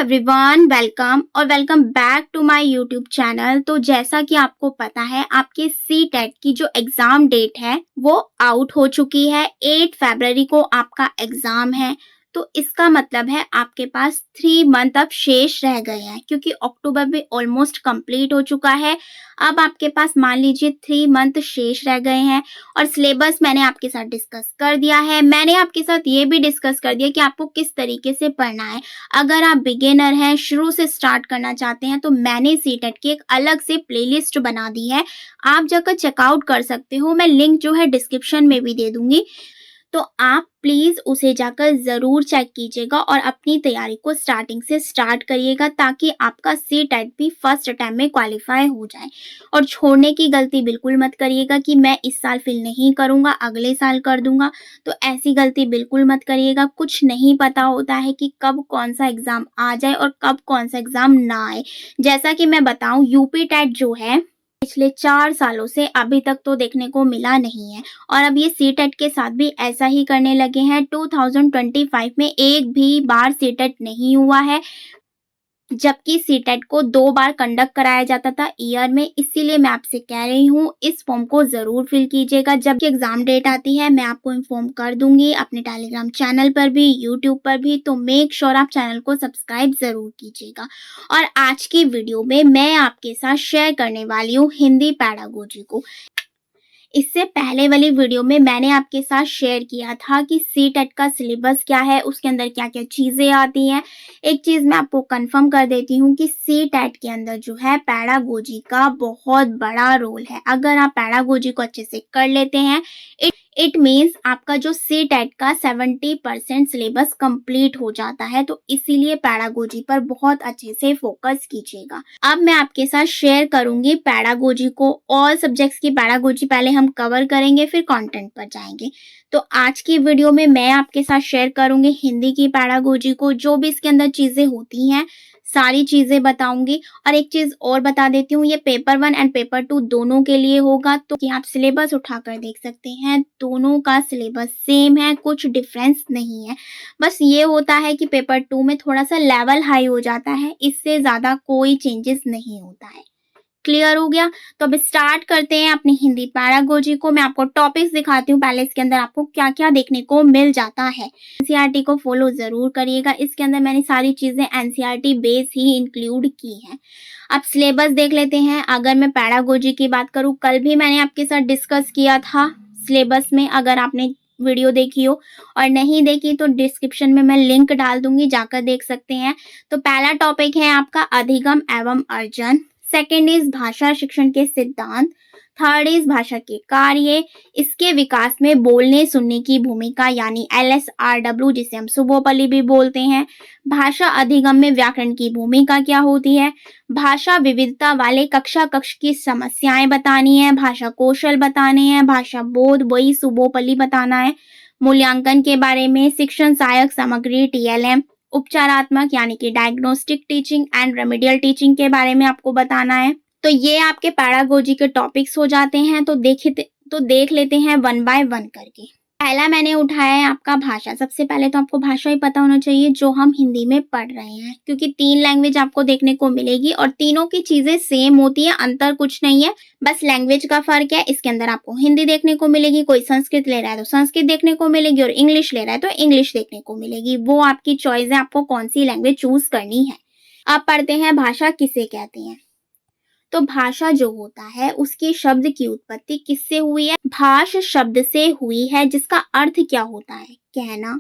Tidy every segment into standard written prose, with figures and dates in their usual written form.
Everyone, welcome back to my YouTube channel. तो जैसा कि आपको पता है, आपके सी टेट की जो एग्ज़ाम डेट है वो आउट हो चुकी है। 8 फरवरी को आपका एग्ज़ाम है। तो इसका मतलब है आपके पास 3 मंथ अब शेष रह गए हैं, क्योंकि अक्टूबर भी ऑलमोस्ट कंप्लीट हो चुका है। अब आपके पास मान लीजिए 3 मंथ शेष रह गए हैं और सिलेबस मैंने आपके साथ डिस्कस कर दिया है। मैंने आपके साथ ये भी डिस्कस कर दिया कि आपको किस तरीके से पढ़ना है। अगर आप बिगिनर हैं, शुरू से स्टार्ट करना चाहते हैं, तो मैंने सीटेट की एक अलग से प्लेलिस्ट बना दी है, आप जाकर चेकआउट कर सकते हो। मैं लिंक जो है डिस्क्रिप्शन में भी दे दूंगी, तो आप प्लीज़ उसे जाकर ज़रूर चेक कीजिएगा और अपनी तैयारी को स्टार्टिंग से स्टार्ट करिएगा, ताकि आपका सीटेट भी फर्स्ट अटैम्प्ट में क्वालिफाई हो जाए। और छोड़ने की गलती बिल्कुल मत करिएगा कि मैं इस साल फिल नहीं करूँगा, अगले साल कर दूँगा। तो ऐसी गलती बिल्कुल मत करिएगा। कुछ नहीं पता होता है कि कब कौन सा एग्ज़ाम आ जाए और कब कौन सा एग्ज़ाम ना आए। जैसा कि मैं बताऊँ, यूपी टेट जो है पिछले 4 सालों से अभी तक तो देखने को मिला नहीं है, और अब ये सीटेट के साथ भी ऐसा ही करने लगे हैं। 2025 में एक भी बार सीटेट नहीं हुआ है, जबकि सीटेट को 2 बार कंडक्ट कराया जाता था ईयर में। इसीलिए मैं आपसे कह रही हूँ, इस फॉर्म को ज़रूर फिल कीजिएगा। जब एग्ज़ाम डेट आती है मैं आपको इन्फॉर्म कर दूंगी, अपने टेलीग्राम चैनल पर भी, यूट्यूब पर भी। तो मेक श्योर आप चैनल को सब्सक्राइब ज़रूर कीजिएगा। और आज की वीडियो में मैं आपके साथ शेयर करने वाली हूँ हिंदी पैडागोजी को। इससे पहले वाली वीडियो में मैंने आपके साथ शेयर किया था कि सीटेट का सिलेबस क्या है, उसके अंदर क्या क्या चीज़ें आती हैं। एक चीज़ मैं आपको कंफर्म कर देती हूँ कि सीटेट के अंदर जो है पैडागोजी का बहुत बड़ा रोल है। अगर आप पैडागोजी को अच्छे से कर लेते हैं, इट मीन्स आपका जो सीटेट का 70% सिलेबस कंप्लीट हो जाता है। तो इसीलिए पैडागोजी पर बहुत अच्छे से फोकस कीजिएगा। अब मैं आपके साथ शेयर करूंगी पैडागोजी को। ऑल सब्जेक्ट्स की पैडागोजी पहले हम कवर करेंगे, फिर कंटेंट पर जाएंगे। तो आज की वीडियो में मैं आपके साथ शेयर करूंगी हिंदी की पैडागोजी को, जो भी इसके अंदर चीजें होती हैं सारी चीजें बताऊंगी। और एक चीज और बता देती हूँ, ये पेपर 1 एंड पेपर 2 दोनों के लिए होगा। तो कि आप सिलेबस उठाकर देख सकते हैं, दोनों का सिलेबस सेम है, कुछ डिफरेंस नहीं है। बस ये होता है कि पेपर 2 में थोड़ा सा लेवल हाई हो जाता है, इससे ज़्यादा कोई चेंजेस नहीं होता है। क्लियर हो गया? तो अब स्टार्ट करते हैं अपनी हिंदी पैडागोजी को। मैं आपको टॉपिक्स दिखाती हूँ पहले, इसके अंदर आपको क्या क्या देखने को मिल जाता है। एनसीईआरटी को फॉलो जरूर करिएगा, इसके अंदर मैंने सारी चीजें एनसीईआरटी बेस ही इंक्लूड की हैं। अब सिलेबस देख लेते हैं। अगर मैं पैडागोजी की बात करूँ, कल भी मैंने आपके साथ डिस्कस किया था सिलेबस में। अगर आपने वीडियो देखी हो और नहीं देखी तो डिस्क्रिप्शन में मैं लिंक डाल दूंगी, जाकर देख सकते हैं। तो पहला टॉपिक है आपका अधिगम एवं अर्जन। सेकेंड इज भाषा शिक्षण के सिद्धांत। थर्ड इज भाषा के कार्य, इसके विकास में बोलने सुनने की भूमिका, यानी LSRW, जिसे हम सुबोपल्ली भी बोलते हैं। भाषा अधिगम में व्याकरण की भूमिका क्या होती है। भाषा विविधता वाले कक्षा कक्ष की समस्याएं बतानी है। भाषा कौशल बताने हैं। भाषा बोध, वही सुबोपल्ली बताना है। मूल्यांकन के बारे में, शिक्षण सहायक सामग्री TLM, उपचारात्मक यानी कि diagnostic teaching and remedial teaching के बारे में आपको बताना है। तो ये आपके पैडागोजी के टॉपिक्स हो जाते हैं। तो देख लेते हैं वन बाय वन करके। पहला मैंने उठाया है आपका भाषा। सबसे पहले तो आपको भाषा ही पता होना चाहिए जो हम हिंदी में पढ़ रहे हैं, क्योंकि 3 लैंग्वेज आपको देखने को मिलेगी और तीनों की चीजें सेम होती है, अंतर कुछ नहीं है, बस लैंग्वेज का फर्क है। इसके अंदर आपको हिंदी देखने को मिलेगी, कोई संस्कृत ले रहा है तो संस्कृत देखने को मिलेगी, और इंग्लिश ले रहा है तो इंग्लिश देखने को मिलेगी। वो आपकी चॉइस है, आपको कौन सी लैंग्वेज चूज करनी है। अब पढ़ते हैं भाषा किसे कहते हैं। तो भाषा जो होता है, उसकी शब्द की उत्पत्ति किससे हुई है। भाष शब्द से हुई है, जिसका अर्थ क्या होता है, कहना,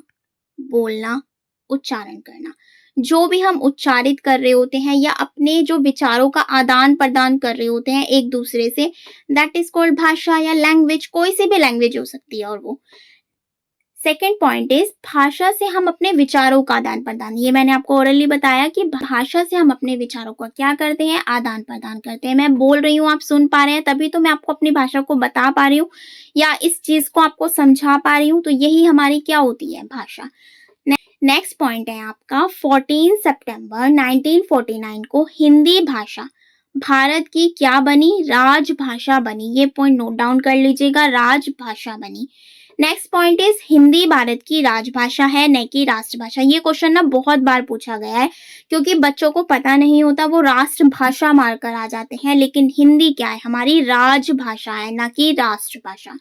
बोलना, उच्चारण करना। जो भी हम उच्चारित कर रहे होते हैं या अपने जो विचारों का आदान प्रदान कर रहे होते हैं एक दूसरे से, दैट इज कॉल्ड भाषा या लैंग्वेज। कोई सी भी लैंग्वेज हो सकती है। और वो सेकेंड पॉइंट इज, भाषा से हम अपने विचारों का आदान प्रदान। ये मैंने आपको ओरली बताया कि भाषा से हम अपने विचारों का क्या करते हैं, आदान प्रदान करते हैं। मैं बोल रही हूँ, आप सुन पा रहे हैं, तभी तो मैं आपको अपनी भाषा को बता पा रही हूँ या इस चीज को आपको समझा पा रही हूँ। तो यही हमारी क्या होती है, भाषा। नेक्स्ट पॉइंट है आपका, 14 सितंबर 1949 को हिंदी भाषा भारत की क्या बनी, राजभाषा बनी। ये पॉइंट नोट डाउन कर लीजिएगा, राजभाषा बनी। Next point is Hindi Bharat की राजभाषा है न कि राष्ट्रभाषा। ये क्वेश्चन ना बहुत बार पूछा गया है, क्योंकि बच्चों को पता नहीं होता, वो राष्ट्रभाषा मारकर आ जाते हैं, लेकिन हिंदी क्या है, हमारी राजभाषा है ना कि राष्ट्रभाषा।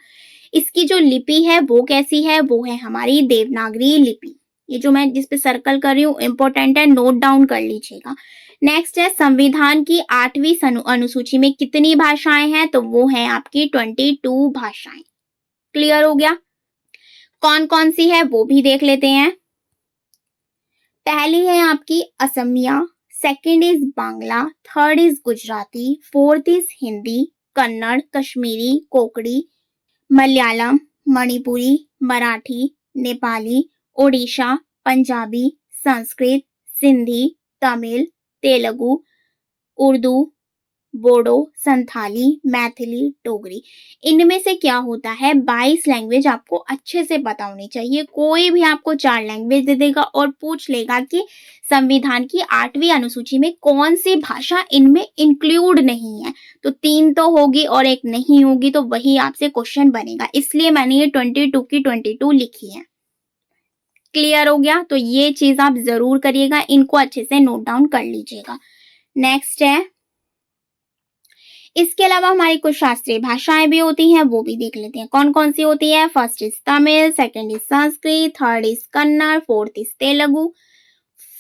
इसकी जो लिपि है वो कैसी है, वो है हमारी देवनागरी लिपि। ये जो मैं जिस पे सर्कल कर रही हूँ इंपॉर्टेंट है, नोट डाउन कर लीजिएगा। नेक्स्ट है संविधान की 8वीं अनुसूची में कितनी भाषाएं हैं, तो वो है आपकी 22 भाषाएं। क्लियर हो गया। कौन कौन सी है वो भी देख लेते हैं। पहली है आपकी Asamiya, second is Bangla, third is Gujarati, fourth is Hindi, Kannada, Kashmiri, Konkani, Malayalam, Manipuri, Marathi, Nepali, Odisha, Punjabi, Sanskrit, Sindhi, Tamil, Telugu, Urdu, Bodo, Santhali, Maithili, Dogri. इनमें से क्या होता है, 22 लैंग्वेज आपको अच्छे से पता होनी चाहिए। कोई भी आपको 4 लैंग्वेज दे देगा और पूछ लेगा कि संविधान की 8वीं अनुसूची में कौन सी भाषा इनमें इंक्लूड नहीं है, तो 3 तो होगी और 1 नहीं होगी, तो वही आपसे क्वेश्चन बनेगा। इसलिए मैंने ये 22 की 22 लिखी है। क्लियर हो गया। तो ये चीज आप जरूर करिएगा, इनको अच्छे से नोट डाउन कर लीजिएगा। नेक्स्ट है, इसके अलावा हमारी कुछ शास्त्रीय भाषाएं भी होती हैं, वो भी देख लेते हैं कौन कौन सी होती है। First is Tamil, second is Sanskrit, third is Kannada, fourth is Telugu,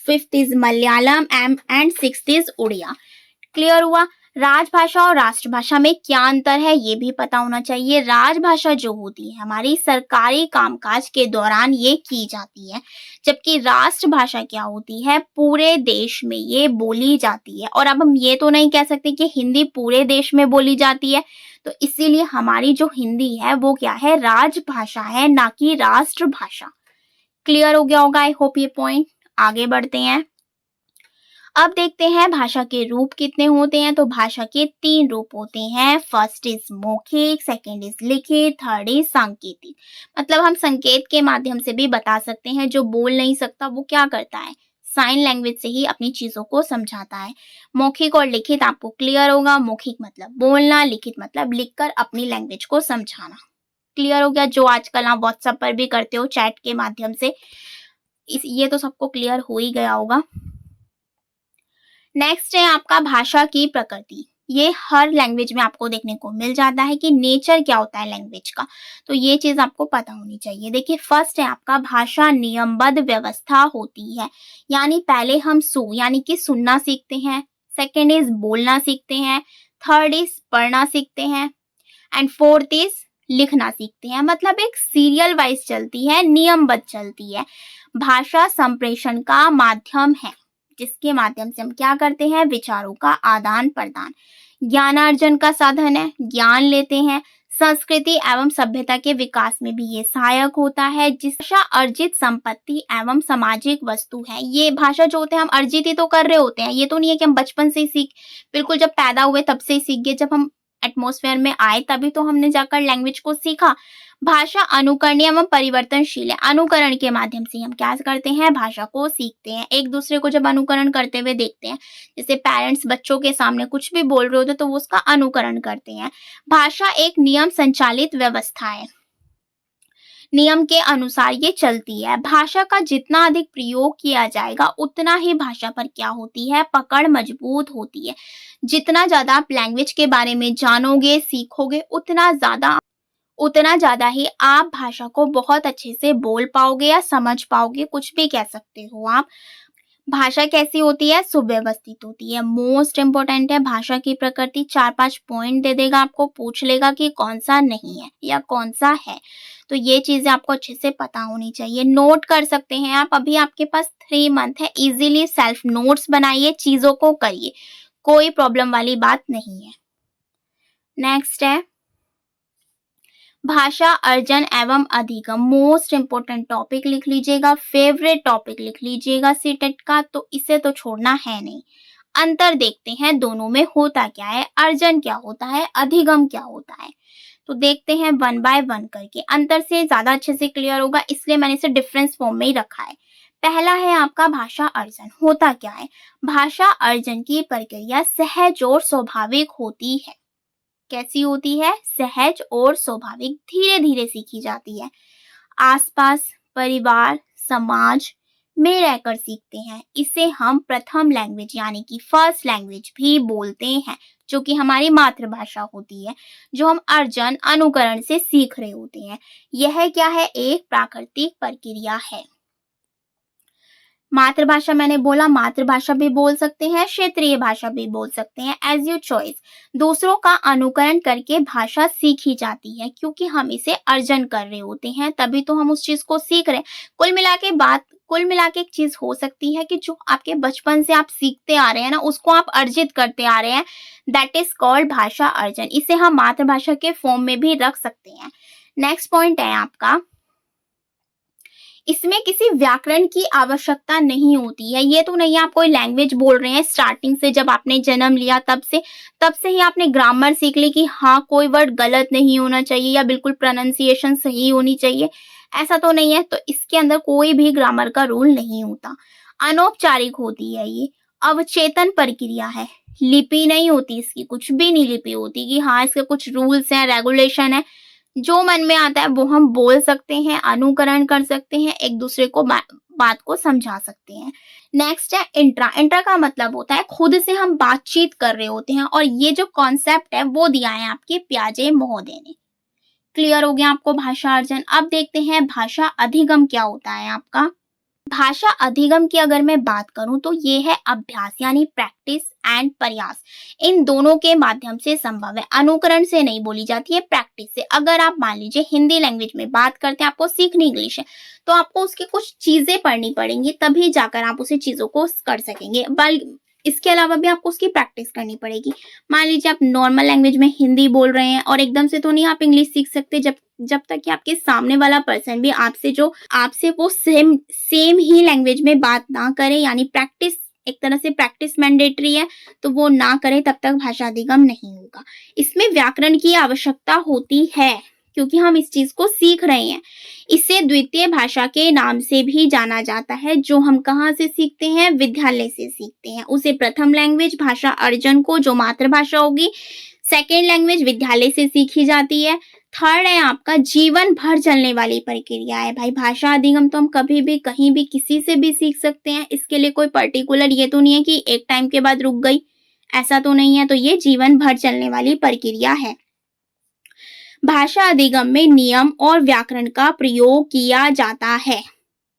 fifth is Malayalam and sixth is Oriya. Clear हुआ। राजभाषा और राष्ट्रभाषा में क्या अंतर है ये भी पता होना चाहिए। राजभाषा जो होती है हमारी सरकारी कामकाज के दौरान ये की जाती है, जबकि राष्ट्रभाषा क्या होती है, पूरे देश में ये बोली जाती है। और अब हम ये तो नहीं कह सकते कि हिंदी पूरे देश में बोली जाती है, तो इसीलिए हमारी जो हिंदी है वो क्या है, राजभाषा है, ना कि राष्ट्रभाषा। क्लियर हो गया होगा आई होप ये पॉइंट। आगे बढ़ते हैं। अब देखते हैं भाषा के रूप कितने होते हैं। तो भाषा के 3 रूप होते हैं। फर्स्ट इज मौखिक, सेकंड इज लिखित, थर्ड इज सांकेतिक। मतलब हम संकेत के माध्यम से भी बता सकते हैं। जो बोल नहीं सकता वो क्या करता है, साइन लैंग्वेज से ही अपनी चीजों को समझाता है। मौखिक और लिखित आपको क्लियर होगा। मौखिक मतलब बोलना, लिखित मतलब लिखकर अपनी लैंग्वेज को समझाना। क्लियर हो गया। जो आजकल आप व्हाट्सएप पर भी करते हो चैट के माध्यम से, ये तो सबको क्लियर हो ही गया होगा। नेक्स्ट है आपका भाषा की प्रकृति। ये हर लैंग्वेज में आपको देखने को मिल जाता है कि नेचर क्या होता है लैंग्वेज का, तो ये चीज आपको पता होनी चाहिए। देखिए फर्स्ट है आपका भाषा नियमबद्ध व्यवस्था होती है, यानी पहले हम यानी कि सुनना सीखते हैं, सेकेंड इज बोलना सीखते हैं, थर्ड इज पढ़ना सीखते हैं एंड फोर्थ इज लिखना सीखते हैं। मतलब एक सीरियल वाइज चलती है, नियमबद्ध चलती है। भाषा संप्रेषण का माध्यम है, जिसके माध्यम से हम क्या करते हैं, विचारों का आदान प्रदान। ज्ञानार्जन का साधन है, ज्ञान लेते हैं। संस्कृति एवं सभ्यता के विकास में भी ये सहायक होता है। जिस भाषा अर्जित संपत्ति एवं सामाजिक वस्तु है। ये भाषा जो होते हैं हम अर्जित ही तो कर रहे होते हैं, ये तो नहीं है कि हम बचपन से ही बिल्कुल जब पैदा हुए तब से ही सीख गए। जब हम एटमॉस्फेयर में आए तभी तो हमने जाकर लैंग्वेज को सीखा। भाषा अनुकरणीय एवं परिवर्तनशील है। अनुकरण के माध्यम से हम क्या करते हैं, भाषा को सीखते हैं। एक दूसरे को जब अनुकरण करते हुए देखते हैं, जैसे पेरेंट्स बच्चों के सामने कुछ भी बोल रहे होते तो वो उसका अनुकरण करते हैं। भाषा एक नियम संचालित व्यवस्था है, नियम के अनुसार ये चलती है। भाषा का जितना अधिक प्रयोग किया जाएगा उतना ही भाषा पर क्या होती है, पकड़ मजबूत होती है। जितना ज्यादा आप लैंग्वेज के बारे में जानोगे, सीखोगे, उतना ज्यादा ही आप भाषा को बहुत अच्छे से बोल पाओगे या समझ पाओगे, कुछ भी कह सकते हो आप। भाषा कैसी होती है, सुव्यवस्थित होती है। मोस्ट इंपोर्टेंट है भाषा की प्रकृति। 4-5 पॉइंट दे देगा आपको, पूछ लेगा कि कौन सा नहीं है या कौन सा है, तो ये चीजें आपको अच्छे से पता होनी चाहिए। नोट कर सकते हैं आप, अभी आपके पास 3 मंथ है, इजीली सेल्फ नोट्स बनाइए, चीजों को करिए, कोई प्रॉब्लम वाली बात नहीं है। नेक्स्ट है भाषा अर्जन एवं अधिगम। मोस्ट इंपोर्टेंट टॉपिक लिख लीजिएगा, फेवरेट टॉपिक लिख लीजिएगा सीटेट का, तो इसे तो छोड़ना है नहीं। अंतर देखते हैं दोनों में होता क्या है, अर्जन क्या होता है, अधिगम क्या होता है, तो देखते हैं 1 बाय 1 करके। अंतर से ज्यादा अच्छे से क्लियर होगा, इसलिए मैंने इसे डिफरेंस फॉर्म में ही रखा है। पहला है आपका भाषा अर्जन। होता क्या है, भाषा अर्जन की प्रक्रिया सहज और स्वाभाविक होती है। कैसी होती है? सहज और स्वाभाविक, धीरे धीरे सीखी जाती है। आसपास, परिवार, समाज में रहकर सीखते हैं। इसे हम प्रथम लैंग्वेज यानी कि फर्स्ट लैंग्वेज भी बोलते हैं, जो कि हमारी मातृभाषा होती है, जो हम अर्जन अनुकरण से सीख रहे होते हैं। यह क्या है? एक प्राकृतिक प्रक्रिया है। मातृभाषा मैंने बोला, मातृभाषा भी बोल सकते हैं, क्षेत्रीय भाषा भी बोल सकते हैं, एज योर चॉइस। दूसरों का अनुकरण करके भाषा सीखी जाती है, क्योंकि हम इसे अर्जन कर रहे होते हैं, तभी तो हम उस चीज को सीख रहे हैं। कुल मिला के एक चीज हो सकती है कि जो आपके बचपन से आप सीखते आ रहे हैं ना, उसको आप अर्जित करते आ रहे हैं, दैट इज कॉल्ड भाषा अर्जन। इसे हम मातृभाषा के फॉर्म में भी रख सकते हैं। नेक्स्ट पॉइंट है आपका, इसमें किसी व्याकरण की आवश्यकता नहीं होती है। ये तो नहीं आप कोई लैंग्वेज बोल रहे हैं स्टार्टिंग से, जब आपने जन्म लिया तब से ही आपने ग्रामर सीख ली कि हाँ कोई वर्ड गलत नहीं होना चाहिए या बिल्कुल प्रोनाउंसिएशन सही होनी चाहिए, ऐसा तो नहीं है। तो इसके अंदर कोई भी ग्रामर का रूल नहीं होता। अनौपचारिक होती है, ये अवचेतन प्रक्रिया है, लिपि नहीं होती इसकी, कुछ भी नहीं लिपि होती कि हाँ इसके कुछ रूल्स हैं, रेगुलेशन है। जो मन में आता है वो हम बोल सकते हैं, अनुकरण कर सकते हैं, एक दूसरे को बात को समझा सकते हैं। नेक्स्ट है इंट्रा। इंट्रा का मतलब होता है खुद से हम बातचीत कर रहे होते हैं, और ये जो कॉन्सेप्ट है वो दिया है आपके प्याजे महोदय ने। क्लियर हो गया आपको भाषा अर्जन। अब देखते हैं भाषा अधिगम क्या होता है आपका। भाषा अधिगम की अगर मैं बात करूं तो ये है अभ्यास यानी प्रैक्टिस एंड प्रयास, इन दोनों के माध्यम से संभव है। अनुकरण से नहीं बोली जाती है, प्रैक्टिस से। अगर आप मान लीजिए हिंदी लैंग्वेज में बात करते हैं, आपको सीखनी इंग्लिश है, तो आपको उसकी कुछ चीजें पढ़नी पड़ेंगी, तभी जाकर आप उसे चीजों को कर सकेंगे। इसके अलावा भी आपको उसकी प्रैक्टिस करनी पड़ेगी। मान लीजिए आप नॉर्मल लैंग्वेज में हिंदी बोल रहे हैं और एकदम से तो नहीं आप इंग्लिश सीख सकते, जब तक कि आपके सामने वाला पर्सन भी आपसे वो सेम ही लैंग्वेज में बात ना करे, यानी प्रैक्टिस, एक तरह से प्रैक्टिस मैंडेटरी है, तो वो ना करे तब तक भाषा अधिगम नहीं होगा। इसमें व्याकरण की आवश्यकता होती है, क्योंकि हम इस चीज को सीख रहे हैं। इसे द्वितीय भाषा के नाम से भी जाना जाता है, जो हम कहाँ से सीखते हैं? विद्यालय से सीखते हैं। उसे प्रथम लैंग्वेज भाषा अर्जन को, जो मातृभाषा होगी, सेकेंड लैंग्वेज विद्यालय से सीखी जाती है। थर्ड है आपका जीवन भर चलने वाली प्रक्रिया है। भाई भाषा अधिगम तो हम कभी भी कहीं भी किसी से भी सीख सकते हैं, इसके लिए कोई पर्टिकुलर ये तो नहीं है कि एक टाइम के बाद रुक गई, ऐसा तो नहीं है। तो ये जीवन भर चलने वाली प्रक्रिया है। भाषा अधिगम में नियम और व्याकरण का प्रयोग किया जाता है,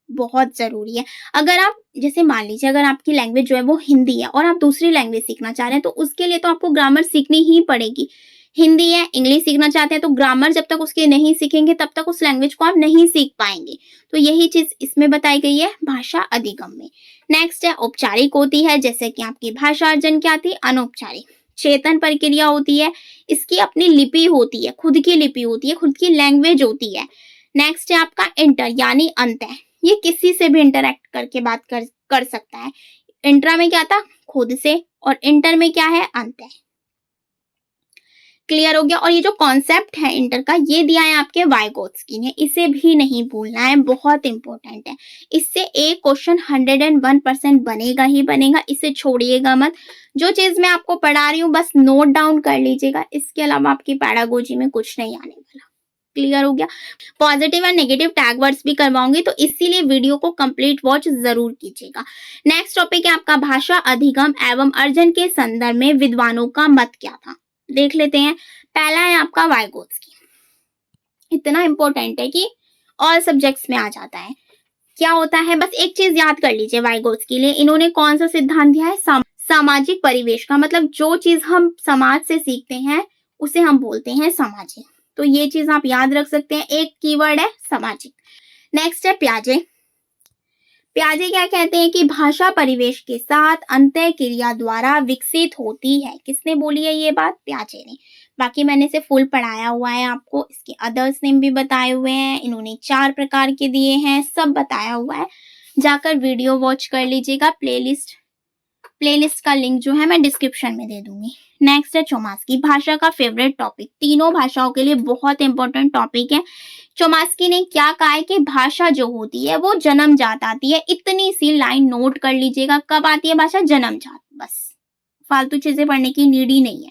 बहुत जरूरी है। अगर आप जैसे मान लीजिए अगर आपकी लैंग्वेज जो है वो हिंदी है और आप दूसरी लैंग्वेज सीखना चाह रहे हैं, तो उसके लिए तो आपको ग्रामर सीखनी ही पड़ेगी। हिंदी है, इंग्लिश सीखना चाहते हैं, तो ग्रामर जब तक उसके नहीं सीखेंगे तब तक उस लैंग्वेज को आप नहीं सीख पाएंगे। तो यही चीज इसमें बताई गई है भाषा अधिगम में। नेक्स्ट है औपचारिक होती है, जैसे कि आपकी भाषा अर्जन क्या थी? अनौपचारिक। चेतन प्रक्रिया होती है, इसकी अपनी लिपि होती है, खुद की लिपि होती है, खुद की लैंग्वेज होती है। नेक्स्ट है आपका इंटर यानी अंत है, ये किसी से भी इंटरेक्ट करके बात कर सकता है। इंट्रा में क्या था? खुद से, और इंटर में क्या है? अंत है। क्लियर हो गया। और ये जो कॉन्सेप्ट है इंटर का, ये दिया है आपके वाइगोत्स्की ने, इसे भी नहीं भूलना है, बहुत इंपॉर्टेंट है। इससे एक क्वेश्चन 101% बनेगा ही बनेगा, इसे छोड़िएगा मत। जो चीज मैं आपको पढ़ा रही हूँ बस नोट डाउन कर लीजिएगा, इसके अलावा आपकी पैडागोजी में कुछ नहीं आने वाला। क्लियर हो गया। पॉजिटिव और नेगेटिव टैग वर्ड्स भी करवाऊंगी, तो इसीलिए वीडियो को कंप्लीट वॉच जरूर कीजिएगा। नेक्स्ट टॉपिक है आपका भाषा अधिगम एवं अर्जन के संदर्भ में विद्वानों का मत क्या था, देख लेते हैं। पहला है आपका वाइगोत्स्की, इतना इंपॉर्टेंट है कि ऑल सब्जेक्ट्स में आ जाता है। क्या होता है, बस एक चीज याद कर लीजिए वाइगोत्स्की के लिए, इन्होंने कौन सा सिद्धांत दिया है? सामाजिक परिवेश का, मतलब जो चीज हम समाज से सीखते हैं उसे हम बोलते हैं सामाजिक। तो ये चीज आप याद रख सकते हैं, एक कीवर्ड है सामाजिक। नेक्स्ट है प्याजे। प्याजे क्या कहते हैं कि भाषा परिवेश के साथ अंतः क्रिया द्वारा विकसित होती है। किसने बोली है ये बात? प्याजे ने। बाकी मैंने इसे फुल पढ़ाया हुआ है आपको, इसके अदर्स नेम भी बताए हुए हैं, इन्होंने 4 प्रकार के दिए हैं, सब बताया हुआ है, जाकर वीडियो वॉच कर लीजिएगा। प्लेलिस्ट का लिंक जो है मैं डिस्क्रिप्शन में दे दूंगी। नेक्स्ट है चोमास्की, भाषा का फेवरेट टॉपिक, तीनों भाषाओं के लिए बहुत इंपॉर्टेंट टॉपिक है। चोमास्की ने क्या कहा है कि भाषा जो होती है वो जन्मजात आती है। इतनी सी लाइन नोट कर लीजिएगा, कब आती है भाषा? जन्मजात। बस फालतू चीजें पढ़ने की नीड ही नहीं है।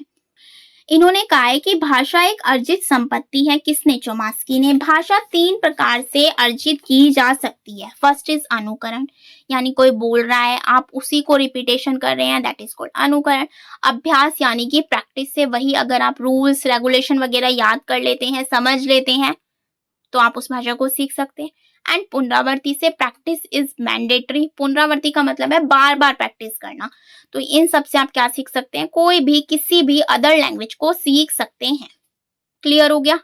इन्होंने कहा है कि भाषा एक अर्जित संपत्ति है। किसने? चोम्स्की ने। भाषा 3 प्रकार से अर्जित की जा सकती है। फर्स्ट इज अनुकरण, यानी कोई बोल रहा है आप उसी को रिपीटेशन कर रहे हैं, दैट इज कॉल्ड अनुकरण। अभ्यास यानी कि प्रैक्टिस से वही अगर आप रूल्स रेगुलेशन वगैरह याद कर लेते हैं, समझ लेते हैं, तो आप उस भाषा को सीख सकते हैं। एंड पुनरावृत्ति से, प्रैक्टिस इज मैंडेटरी। पुनरावृत्ति का मतलब है बार बार प्रैक्टिस करना। तो इन सब से आप क्या सीख सकते हैं? कोई भी किसी भी अदर लैंग्वेज को सीख सकते हैं। क्लियर हो गया?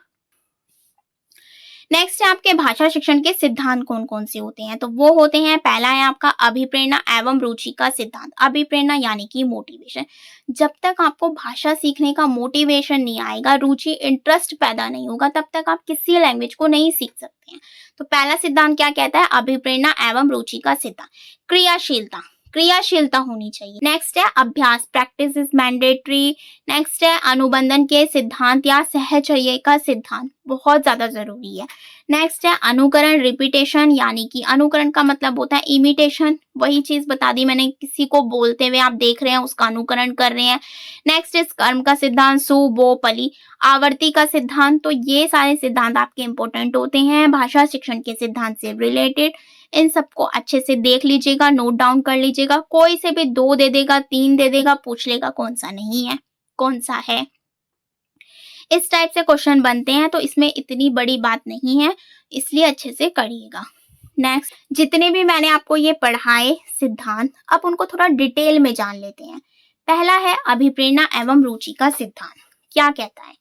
नेक्स्ट है आपके भाषा शिक्षण के सिद्धांत कौन कौन से होते हैं? तो वो होते हैं, पहला है आपका अभिप्रेरणा एवं रुचि का सिद्धांत। अभिप्रेरणा यानी कि मोटिवेशन। जब तक आपको भाषा सीखने का मोटिवेशन नहीं आएगा, रुचि इंटरेस्ट पैदा नहीं होगा, तब तक आप किसी लैंग्वेज को नहीं सीख सकते हैं। तो पहला सिद्धांत क्या कहता है? अभिप्रेरणा एवं रुचि का सिद्धांत। क्रियाशीलता, क्रियाशीलता होनी चाहिए। नेक्स्ट है अभ्यास, प्रैक्टिस इज मैंडेटरी। नेक्स्ट है अनुबंधन के सिद्धांत या सहचर्य का सिद्धांत, बहुत ज्यादा जरूरी है। नेक्स्ट है अनुकरण, रिपीटेशन, यानी कि अनुकरण का मतलब होता है इमिटेशन। वही चीज बता दी मैंने, किसी को बोलते हुए आप देख रहे हैं, उसका अनुकरण कर रहे हैं। नेक्स्ट इज कर्म का सिद्धांत, सु बो पली। आवर्ती का सिद्धांत। तो ये सारे सिद्धांत आपके इंपॉर्टेंट होते हैं भाषा शिक्षण के सिद्धांत से रिलेटेड। इन सबको अच्छे से देख लीजिएगा, नोट डाउन कर लीजिएगा। कोई से भी 2 दे देगा, 3 दे देगा, पूछ लेगा कौन सा नहीं है, कौन सा है। इस टाइप से क्वेश्चन बनते हैं, तो इसमें इतनी बड़ी बात नहीं है, इसलिए अच्छे से करिएगा। नेक्स्ट, जितने भी मैंने आपको ये पढ़ाए सिद्धांत, अब उनको थोड़ा डिटेल में जान लेते हैं। पहला है अभिप्रेरणा एवं रुचि का सिद्धांत। क्या कहता है?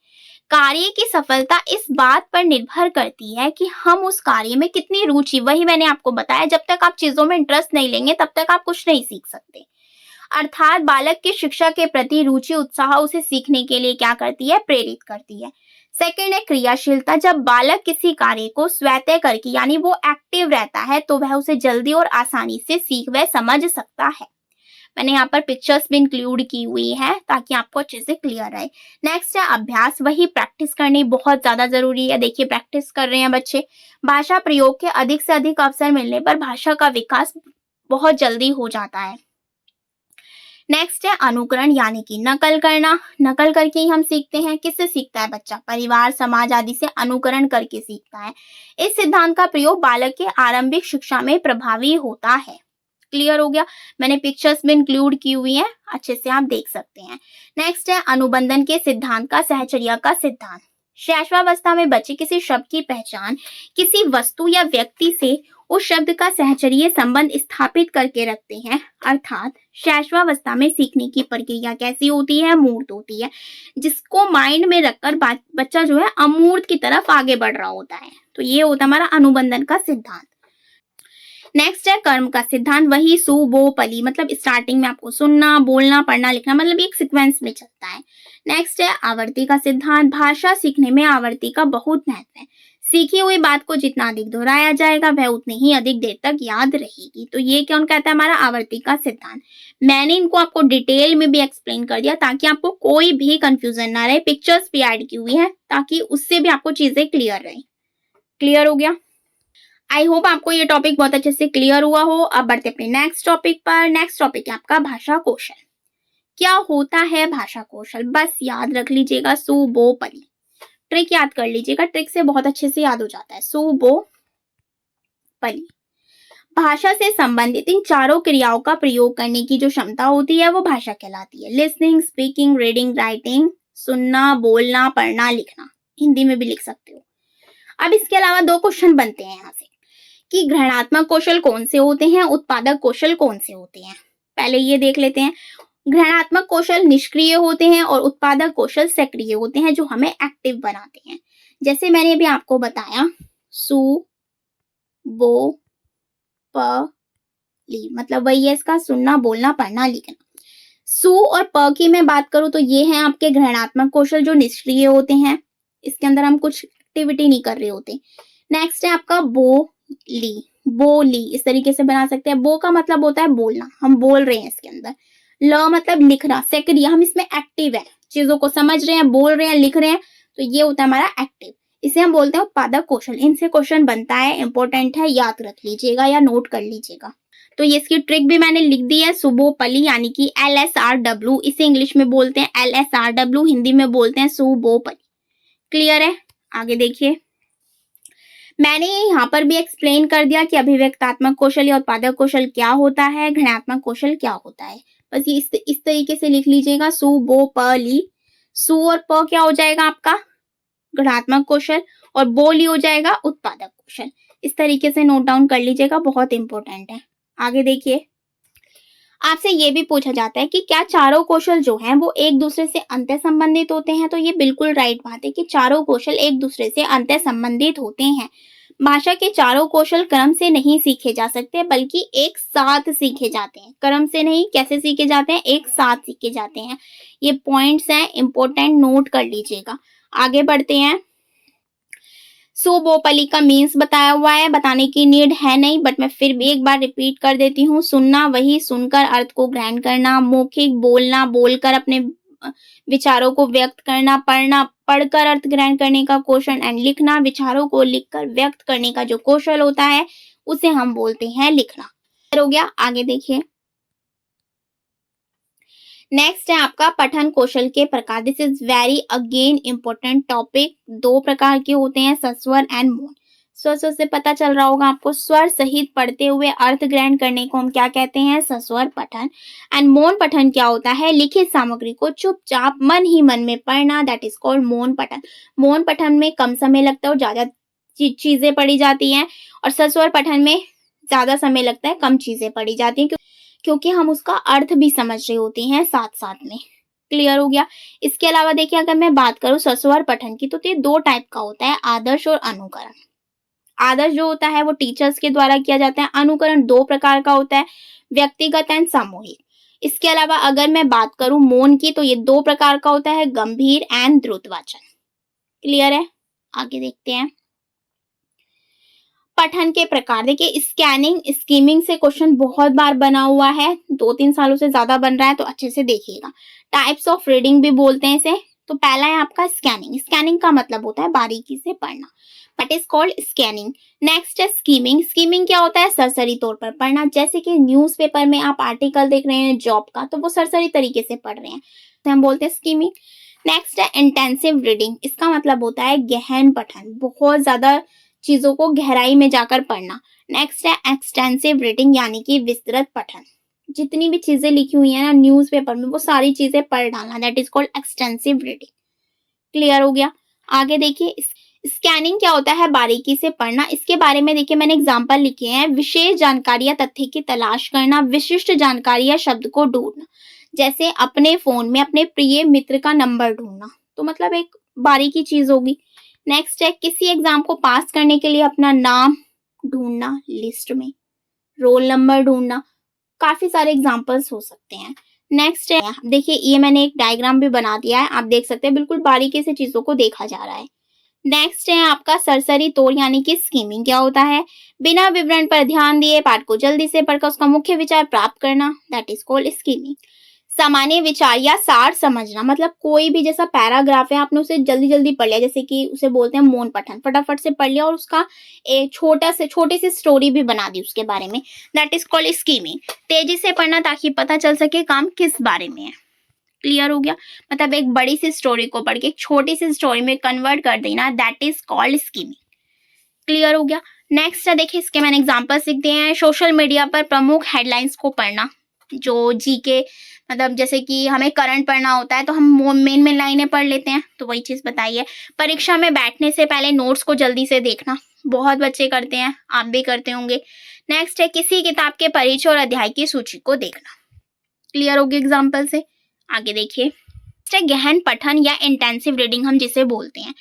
कार्य की सफलता इस बात पर निर्भर करती है कि हम उस कार्य में कितनी रुचि, वही मैंने आपको बताया, जब तक आप चीजों में इंटरेस्ट नहीं लेंगे तब तक आप कुछ नहीं सीख सकते। अर्थात बालक की शिक्षा के प्रति रुचि उत्साह उसे सीखने के लिए क्या करती है? प्रेरित करती है। सेकेंड है क्रियाशीलता। जब बालक किसी कार्य को स्वतः करके, यानी वो एक्टिव रहता है, तो वह उसे जल्दी और आसानी से सीख व समझ सकता है। मैंने यहाँ पर पिक्चर्स भी इंक्लूड की हुई है ताकि आपको अच्छे से क्लियर रहे। नेक्स्ट है अभ्यास, वही प्रैक्टिस करनी बहुत ज्यादा जरूरी है। देखिए प्रैक्टिस कर रहे हैं बच्चे। भाषा प्रयोग के अधिक से अधिक अवसर मिलने पर भाषा का विकास बहुत जल्दी हो जाता है। नेक्स्ट है अनुकरण, यानी कि नकल करना। नकल करके ही हम सीखते हैं। किससे सीखता है बच्चा? परिवार, समाज आदि से अनुकरण करके सीखता है। इस सिद्धांत का प्रयोग बालक के आरंभिक शिक्षा में प्रभावी होता है। क्लियर हो गया? मैंने पिक्चर्स में इंक्लूड की हुई है, अच्छे से आप देख सकते हैं। नेक्स्ट है अनुबंधन के सिद्धांत का सहचर्या का सिद्धांत। शैशवावस्था में बच्चे किसी शब्द की पहचान किसी वस्तु या व्यक्ति से उस शब्द का सहचर्य संबंध स्थापित करके रखते हैं। अर्थात शैशवावस्था में सीखने की प्रक्रिया कैसी होती है? मूर्त होती है, जिसको माइंड में रखकर बच्चा जो है अमूर्त की तरफ आगे बढ़ रहा होता है। तो ये होता है हमारा अनुबंधन का सिद्धांत। नेक्स्ट है कर्म का सिद्धांत, वही सु बो पली, मतलब स्टार्टिंग में आपको सुनना, बोलना, पढ़ना, लिखना, मतलब एक सीक्वेंस में चलता है। नेक्स्ट है आवर्ती का सिद्धांत। भाषा सीखने में आवर्ती का बहुत महत्व है। सीखी हुई बात को जितना अधिक दोहराया जाएगा वह उतनी ही अधिक देर तक याद रहेगी। तो ये कौन कहता है? हमारा आवर्ती का सिद्धांत। मैंने इनको आपको डिटेल में भी एक्सप्लेन कर दिया ताकि आपको कोई भी कंफ्यूजन ना रहे। पिक्चर्स भी ऐड की हुई है ताकि उससे भी आपको चीजें क्लियर रहे। क्लियर हो गया? आई होप आपको ये टॉपिक बहुत अच्छे से क्लियर हुआ हो। अब बढ़ते अपने नेक्स्ट टॉपिक पर। नेक्स्ट टॉपिक है आपका भाषा कौशल। क्या होता है भाषा कौशल? बस याद रख लीजिएगा, सु बो पली। ट्रिक याद कर लीजिएगा, ट्रिक से बहुत अच्छे से याद हो जाता है। सु बो पली। भाषा से संबंधित इन चारों क्रियाओं का प्रयोग करने की जो क्षमता होती है वो भाषा कहलाती है। लिसनिंग, स्पीकिंग, रीडिंग, राइटिंग, सुनना, बोलना, पढ़ना, लिखना। हिंदी में भी लिख सकते हो। अब इसके अलावा 2 क्वेश्चन बनते हैं यहाँ से कि ग्रहणात्मक कौशल कौन से होते हैं, उत्पादक कौशल कौन से होते हैं। पहले ये देख लेते हैं। ग्रहणात्मक कौशल निष्क्रिय होते हैं और उत्पादक कौशल सक्रिय होते हैं, जो हमें एक्टिव बनाते हैं। जैसे मैंने अभी आपको बताया, सु बो प ली, मतलब वही है इसका सुनना, बोलना, पढ़ना, लिखना। सु और प की मैं बात करूं तो ये हैं आपके ग्रहणात्मक कौशल जो निष्क्रिय होते हैं। इसके अंदर हम कुछ एक्टिविटी नहीं कर रहे होते। नेक्स्ट है आपका बो ली, इस तरीके से बना सकते हैं। बो का मतलब होता है बोलना, हम बोल रहे हैं इसके अंदर। ल मतलब लिखना, सक्रिय, हम इसमें एक्टिव है, चीजों को समझ रहे हैं, बोल रहे हैं, लिख रहे हैं, तो ये होता है हमारा एक्टिव। इसे हम बोलते हैं उत्पादक कौशल। इनसे क्वेश्चन बनता है, इंपॉर्टेंट है, याद रख लीजिएगा या नोट कर लीजिएगा। तो ये इसकी ट्रिक भी मैंने लिख दी है, सुबोपली यानी कि LSRW, इसे इंग्लिश में बोलते हैं LSRW, हिंदी में बोलते हैं सुबोपली। क्लियर है? आगे देखिए, मैंने यहाँ पर भी एक्सप्लेन कर दिया कि अभिव्यक्तात्मक कौशल या उत्पादक कौशल क्या होता है, घृणात्मक कौशल क्या होता है। बस ये इस तरीके से लिख लीजिएगा, सुबोपली। सु और प क्या हो जाएगा आपका? घृणात्मक कौशल, और बोली हो जाएगा उत्पादक कौशल। इस तरीके से नोट डाउन कर लीजिएगा, बहुत इंपॉर्टेंट है। आगे देखिए, आपसे ये भी पूछा जाता है कि क्या चारों कौशल जो हैं वो एक दूसरे से अंतः संबंधित होते हैं? तो ये बिल्कुल राइट बात है कि चारों कौशल एक दूसरे से अंतः संबंधित होते हैं। भाषा के चारों कौशल क्रम से नहीं सीखे जा सकते, बल्कि एक साथ सीखे जाते हैं। क्रम से नहीं, कैसे सीखे जाते हैं? एक साथ सीखे जाते हैं। ये पॉइंट्स हैं, इंपॉर्टेंट, नोट कर लीजिएगा। आगे बढ़ते हैं। सुबोपली का मीन्स बताया हुआ है, बताने की नीड है नहीं, बट मैं फिर भी एक बार रिपीट कर देती हूँ। सुनना, वही सुनकर अर्थ को ग्रहण करना। मौखिक, बोलना, बोलकर अपने विचारों को व्यक्त करना। पढ़ना, पढ़कर अर्थ ग्रहण करने का कौशल। एंड लिखना, विचारों को लिखकर व्यक्त करने का जो कौशल होता है उसे हम बोलते हैं लिखना। हो गया? आगे देखिए, नेक्स्ट है आपका पठन कौशल के प्रकार। This is very again important topic. 2 प्रकार के होते हैं, सस्वर एंड मौन। स्वर से पता चल रहा होगा आपको, स्वर सहित पढ़ते हुए अर्थ ग्रहण करने को हम क्या कहते हैं? सस्वर पठन। एंड मौन पठन क्या होता है? लिखित सामग्री को चुपचाप मन ही मन में पढ़ना, दैट इज कॉल्ड मौन पठन। मौन पठन में कम समय लगता है और ज्यादा चीजें पढ़ी जाती हैं, और सस्वर पठन में ज्यादा समय लगता है, कम चीजें पढ़ी जाती हैं, क्योंकि हम उसका अर्थ भी समझ रहे होते हैं साथ साथ में। क्लियर हो गया? इसके अलावा देखिए, अगर मैं बात करूं सस्वर पठन की, तो ये 2 टाइप का होता है, आदर्श और अनुकरण। आदर्श जो होता है वो टीचर्स के द्वारा किया जाता है। अनुकरण 2 प्रकार का होता है, व्यक्तिगत एंड सामूहिक। इसके अलावा अगर मैं बात करूं मौन की, तो ये 2 प्रकार का होता है, गंभीर एंड द्रुत वाचन। क्लियर है? आगे देखते हैं। पठन के प्रकार देखिए, स्कैनिंग, स्कीमिंग से क्वेश्चन बहुत बार बना हुआ है, 2-3 सालों से ज्यादा बन रहा है, तो अच्छे से देखिएगा। टाइप्स ऑफ रीडिंग भी बोलते हैं इसे। तो पहला है आपका स्कैनिंग। स्कैनिंग का मतलब होता है बारीकी से पढ़ना, but is called scanning. Next है स्कीमिंग। स्कीमिंग क्या होता है? सरसरी तौर पर पढ़ना। जैसे कि न्यूज़पेपर में आप आर्टिकल देख रहे हैं जॉब का, तो वो सरसरी तरीके से पढ़ रहे हैं, तो हम बोलते हैं स्कीमिंग। नेक्स्ट है इंटेंसिव रीडिंग। इसका मतलब होता है गहन पठन, बहुत ज्यादा चीजों को गहराई में जाकर पढ़ना। नेक्स्ट है एक्सटेंसिव रीडिंग, यानी कि विस्तृत पठन। जितनी भी चीजें लिखी हुई है ना न्यूज़पेपर में, वो सारी चीजें पढ़ डालना, that is called extensive reading. Clear हो गया? आगे देखिए, स्कैनिंग क्या होता है? बारीकी से पढ़ना। इसके बारे में देखिए, मैंने एग्जांपल लिखे हैं। विशेष जानकारी या तथ्य की तलाश करना, विशिष्ट जानकारी या शब्द को ढूंढना। जैसे अपने फोन में अपने प्रिय मित्र का नंबर ढूंढना, तो मतलब एक बारीकी चीज होगी। नेक्स्ट है किसी एग्जाम को पास करने के लिए अपना नाम ढूंढना लिस्ट में, रोल नंबर ढूंढना। काफी सारे एग्जांपल्स हो सकते हैं। नेक्स्ट है, देखिए ये मैंने एक डायग्राम भी बना दिया है, आप देख सकते हैं, बिल्कुल बारीकी से चीजों को देखा जा रहा है। नेक्स्ट है आपका सरसरी तौर, यानी कि स्कीमिंग क्या होता है? बिना विवरण पर ध्यान दिए पाठ को जल्दी से पढ़कर उसका मुख्य विचार प्राप्त करना, दैट इज कॉल्ड स्कीमिंग। सामान्य विचार या सार समझना, मतलब कोई भी जैसा पैराग्राफ है आपने उसे जल्दी जल्दी पढ़ लिया, जैसे कि उसे बोलते हैं मौन पठन, फटाफट से पढ़ लिया और उसका एक छोटी सी स्टोरी भी बना दी उसके बारे में, दैट इज कॉल्ड स्कीमिंग। तेजी से पढ़ना ताकि पता चल सके काम किस बारे में है। क्लियर हो गया? मतलब एक बड़ी सी स्टोरी को पढ़ के एक छोटी सी स्टोरी में कन्वर्ट कर देना, that is called skimming. Clear हो गया? नेक्स्ट है, देखिए इसके मैंने एग्जांपल्स लिख दिए हैं। सोशल मीडिया पर प्रमुख हेडलाइंस को पढ़ना, जो जीके, मतलब जैसे कि हमें करंट पढ़ना होता है तो हम मेन लाइनें पढ़ लेते हैं, तो वही चीज बताइए। परीक्षा में बैठने से पहले नोट्स को जल्दी से देखना, बहुत बच्चे करते हैं, आप भी करते होंगे। नेक्स्ट है किसी किताब के परिचय और अध्याय की सूची को देखना। क्लियर होगी एग्जाम्पल से? आगे देखिए, गहन पठन या इंटेंसिव रीडिंग हम जिसे बोलते हैं,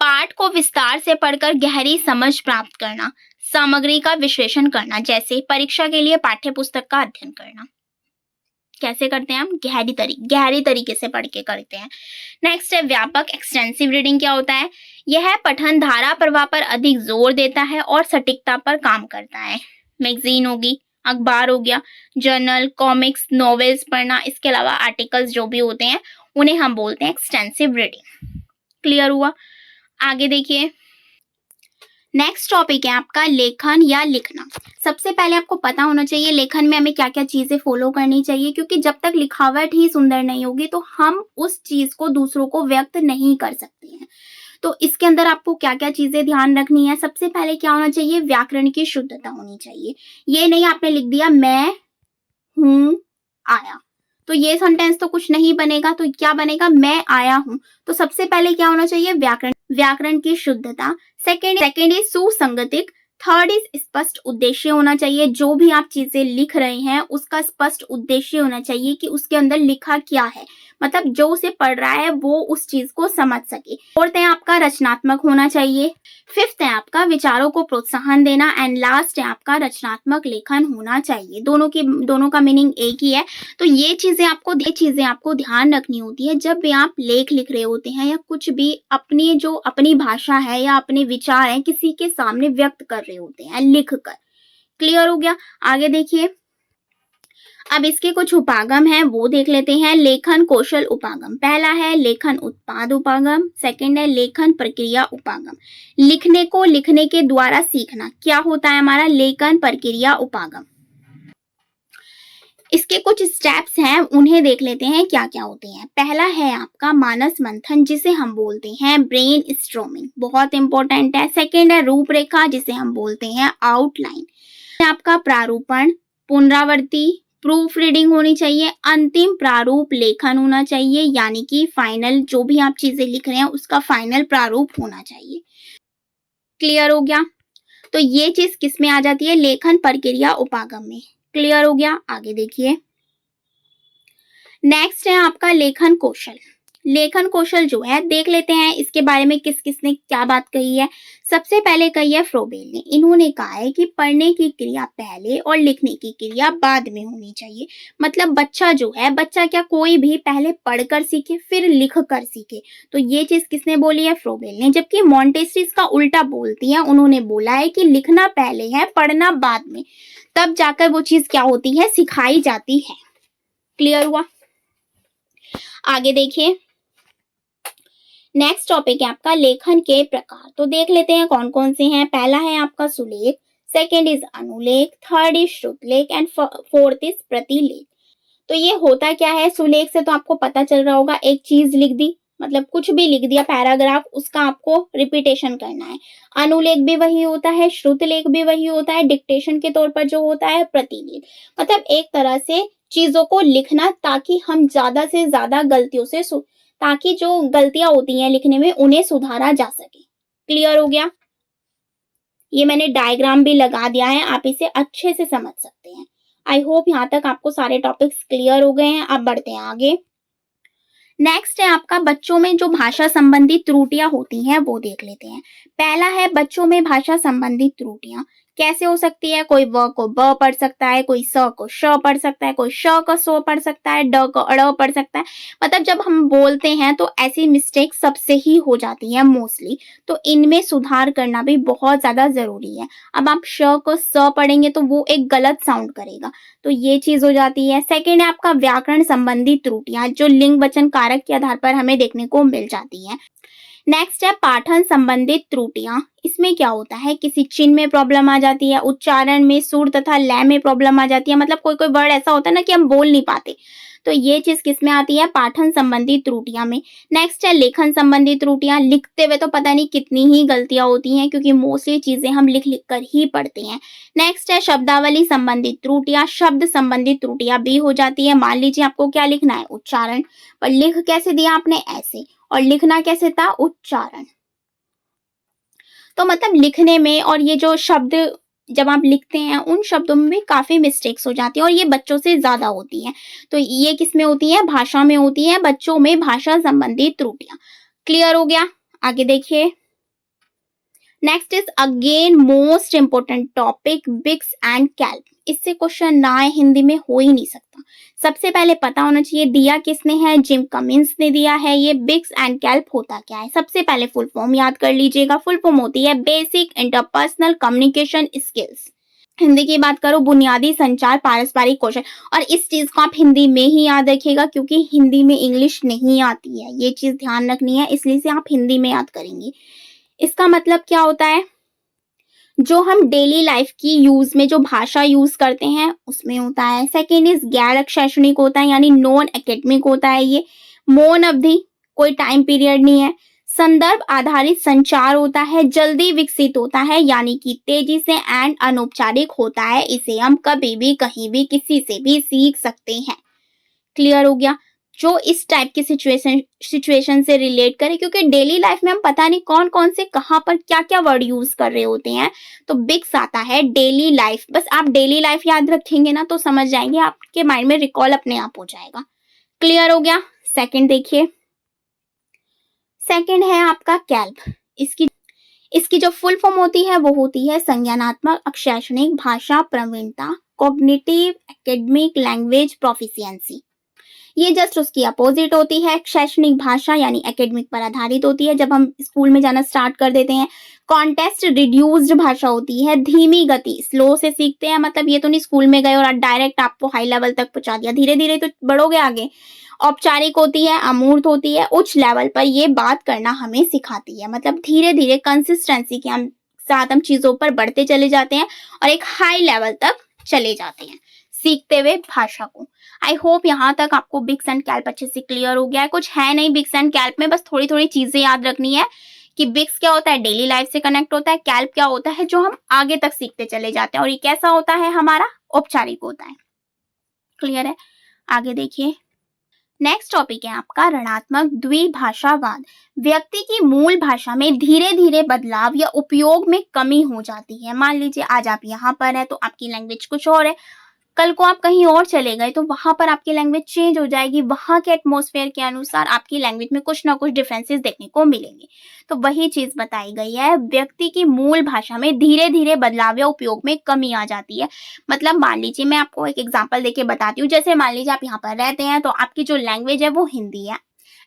पाठ को विस्तार से पढ़कर गहरी समझ प्राप्त करना, सामग्री का विश्लेषण करना, जैसे परीक्षा के लिए पाठ्य पुस्तक का अध्ययन करना। कैसे करते हैं हम? गहरी तरीके से पढ़ के करते हैं। नेक्स्ट है व्यापक। एक्सटेंसिव रीडिंग क्या होता है? यह पठन धारा प्रवाह पर अधिक जोर देता है और सटीकता पर काम करता है। मैगजीन होगी, अखबार हो गया, जर्नल, कॉमिक्स, नॉवेल्स पढ़ना। इसके अलावा आर्टिकल्स जो भी होते हैं उन्हें हम बोलते हैं एक्सटेंसिव रीडिंग। क्लियर हुआ? आगे देखिए, नेक्स्ट टॉपिक है आपका लेखन या लिखना। सबसे पहले आपको पता होना चाहिए लेखन में हमें क्या-क्या चीज़ें फ़ॉलो करनी चाहिए, क्योंकि जब तक लिखावट ही सुंदर नहीं होगी तो हम उस चीज़ को दूसरों को व्यक्त नहीं कर सकते हैं। तो इसके अंदर आपको क्या-क्या चीज़ें ध्यान रखनी है, सबसे पहले क्या होना चाहिए, व्याकरण की शुद्धता होनी चाहिए। ये नहीं आपने लिख दिया मैं हूँ आया, तो ये सेंटेंस तो कुछ नहीं बनेगा, तो क्या बनेगा, मैं आया हूँ। तो सबसे पहले क्या होना चाहिए, व्याकरण की शुद्धता। सेकंड इज सुसंगतिक। थर्ड इज स्पष्ट उद्देश्य होना चाहिए। जो भी आप चीजें लिख रहे हैं उसका स्पष्ट उद्देश्य होना चाहिए कि उसके अंदर लिखा क्या है, मतलब जो उसे पढ़ रहा है वो उस चीज को समझ सके। फोर्थ है आपका रचनात्मक होना चाहिए। फिफ्थ है आपका विचारों को प्रोत्साहन देना। एंड लास्ट है आपका रचनात्मक लेखन होना चाहिए। दोनों का मीनिंग एक ही है। तो ये चीजें आपको ध्यान रखनी होती है जब भी आप लेख लिख रहे होते हैं या कुछ भी अपनी भाषा है या अपने विचार है किसी के सामने व्यक्त कर रहे होते हैं लिख कर। क्लियर हो गया? आगे देखिए, अब इसके कुछ उपागम हैं वो देख लेते हैं। लेखन कौशल उपागम, पहला है लेखन उत्पाद उपागम, सेकंड है लेखन प्रक्रिया उपागम। लिखने को लिखने के द्वारा सीखना क्या होता है हमारा, लेखन प्रक्रिया उपागम। इसके कुछ स्टेप्स हैं उन्हें देख लेते हैं क्या क्या होते हैं। पहला है आपका मानस मंथन जिसे हम बोलते हैं ब्रेन स्ट्रोमिंग, बहुत इंपॉर्टेंट है। सेकंड है रूपरेखा जिसे हम बोलते हैं आउटलाइन। आपका प्रारूपण, पुनरावृत्ति, प्रूफ रीडिंग होनी चाहिए, अंतिम प्रारूप लेखन होना चाहिए, यानी कि फाइनल जो भी आप चीजें लिख रहे हैं उसका फाइनल प्रारूप होना चाहिए। क्लियर हो गया? तो ये चीज किस में आ जाती है, लेखन प्रक्रिया उपागम में। क्लियर हो गया? आगे देखिए, नेक्स्ट है आपका लेखन कौशल। लेखन कौशल जो है देख लेते हैं इसके बारे में किस किसने क्या बात कही है। सबसे पहले कही है फ्रोबेल ने। इन्होंने कहा है कि पढ़ने की क्रिया पहले और लिखने की क्रिया बाद में होनी चाहिए। मतलब बच्चा क्या कोई भी पहले पढ़कर सीखे फिर लिख कर सीखे। तो ये चीज किसने बोली है, फ्रोबेल ने। जबकि मॉन्टेस्क्यू इसका उल्टा बोलती है, उन्होंने बोला है कि लिखना पहले है पढ़ना बाद में, तब जाकर वो चीज क्या होती है, सिखाई जाती है। क्लियर हुआ? आगे देखिए, नेक्स्ट टॉपिक है आपका लेखन के प्रकार। तो देख लेते हैं कौन कौन से हैं। पहला है आपका सुलेख, सेकंड इज अनुलेख, थर्ड इज श्रुतलेख एंड फोर्थ इज प्रतिलेख। तो ये होता क्या है, सुलेख से तो आपको पता चल रहा होगा, एक चीज लिख दी, मतलब कुछ भी लिख दिया पैराग्राफ, उसका आपको रिपीटेशन करना है। अनुलेख भी वही होता है, श्रुतलेख भी वही होता है, डिक्टेशन के तौर पर जो होता है प्रतिलेख, मतलब एक तरह से चीजों को लिखना ताकि हम ज्यादा से ज्यादा गलतियों से ताकि जो गलतियां होती हैं लिखने में उन्हें सुधारा जा सके। क्लियर हो गया? ये मैंने डायग्राम भी लगा दिया है, आप इसे अच्छे से समझ सकते हैं। आई होप यहाँ तक आपको सारे टॉपिक्स क्लियर हो गए हैं। अब बढ़ते हैं आगे। नेक्स्ट है आपका बच्चों में जो भाषा संबंधी त्रुटियां होती हैं वो देख लेते हैं। पहला है बच्चों में भाषा संबंधी त्रुटियां कैसे हो सकती है। कोई व को ब पढ़ सकता है, कोई स को श पढ़ सकता है, कोई श को सो पढ़ सकता है, ड को अड़ पढ़ सकता है। मतलब जब हम बोलते हैं तो ऐसी मिस्टेक सबसे ही हो जाती है मोस्टली, तो इनमें सुधार करना भी बहुत ज्यादा जरूरी है। अब आप श को स पढ़ेंगे तो वो एक गलत साउंड करेगा, तो ये चीज हो जाती है। सेकेंड है आपका व्याकरण संबंधी त्रुटियां जो लिंग वचन कारक के आधार पर हमें देखने को मिल जाती है। नेक्स्ट है पाठन संबंधित त्रुटियां। इसमें क्या होता है, किसी चिन्ह में प्रॉब्लम आ जाती है, उच्चारण में, सुर तथा लय में प्रॉब्लम आ जाती है। मतलब कोई कोई वर्ड ऐसा होता है ना कि हम बोल नहीं पाते, तो ये चीज किस में आती है, पाठन संबंधी त्रुटियां में। नेक्स्ट है लेखन संबंधी त्रुटियां। लिखते हुए तो पता नहीं कितनी ही गलतियां होती हैं, क्योंकि मोस्टली चीजें हम लिख लिख कर ही पढ़ते हैं। नेक्स्ट है शब्दावली संबंधित त्रुटियां। शब्द संबंधित त्रुटियां भी हो जाती है। मान लीजिए आपको क्या लिखना है, उच्चारण, पर लिख कैसे दिया आपने, ऐसे, और लिखना कैसे था, उच्चारण। तो मतलब लिखने में और ये जो शब्द जब आप लिखते हैं उन शब्दों में भी काफी मिस्टेक्स हो जाती है, और ये बच्चों से ज्यादा होती है। तो ये किस में होती है, भाषा में होती है, बच्चों में भाषा संबंधी त्रुटियां। क्लियर हो गया? आगे देखिए, next is again most important topic, बिक्स एंड कैल्प। इससे क्वेश्चन ना है हिंदी में हो ही नहीं सकता। सबसे पहले पता होना चाहिए दिया किसने है, जिम कमिंस ने दिया है। ये बिक्स एंड कैल्प होता क्या है, सबसे पहले फुल फॉर्म याद कर लीजिएगा। फुल फॉर्म होती है basic interpersonal communication skills. Hindi की बात करो, बुनियादी संचार पारस्परिक कौशल। और इस चीज को आप हिंदी में ही याद रखिएगा, क्योंकि हिंदी में इंग्लिश नहीं आती है, ये चीज ध्यान रखनी है, इसलिए से आप हिंदी में याद करेंगे। इसका मतलब क्या होता है, जो हम डेली लाइफ की यूज में जो भाषा यूज करते हैं उसमें होता है। सेकेंड इज गैर शैक्षणिक होता है यानी नॉन एकेडमिक होता है ये। मौन अवधि, कोई टाइम पीरियड नहीं है। संदर्भ आधारित संचार होता है, जल्दी विकसित होता है यानी कि तेजी से, एंड अनौपचारिक होता है, इसे हम कभी भी कहीं भी किसी से भी सीख सकते हैं। क्लियर हो गया? जो इस टाइप की सिचुएशन से रिलेट करे, क्योंकि डेली लाइफ में हम पता नहीं कौन कौन से कहाँ पर क्या क्या वर्ड यूज कर रहे होते हैं, तो बिक्स आता है डेली लाइफ। बस आप डेली लाइफ याद रखेंगे ना तो समझ जाएंगे, आपके माइंड में रिकॉल अपने आप हो जाएगा। क्लियर हो गया? सेकंड देखिए, सेकंड है आपका कैल्प। इसकी इसकी जो फुल फॉर्म होती है वो होती है संज्ञानात्मक शैक्षणिक भाषा प्रवीणता, कॉग्निटिव एकेडमिक लैंग्वेज प्रोफिशिएंसी। ये जस्ट उसकी अपोजिट होती है। शैक्षणिक भाषा यानी एकेडमिक पर आधारित होती है, जब हम स्कूल में जाना स्टार्ट कर देते हैं। कॉन्टेस्ट रिड्यूस्ड भाषा होती है, धीमी गति, स्लो से सीखते हैं। मतलब ये तो नहीं स्कूल में गए और डायरेक्ट आपको हाई लेवल तक पहुंचा दिया, धीरे धीरे तो बढ़ोगे आगे। औपचारिक होती है, अमूर्त होती है, उच्च लेवल पर ये बात करना हमें सिखाती है। मतलब धीरे धीरे कंसिस्टेंसी के हम साथ हम चीजों पर बढ़ते चले जाते हैं और एक हाई लेवल तक चले जाते हैं सीखते हुए भाषा को। आई होप यहाँ तक आपको बिक्स एंड कैल्प अच्छे से क्लियर हो गया है। कुछ है नहीं बिक्स एंड कैल्प में, बस थोड़ी थोड़ी चीजें याद रखनी है कि बिक्स क्या होता है, डेली लाइफ से कनेक्ट होता है। कैल्प क्या होता है, जो हम आगे तक सीखते चले जाते हैं, और ये कैसा होता है, हमारा औपचारिक होता है। क्लियर है? आगे देखिए, नेक्स्ट टॉपिक है आपका ऋणात्मक द्विभाषावाद। व्यक्ति की मूल भाषा में धीरे धीरे बदलाव या उपयोग में कमी हो जाती है। मान लीजिए आज आप यहाँ पर है तो आपकी लैंग्वेज कुछ और है, कल को आप कहीं और चले गए तो वहां पर आपकी लैंग्वेज चेंज हो जाएगी, वहां के एटमॉस्फेयर के अनुसार आपकी लैंग्वेज में कुछ ना कुछ डिफरेंसेस देखने को मिलेंगे। तो वही चीज बताई गई है, व्यक्ति की मूल भाषा में धीरे धीरे बदलाव या उपयोग में कमी आ जाती है। मतलब मान लीजिए, मैं आपको एक एग्जांपल देके बताती हूँ। जैसे मान लीजिए आप यहाँ पर रहते हैं तो आपकी जो लैंग्वेज है वो हिंदी है,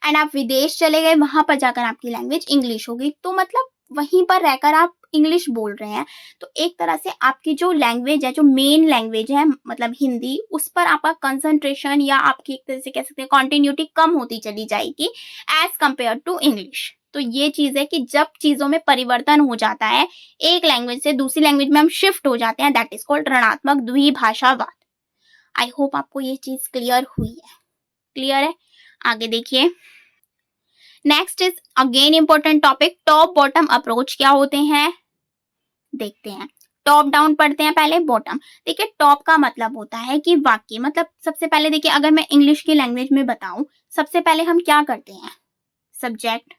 एंड आप विदेश चले गए, वहां पर जाकर आपकी लैंग्वेज इंग्लिश हो गई। तो मतलब वहीं पर रहकर आप इंग्लिश बोल रहे हैं, तो एक तरह से आपकी जो लैंग्वेज है, जो मेन लैंग्वेज है मतलब हिंदी, उस पर आपका कंसंट्रेशन या आपकी एक तरह से कह सकते हैं कॉन्टिन्यूटी कम होती चली जाएगी एज कंपेयर टू इंग्लिश। तो ये चीज है कि जब चीजों में परिवर्तन हो जाता है, एक लैंग्वेज से दूसरी लैंग्वेज में हम शिफ्ट हो जाते हैं, दैट इज कॉल्ड ऋणात्मक द्विभाषावाद। आई होप आपको ये चीज क्लियर हुई है। क्लियर है? आगे देखिए, next is again important topic, top bottom approach क्या होते हैं देखते हैं। टॉप डाउन पढ़ते हैं पहले, बॉटम। देखिए, टॉप का मतलब होता है कि वाक्य, मतलब सबसे पहले देखिए, अगर मैं इंग्लिश की लैंग्वेज में बताऊं, सबसे पहले हम क्या करते हैं, सब्जेक्ट,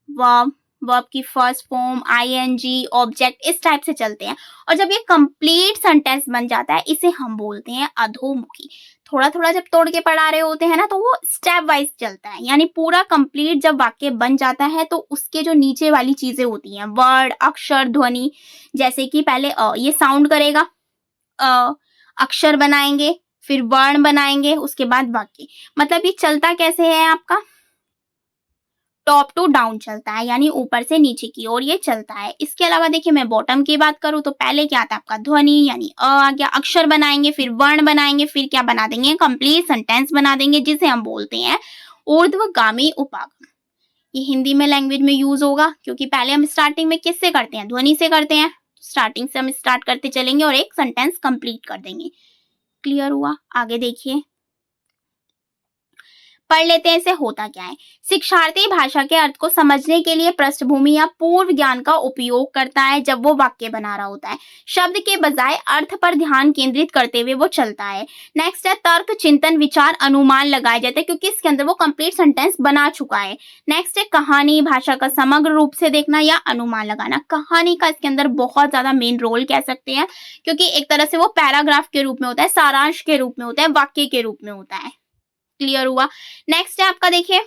वर्ब, वर्ब की फर्स्ट फॉर्म, आईएनजी, ऑब्जेक्ट, इस टाइप से चलते हैं। और जब ये कंप्लीट सेंटेंस बन जाता है, इसे हम बोलते हैं अधोमुखी। थोड़ा थोड़ा जब तोड़ के पढ़ा रहे होते हैं ना, तो वो स्टेप वाइज चलता है, यानी पूरा कंप्लीट जब वाक्य बन जाता है तो उसके जो नीचे वाली चीजें होती हैं, वर्ड, अक्षर, ध्वनि, जैसे कि पहले ये साउंड करेगा, अक्षर बनाएंगे, फिर वर्ण बनाएंगे, उसके बाद वाक्य। मतलब ये चलता कैसे है आपका, टॉप टू डाउन चलता है, यानी ऊपर से नीचे की ओर ये चलता है। इसके अलावा देखिए, मैं बॉटम की बात करूं तो पहले क्या आता है आपका, ध्वनि यानी अ आ गया, अक्षर बनाएंगे, फिर वर्ण बनाएंगे, फिर क्या बना देंगे, कंप्लीट सेंटेंस बना देंगे, जिसे हम बोलते हैं ऊर्ध्वगामी उपागम। ये हिंदी में लैंग्वेज में यूज होगा, क्योंकि पहले हम स्टार्टिंग में किससे करते हैं, ध्वनि से करते हैं। स्टार्टिंग से हम स्टार्ट करते चलेंगे और एक सेंटेंस कंप्लीट कर देंगे। क्लियर हुआ? आगे देखिए, पढ़ लेते हैं इसे होता क्या है। शिक्षार्थी भाषा के अर्थ को समझने के लिए पृष्ठभूमि या पूर्व ज्ञान का उपयोग करता है जब वो वाक्य बना रहा होता है। शब्द के बजाय अर्थ पर ध्यान केंद्रित करते हुए वो चलता है। नेक्स्ट है तर्क, चिंतन, विचार, अनुमान लगाए जाते हैं, क्योंकि इसके अंदर वो कंप्लीट सेंटेंस बना चुका है। नेक्स्ट है कहानी, भाषा का समग्र रूप से देखना या अनुमान लगाना। कहानी का इसके अंदर बहुत ज्यादा मेन रोल कह सकते हैं, क्योंकि एक तरह से वो पैराग्राफ के रूप में होता है, सारांश के रूप में होता है, वाक्य के रूप में होता है। क्लियर हुआ? नेक्स्ट है आपका, देखिए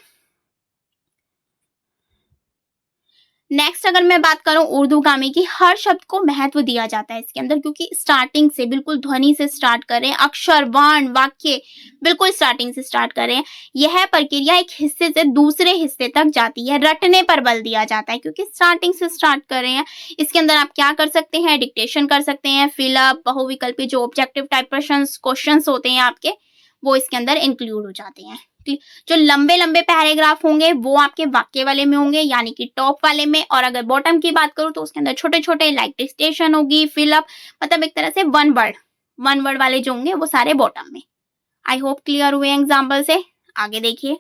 नेक्स्ट अगर मैं बात करूं ऊर्ध्वगामी की, हर शब्द को महत्व दिया जाता है इसके अंदर, क्योंकि स्टार्टिंग से बिल्कुल ध्वनि से स्टार्ट करें, अक्षर, वर्ण, वाक्य बिल्कुल स्टार्टिंग से स्टार्ट करें। यह प्रक्रिया एक हिस्से से दूसरे हिस्से तक जाती है, रटने पर बल दिया जाता है, क्योंकि स्टार्टिंग से स्टार्ट कर रहे हैं। इसके अंदर आप क्या कर सकते हैं, डिक्टेशन कर सकते हैं, फिलअप, बहुविकल्पी जो ऑब्जेक्टिव टाइप प्रश्न क्वेश्चन होते हैं आपके, वो इसके अंदर इंक्लूड हो जाते हैं। जो लंबे लंबे पैराग्राफ होंगे वो आपके वाक्य वाले में होंगे, यानी कि टॉप वाले में, और अगर बॉटम की बात करूँ तो उसके अंदर छोटे छोटे लाइक डिक्टेशन होगी, फिलअप, मतलब एक तरह से वन वर्ड वाले जो होंगे वो सारे बॉटम में। आई होप क्लियर हुए एग्जाम्पल से। आगे देखिए,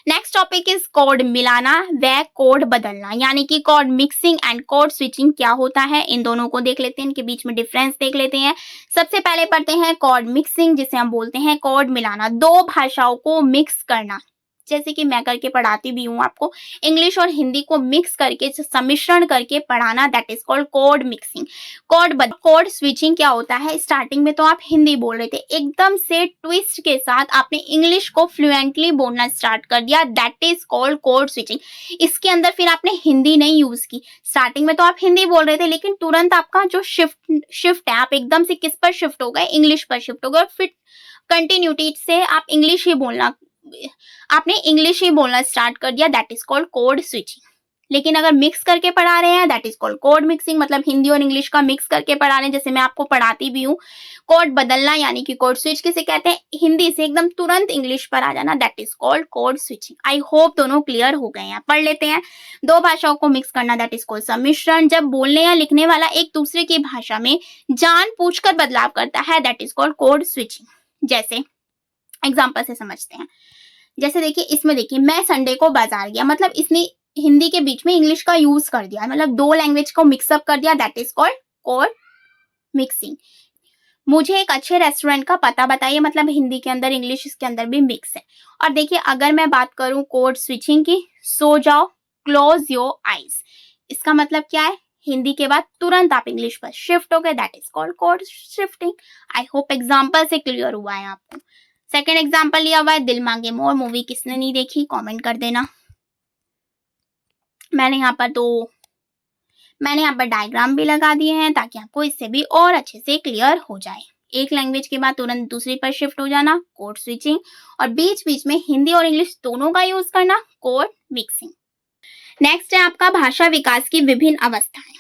नेक्स्ट टॉपिक इज कोड मिलाना व कोड बदलना, यानी कि code mixing and code switching क्या होता है, इन दोनों को देख लेते हैं, इनके बीच में डिफरेंस देख लेते हैं। सबसे पहले पढ़ते हैं कोड मिक्सिंग, जिसे हम बोलते हैं कोड मिलाना, दो भाषाओं को मिक्स करना, जैसे कि मैं करके पढ़ाती भी हूँ आपको, इंग्लिश और हिंदी को मिक्स करके सम्मिश्रण करके पढ़ाना, that is called code mixing. Code switching क्या होता है, स्टार्टिंग में तो आप हिंदी बोल रहे थे, एकदम से ट्विस्ट के साथ आपने इंग्लिश को फ्लुएंटली बोलना स्टार्ट कर दिया, that is called code switching. इसके अंदर फिर आपने हिंदी नहीं यूज की, स्टार्टिंग में तो आप हिंदी बोल रहे थे लेकिन तुरंत आपका जो शिफ्ट है, आप एकदम से किस पर शिफ्ट हो गए, इंग्लिश पर शिफ्ट हो गए, और फिर कंटिन्यूटी से आप इंग्लिश ही बोलना स्टार्ट कर दिया, that is called code switching. लेकिन अगर मिक्स करके पढ़ा रहे हैं, that is called code mixing, मतलब हिंदी और इंग्लिश का मिक्स करके पढ़ा रहे हैं, जैसे मैं आपको पढ़ाती भी हूँ। कोड बदलना यानी कि कोड स्विच किसे कहते हैं, हिंदी से एकदम तुरंत इंग्लिश पर आ जाना, that is called code switching. I hope दोनों क्लियर हो गए हैं। पढ़ लेते हैं, दो भाषाओं को मिक्स करना दैट इज कॉल्ड सम्मिश्रण, जब बोलने या लिखने वाला एक दूसरे की भाषा में जानबूझकर बदलाव करता है, that is called code switching. जैसे एग्जाम्पल से समझते हैं, जैसे देखिए इसमें देखिए, मैं संडे को बाजार गया, मतलब इसने हिंदी के बीच में इंग्लिश का यूज कर दिया, मतलब दो लैंग्वेज को मिक्सअप कर दिया, that is called code mixing. मुझे एक अच्छे रेस्टोरेंट का पता बताइए, मतलब हिंदी के अंदर इंग्लिश इसके अंदर भी मिक्स है। और देखिए अगर मैं बात करूं कोड स्विचिंग की, सो जाओ, क्लोज योर आईज, इसका मतलब क्या है, हिंदी के बाद तुरंत आप इंग्लिश पर शिफ्ट हो गए, that is called code shifting. I hope example से क्लियर हुआ है आपको। सेकेंड एग्जाम्पल लिया हुआ है दिल मांगे मोर मूवी, किसने नहीं देखी कमेंट कर देना। मैंने यहाँ पर डायग्राम भी लगा दिए हैं ताकि आपको इससे भी और अच्छे से क्लियर हो जाए। एक लैंग्वेज के बाद तुरंत दूसरी पर शिफ्ट हो जाना, कोड स्विचिंग, और बीच बीच में हिंदी और इंग्लिश दोनों का यूज करना, कोड मिक्सिंग। नेक्स्ट है आपका भाषा विकास की विभिन्न अवस्थाएं,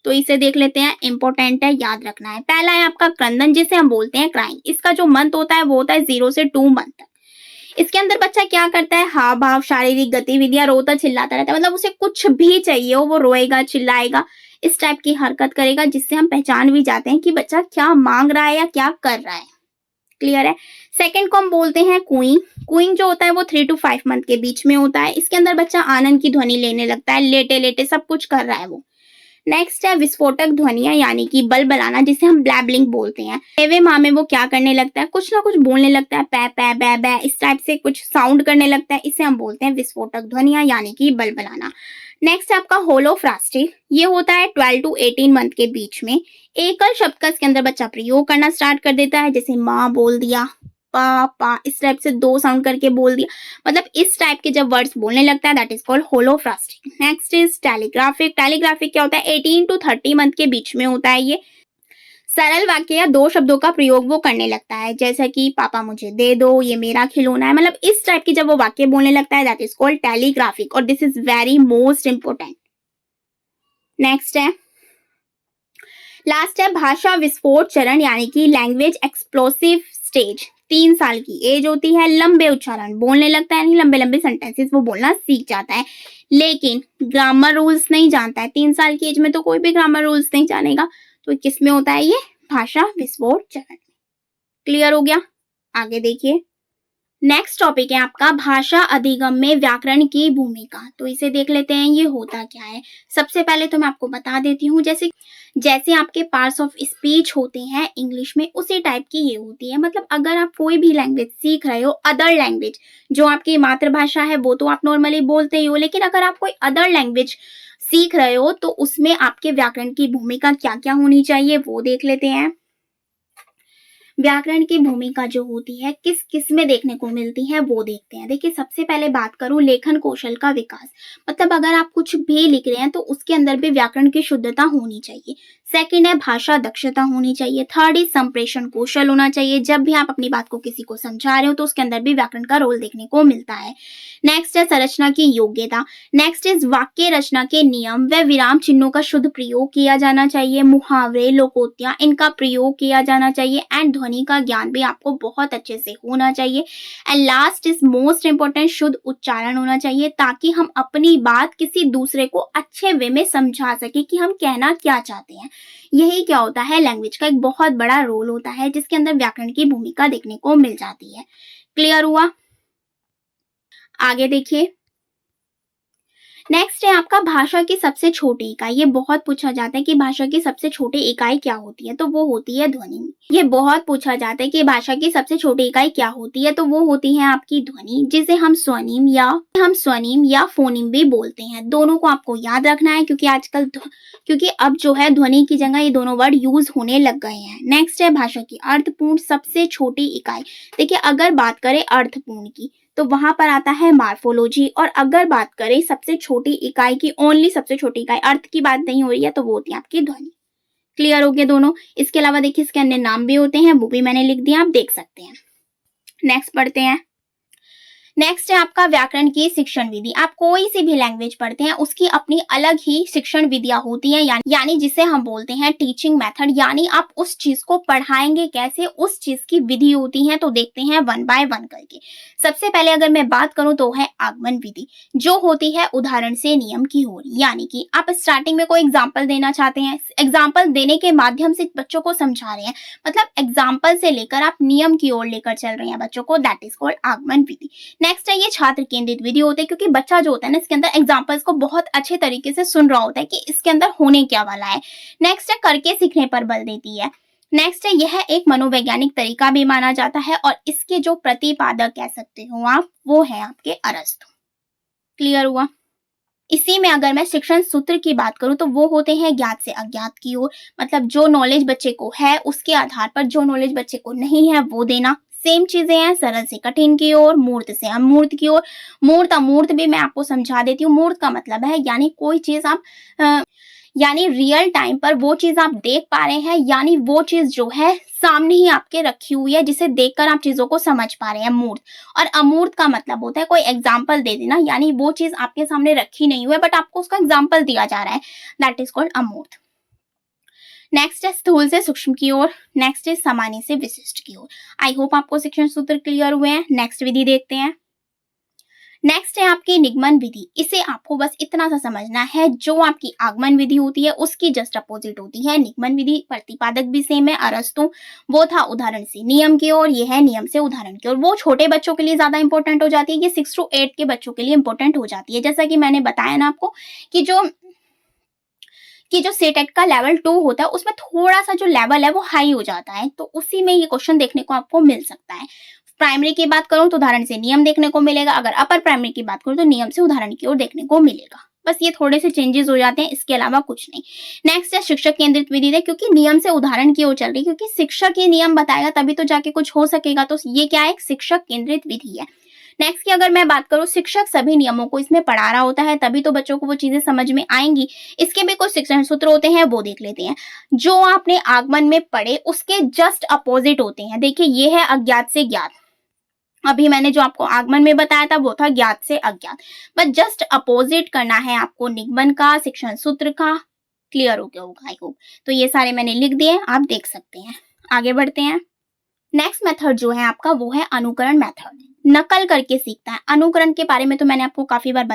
तो इसे देख लेते हैं, इंपॉर्टेंट है, याद रखना है। पहला है आपका क्रंदन, जिसे हम बोलते हैं क्राइंग, इसका जो मंथ होता है वो होता है 0 से 2 मंथ तक। इसके अंदर बच्चा क्या करता है, हाव भाव, शारीरिक गतिविधियां, रोता चिल्लाता रहता है, मतलब उसे कुछ भी चाहिए हो, वो रोएगा चिल्लाएगा, इस टाइप की हरकत करेगा, जिससे हम पहचान भी जाते हैं कि बच्चा क्या मांग रहा है या क्या कर रहा है। क्लियर है। सेकंड को हम बोलते हैं कूइंग। कूइंग जो होता है वो 3 to 5 मंथ के बीच में होता है। इसके अंदर बच्चा आनंद की ध्वनि लेने लगता है, लेटे लेटे सब कुछ कर रहा है वो। नेक्स्ट है विस्फोटक ध्वनियां, यानी कि बलबलाना, जिसे हम ब्लैबलिंग बोलते हैं। एवे माँ में वो क्या करने लगता है, कुछ ना कुछ बोलने लगता है, पै पै बै बै, इस टाइप से कुछ साउंड करने लगता है, इसे हम बोलते हैं विस्फोटक ध्वनियां, यानी कि बलबलाना। नेक्स्ट है आपका होलोफ्रास्टिक, ये होता है 12 to 18 मंथ के बीच में। एकल शब्द का इसके अंदर बच्चा प्रयोग करना स्टार्ट कर देता है, जैसे माँ बोल दिया, पा पा, इस टाइप से 2 साउंड करके बोल दिया, मतलब इस टाइप के जब वर्ड्स बोलने लगता है, that is called holophrastic. Next is telegraphic. Telegraphic क्या होता है, 18 to 30 मंथ के बीच में होता है ये। सरल वाक्य या 2 शब्दों का प्रयोग वो करने लगता है, जैसा कि पापा मुझे दे दो, ये मेरा खिलौना है, मतलब इस टाइप की जब वो वाक्य बोलने लगता है, दैट इज कॉल्ड टेलीग्राफिक, और this is very most important. Next है, लास्ट है भाषा विस्फोट चरण, यानी कि लैंग्वेज एक्सप्लोसिव स्टेज। 3 साल की एज होती है, लंबे उच्चारण बोलने लगता है, यानी लंबे लंबे सेंटेंसेस वो बोलना सीख जाता है, लेकिन ग्रामर रूल्स नहीं जानता है। 3 साल की एज में तो कोई भी ग्रामर रूल्स नहीं जानेगा, तो किस में होता है ये, भाषा विस्फोट चरण। क्लियर हो गया। आगे देखिए, नेक्स्ट टॉपिक है आपका भाषा अधिगम में व्याकरण की भूमिका, तो इसे देख लेते हैं, ये होता क्या है। सबसे पहले तो मैं आपको बता देती हूँ, जैसे आपके पार्ट्स ऑफ स्पीच होते हैं इंग्लिश में, उसी टाइप की ये होती है। मतलब अगर आप कोई भी लैंग्वेज सीख रहे हो, अदर लैंग्वेज, जो आपकी मातृभाषा है वो तो आप नॉर्मली बोलते ही हो, लेकिन अगर आप कोई अदर लैंग्वेज सीख रहे हो तो उसमें आपके व्याकरण की भूमिका क्या क्या होनी चाहिए वो देख लेते हैं। व्याकरण की भूमिका जो होती है किस किस में देखने को मिलती है वो देखते हैं। देखिए सबसे पहले बात करूं लेखन कौशल का विकास, मतलब अगर आप कुछ भी लिख रहे हैं तो उसके अंदर भी व्याकरण की शुद्धता होनी चाहिए। सेकंड है भाषा दक्षता होनी चाहिए। थर्ड इज संप्रेषण कौशल होना चाहिए, जब भी आप अपनी बात को किसी को समझा रहे हो तो उसके अंदर भी व्याकरण का रोल देखने को मिलता है। नेक्स्ट है संरचना की योग्यता। नेक्स्ट इज वाक्य रचना के नियम व विराम चिन्हों का शुद्ध प्रयोग किया जाना चाहिए। मुहावरे, लोकोक्तियां, इनका प्रयोग किया जाना चाहिए। एंड ध्वनि का ज्ञान भी आपको बहुत अच्छे से होना चाहिए। And last is most important, शुद्ध उच्चारण होना चाहिए ताकि हम अपनी बात किसी दूसरे को अच्छे वे में समझा सके कि हम कहना क्या चाहते हैं। यही क्या होता है, लैंग्वेज का एक बहुत बड़ा रोल होता है जिसके अंदर व्याकरण की भूमिका देखने को मिल जाती है। क्लियर हुआ? आगे देखिए, नेक्स्ट है आपका भाषा की सबसे छोटी इकाई। ये बहुत पूछा जाता है कि भाषा की सबसे छोटी इकाई क्या होती है, तो वो होती है ध्वनि। ये बहुत पूछा जाता है कि भाषा की सबसे छोटी इकाई क्या होती है, तो वो होती है आपकी ध्वनि, जिसे हम स्वनिम या फोनिम भी बोलते हैं। दोनों को आपको याद रखना है क्योंकि अब जो है ध्वनि की जगह ये दोनों वर्ड यूज होने लग गए हैं। नेक्स्ट है भाषा की अर्थपूर्ण सबसे छोटी इकाई। देखिए, अगर बात करें अर्थपूर्ण की तो वहां पर आता है मार्फोलॉजी, और अगर बात करें सबसे छोटी इकाई की, ओनली सबसे छोटी इकाई, अर्थ की बात नहीं हो रही है, तो वो होती है आपकी ध्वनि। क्लियर हो गया दोनों? इसके अलावा देखिए इसके अन्य नाम भी होते हैं, वो भी मैंने लिख दिया, आप देख सकते हैं। नेक्स्ट पढ़ते हैं। नेक्स्ट है आपका व्याकरण की शिक्षण विधि। आप कोई सी भी लैंग्वेज पढ़ते हैं उसकी अपनी अलग ही शिक्षण विधियां होती हैं, यानी जिसे हम बोलते हैं टीचिंग मेथड, यानी आप उस चीज को पढ़ाएंगे कैसे, उस चीज की विधि होती है। तो देखते हैं वन बाय वन करके। सबसे पहले अगर मैं बात करूं तो है आगमन विधि, जो होती है उदाहरण से नियम की ओर, यानी कि आप स्टार्टिंग में कोई एग्जाम्पल देना चाहते हैं, एग्जाम्पल देने के माध्यम से बच्चों को समझा रहे हैं, मतलब एग्जाम्पल से लेकर आप नियम की ओर लेकर चल रहे हैं बच्चों को, दैट इज कॉल्ड आगमन विधि। नेक्स्ट है ये छात्र केंद्रित विधि होती है, क्योंकि बच्चा जो होता है ना इसके अंदर एग्जांपल्स को बहुत अच्छे तरीके से सुन रहा होता है कि इसके अंदर होने क्या वाला है। नेक्स्ट है करके सीखने पर बल देती है। नेक्स्ट है यह एक मनोवैज्ञानिक तरीका भी माना जाता है, और इसके जो प्रतिपादक कह सकते हो आप, वो है आपके अरस्तु। क्लियर हुआ? इसी में अगर मैं शिक्षण सूत्र की बात करूं तो वो होते हैं ज्ञात से अज्ञात की ओर, मतलब जो नॉलेज बच्चे को है उसके आधार पर जो नॉलेज बच्चे को नहीं है वो देना। सेम चीजें हैं, सरल से कठिन की ओर, मूर्त से अमूर्त की ओर। मूर्त अमूर्त भी मैं आपको समझा देती हूँ। मूर्त का मतलब है यानी कोई चीज आप यानी रियल टाइम पर वो चीज आप देख पा रहे हैं, यानी वो चीज जो है सामने ही आपके रखी हुई है, जिसे देखकर आप चीजों को समझ पा रहे हैं, मूर्त। और अमूर्त का मतलब होता है कोई एग्जाम्पल दे देना, यानी वो चीज आपके सामने रखी नहीं हुई है बट आपको उसका एग्जाम्पल दिया जा रहा है, दैट इज कॉल्ड अमूर्त। नेक्स्ट है स्थूल से सूक्ष्म की ओर। नेक्स्ट है सामान्य से विशिष्ट की ओर। आई होप आपको शिक्षण सूत्र क्लियर हुए हैं। नेक्स्ट विधि देखते हैं। नेक्स्ट है आपकी निगमन विधि। इसे आपको बस इतना सा समझना है, जो आपकी आगमन विधि होती है उसकी जस्ट अपोजिट होती है निगमन विधि। प्रतिपादक भी सेम है, अरस्तु वो था उदाहरण से नियम की ओर, ये है नियम से उदाहरण की ओर। वो छोटे बच्चों के लिए ज्यादा इंपॉर्टेंट हो जाती है, ये 6 to 8 के बच्चों के लिए इंपॉर्टेंट हो जाती है। जैसा कि मैंने बताया ना आपको कि जो सेटेट का लेवल 2 होता है उसमें थोड़ा सा जो लेवल है वो हाई हो जाता है, तो उसी में ये क्वेश्चन देखने को आपको मिल सकता है। प्राइमरी की बात करूं तो उदाहरण से नियम देखने को मिलेगा, अगर अपर प्राइमरी की बात करूं तो नियम से उदाहरण की ओर देखने को मिलेगा। बस ये थोड़े से चेंजेस हो जाते हैं, इसके अलावा कुछ नहीं। नेक्स्ट है शिक्षक केंद्रित विधि है, क्योंकि नियम से उदाहरण की ओर चल रही है, क्योंकि शिक्षक ही नियम बताएगा तभी तो जाके कुछ हो सकेगा, तो ये क्या है, एक शिक्षक केंद्रित विधि है। नेक्स्ट की अगर मैं बात करूं, शिक्षक सभी नियमों को इसमें पढ़ा रहा होता है, तभी तो बच्चों को वो चीजें समझ में आएंगी। इसके भी कुछ शिक्षण सूत्र होते हैं, वो देख लेते हैं। जो आपने आगमन में पढ़े उसके जस्ट अपोजिट होते हैं। देखिए ये है अज्ञात से ज्ञात, अभी मैंने जो आपको आगमन में बताया था वो था ज्ञात से अज्ञात, बट जस्ट अपोजिट करना है आपको निगमन का, शिक्षण सूत्र का। क्लियर हो गया होगा आई होप। तो ये सारे मैंने लिख दिए, आप देख सकते हैं। आगे बढ़ते हैं। नेक्स्ट मेथड जो है आपका वो है अनुकरण मेथड, नकल करके सीखता है। अनुकरण के बारे में तो मैंने आपको काफी बार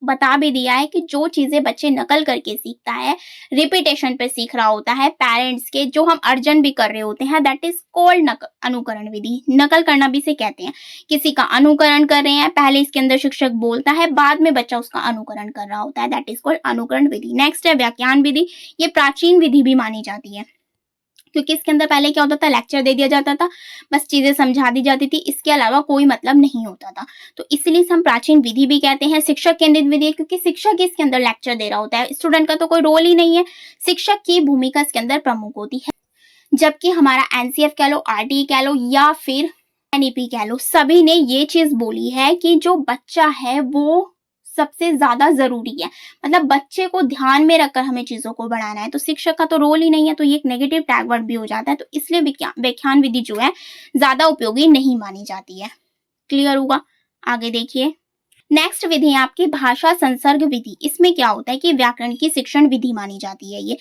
बता भी दिया है कि जो चीजें बच्चे नकल करके सीखता है, रिपीटेशन पे सीख रहा होता है पेरेंट्स के, जो हम अर्जन भी कर रहे होते हैं, दैट इज कॉल्ड अनुकरण विधि। नकल करना भी से कहते हैं, किसी का अनुकरण कर रहे हैं, पहले इसके अंदर शिक्षक बोलता है, बाद में बच्चा उसका अनुकरण कर रहा होता है, दैट इज कॉल्ड अनुकरण विधि। नेक्स्ट है व्याख्यान विधि। ये प्राचीन विधि भी मानी जाती है, क्योंकि इसके अंदर पहले क्या होता था, लेक्चर दे दिया जाता था, बस चीजें समझा दी जाती थी, इसके अलावा कोई मतलब नहीं होता था, तो इसलिए हम प्राचीन विधि भी कहते हैं। शिक्षक केंद्रित विधि है, क्योंकि शिक्षक इसके अंदर लेक्चर दे रहा होता है, स्टूडेंट का तो कोई रोल ही नहीं है, शिक्षक की भूमिका इसके अंदर प्रमुख होती है। जबकि हमारा एनसीएफ कह लो, आरटीई कह लो, या फिर एनईपी कह लो, सभी ने ये चीज बोली है कि जो बच्चा है वो सबसे ज्यादा जरूरी है, मतलब बच्चे को ध्यान में रखकर हमें चीजों को बढ़ाना है, तो शिक्षक का तो रोल ही नहीं है, तो ये एक नेगेटिव टैग वर्ड भी हो जाता है, तो इसलिए व्याख्यान विधि जो है ज्यादा उपयोगी नहीं मानी जाती है। क्लियर हुआ? आगे देखिए। नेक्स्ट विधि है आपकी भाषा संसर्ग विधि। इसमें क्या होता है कि व्याकरण की शिक्षण विधि मानी जाती है ये।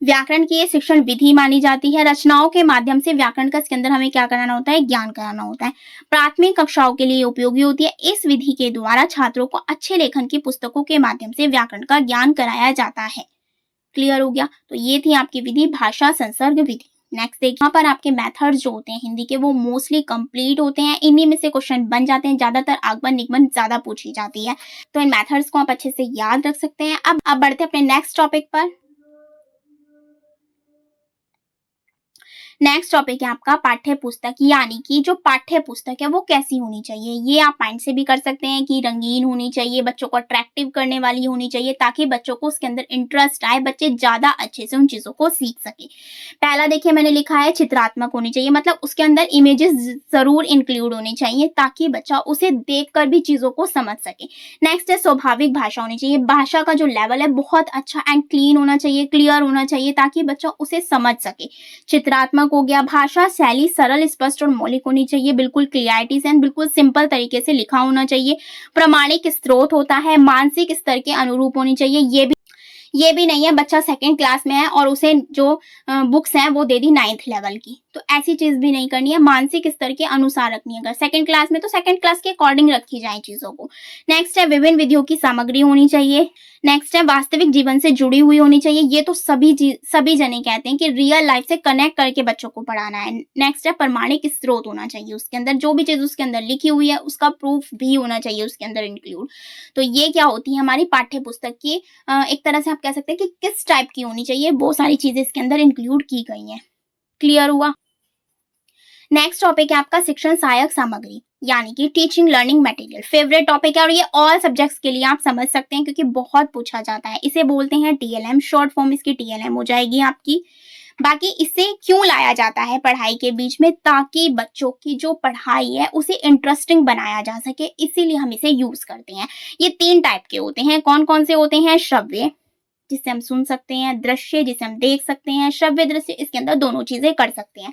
व्याकरण की ये शिक्षण विधि मानी जाती है। रचनाओं के माध्यम से व्याकरण का इसके अंदर हमें क्या कराना होता है, ज्ञान कराना होता है। प्राथमिक कक्षाओं के लिए उपयोगी होती है। इस विधि के द्वारा छात्रों को अच्छे लेखन की पुस्तकों के माध्यम से व्याकरण का ज्ञान कराया जाता है। क्लियर हो गया। तो ये थी आपकी विधि भाषा संसर्ग विधि। नेक्स्ट देखिए, यहाँ पर आपके मेथड्स जो होते हैं हिंदी के वो मोस्टली कंप्लीट होते हैं। इन्हीं में से क्वेश्चन बन जाते हैं। ज्यादातर आगमन निगमन ज्यादा पूछी जाती है, तो इन मेथड्स को आप अच्छे से याद रख सकते हैं। अब बढ़ते हैं अपने नेक्स्ट टॉपिक पर। नेक्स्ट टॉपिक है आपका पाठ्य पुस्तक, यानी कि जो पाठ्य पुस्तक है वो कैसी होनी चाहिए। ये आप माइंड से भी कर सकते हैं कि रंगीन होनी चाहिए, बच्चों को अट्रैक्टिव करने वाली होनी चाहिए, ताकि बच्चों को उसके अंदर इंटरेस्ट आए, बच्चे ज्यादा अच्छे से उन चीजों को सीख सके। पहला देखिए मैंने लिखा है चित्रात्मक होनी चाहिए, मतलब उसके अंदर इमेजेस जरूर इंक्लूड होनी चाहिए ताकि बच्चा उसे देखकर भी चीजों को समझ सके। नेक्स्ट है स्वाभाविक भाषा होनी चाहिए। भाषा का जो लेवल है बहुत अच्छा एंड क्लीन होना चाहिए, क्लियर होना चाहिए, ताकि बच्चा उसे समझ सके। चित्रात्मक हो गया। भाषा शैली सरल, स्पष्ट और मौलिक होनी चाहिए, बिल्कुल क्लियरिटी से, बिल्कुल सिंपल तरीके से लिखा होना चाहिए। प्रामाणिक स्रोत होता है। मानसिक स्तर के अनुरूप होनी चाहिए। ये भी नहीं है बच्चा सेकंड क्लास में है और उसे जो बुक्स हैं वो दे दी 9th लेवल की, तो ऐसी चीज भी नहीं करनी है। मानसिक स्तर के अनुसार रखनी है। अगर सेकंड क्लास में तो सेकंड क्लास के अकॉर्डिंग रखी जाए चीजों को। नेक्स्ट है विभिन्न विधियों की सामग्री होनी चाहिए। नेक्स्ट है वास्तविक जीवन से जुड़ी हुई होनी चाहिए। ये तो सभी जने कहते हैं कि रियल लाइफ से कनेक्ट करके बच्चों को पढ़ाना है। नेक्स्ट है प्रमाणिक स्रोत होना चाहिए। उसके अंदर जो भी चीज उसके अंदर लिखी हुई है उसका प्रूफ भी होना चाहिए उसके अंदर इंक्लूड। तो ये क्या होती है हमारी पाठ्य पुस्तक की एक तरह से आप कह सकते हैं कि किस टाइप की होनी चाहिए, वो सारी चीजें इसके अंदर इंक्लूड की गई हैं। क्लियर हुआ। नेक्स्ट टॉपिक है आपका शिक्षण सहायक सामग्री, यानी कि teaching learning material. Favourite topic है और ये ऑल सब्जेक्ट्स के लिए आप समझ सकते हैं क्योंकि बहुत पूछा जाता है। इसे बोलते हैं टीएलएम, शॉर्ट फॉर्म इसकी टीएलएम हो जाएगी आपकी। बाकी इसे क्यों लाया जाता है पढ़ाई के बीच में, ताकि बच्चों की जो पढ़ाई है उसे इंटरेस्टिंग बनाया जा सके, इसीलिए हम इसे यूज करते हैं। ये 3 टाइप के होते हैं। कौन कौन से होते हैं? श्रव्य, जिसे हम सुन सकते हैं, दृश्य जिसे हम देख सकते हैं। श्रव्य दृश्य इसके अंदर दोनों चीजें कर सकते हैं।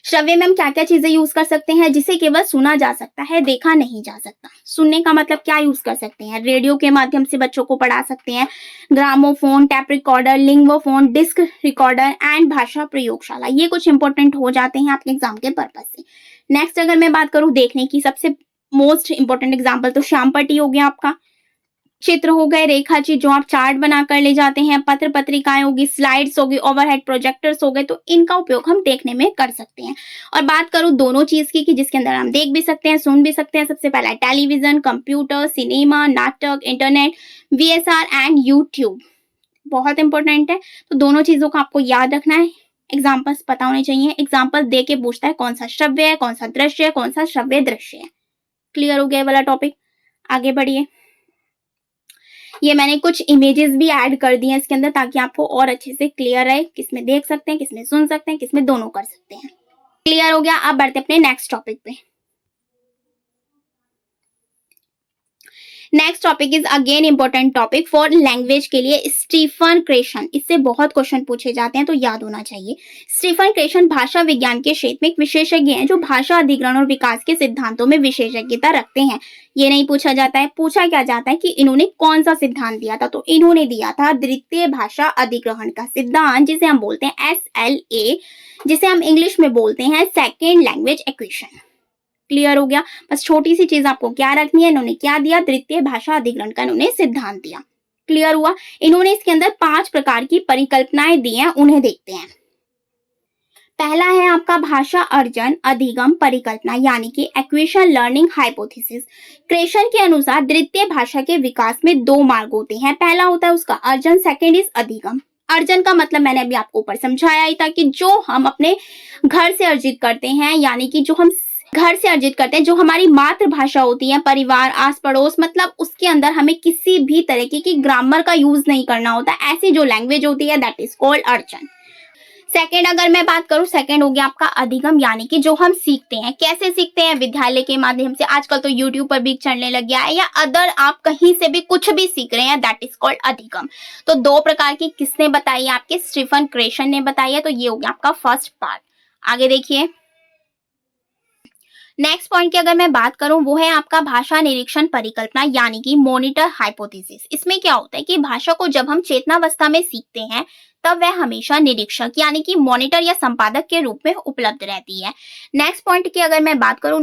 श्रव्य में हम क्या क्या चीजें यूज कर सकते हैं? जिसे केवल सुना जा सकता है, देखा नहीं जा सकता। सुनने का मतलब क्या यूज कर सकते हैं? रेडियो के माध्यम से बच्चों को पढ़ा सकते हैं, gramophone, tape recorder, linguaphone, disc recorder and भाषा प्रयोगशाला। ये कुछ इंपॉर्टेंट हो जाते हैं आपके एग्जाम के पर्पज से। नेक्स्ट अगर मैं बात करूं देखने की, सबसे मोस्ट इंपॉर्टेंट एग्जाम्पल तो श्यामपट्टी हो गया आपका, चित्र हो गए, रेखा चित्र जो आप चार्ट बनाकर ले जाते हैं, पत्र पत्रिकाएं होगी, स्लाइड्स होगी, ओवरहेड प्रोजेक्टर्स हो गए, तो इनका उपयोग हम देखने में कर सकते हैं। और बात करूं दोनों चीज की कि जिसके अंदर हम देख भी सकते हैं, सुन भी सकते हैं। सबसे पहला टेलीविजन, कंप्यूटर, सिनेमा, नाटक, इंटरनेट, वीएसआर एंड यूट्यूब। बहुत इंपॉर्टेंट है, तो दोनों चीजों को आपको याद रखना है। एग्जाम्पल्स पता होने चाहिए। एग्जाम्पल दे के पूछता है कौन सा श्रव्य है, कौन सा दृश्य है, कौन सा श्रव्य दृश्य है। क्लियर हो गया वाला टॉपिक। आगे बढ़िए। ये मैंने कुछ इमेजेस भी ऐड कर दी हैं इसके अंदर ताकि आपको और अच्छे से क्लियर रहे, किसमें देख सकते हैं, किसमें सुन सकते हैं, किसमें दोनों कर सकते हैं। क्लियर हो गया। अब बढ़ते अपने नेक्स्ट टॉपिक पे। Next topic is again important topic for language के लिए, स्टीफन क्रेशन। इससे बहुत क्वेश्चन पूछे जाते हैं तो याद होना चाहिए। स्टीफन क्रेशन भाषा विज्ञान के क्षेत्र में एक विशेषज्ञ हैं जो भाषा अधिग्रहण और विकास के सिद्धांतों में विशेषज्ञता रखते हैं। ये नहीं पूछा जाता है, पूछा क्या जाता है कि इन्होंने कौन सा सिद्धांत दिया था, तो इन्होंने दिया था द्वितीय भाषा अधिग्रहण का सिद्धांत, जिसे हम बोलते हैं SLA, जिसे हम इंग्लिश में बोलते हैं सेकेंड लैंग्वेज एक्विजिशन। क्लियर हो गया। बस छोटी सी चीज आपको क्या रखनी है, इन्होंने क्या दिया, द्वितीय भाषा अधिग्रहण का इन्होंने सिद्धांत दिया। क्लियर हुआ। इन्होंने इसके अंदर 5 प्रकार की परिकल्पनाएं दी हैं, उन्हें देखते हैं। पहला है आपका भाषा अर्जन अधिगम परिकल्पना, यानी कि एक्विजिशन लर्निंग हाइपोथेसिस। क्रेशन के अनुसार द्वितीय भाषा के विकास में 2 मार्ग होते हैं। पहला होता है उसका अर्जन, सेकेंड इज अधिगम। अर्जन का मतलब मैंने अभी आपको ऊपर समझाया ही था कि जो हम अपने घर से अर्जित करते हैं, यानी कि जो हम घर से अर्जित करते हैं, जो हमारी मातृभाषा होती है, परिवार, आस पड़ोस, मतलब उसके अंदर हमें किसी भी तरीके की ग्रामर का यूज नहीं करना होता। ऐसी जो लैंग्वेज होती है दैट इज कॉल्ड अर्जन। सेकेंड अगर मैं बात करूं, सेकेंड हो गया आपका अधिगम, यानी कि जो हम सीखते हैं। कैसे सीखते हैं? विद्यालय के माध्यम से, आजकल तो यूट्यूब पर भी चलने लग गया है, या अदर आप कहीं से भी कुछ भी सीख रहे हैं, दैट इज कॉल्ड अधिगम। तो 2 प्रकार की किसने बताई? आपके स्टीफन क्रेशन ने बताई है। तो ये हो गया आपका फर्स्ट पार्ट। आगे देखिए। नेक्स्ट पॉइंट की अगर मैं बात करूं वो है आपका भाषा निरीक्षण परिकल्पना, यानी कि मॉनिटर हाइपोथेसिस। इसमें क्या होता है कि भाषा को जब हम चेतनावस्था में सीखते हैं तब वह हमेशा निरीक्षक यानी कि मॉनिटर या संपादक के रूप में उपलब्ध रहती है। नेक्स्ट पॉइंट की अगर मैं बात करूं,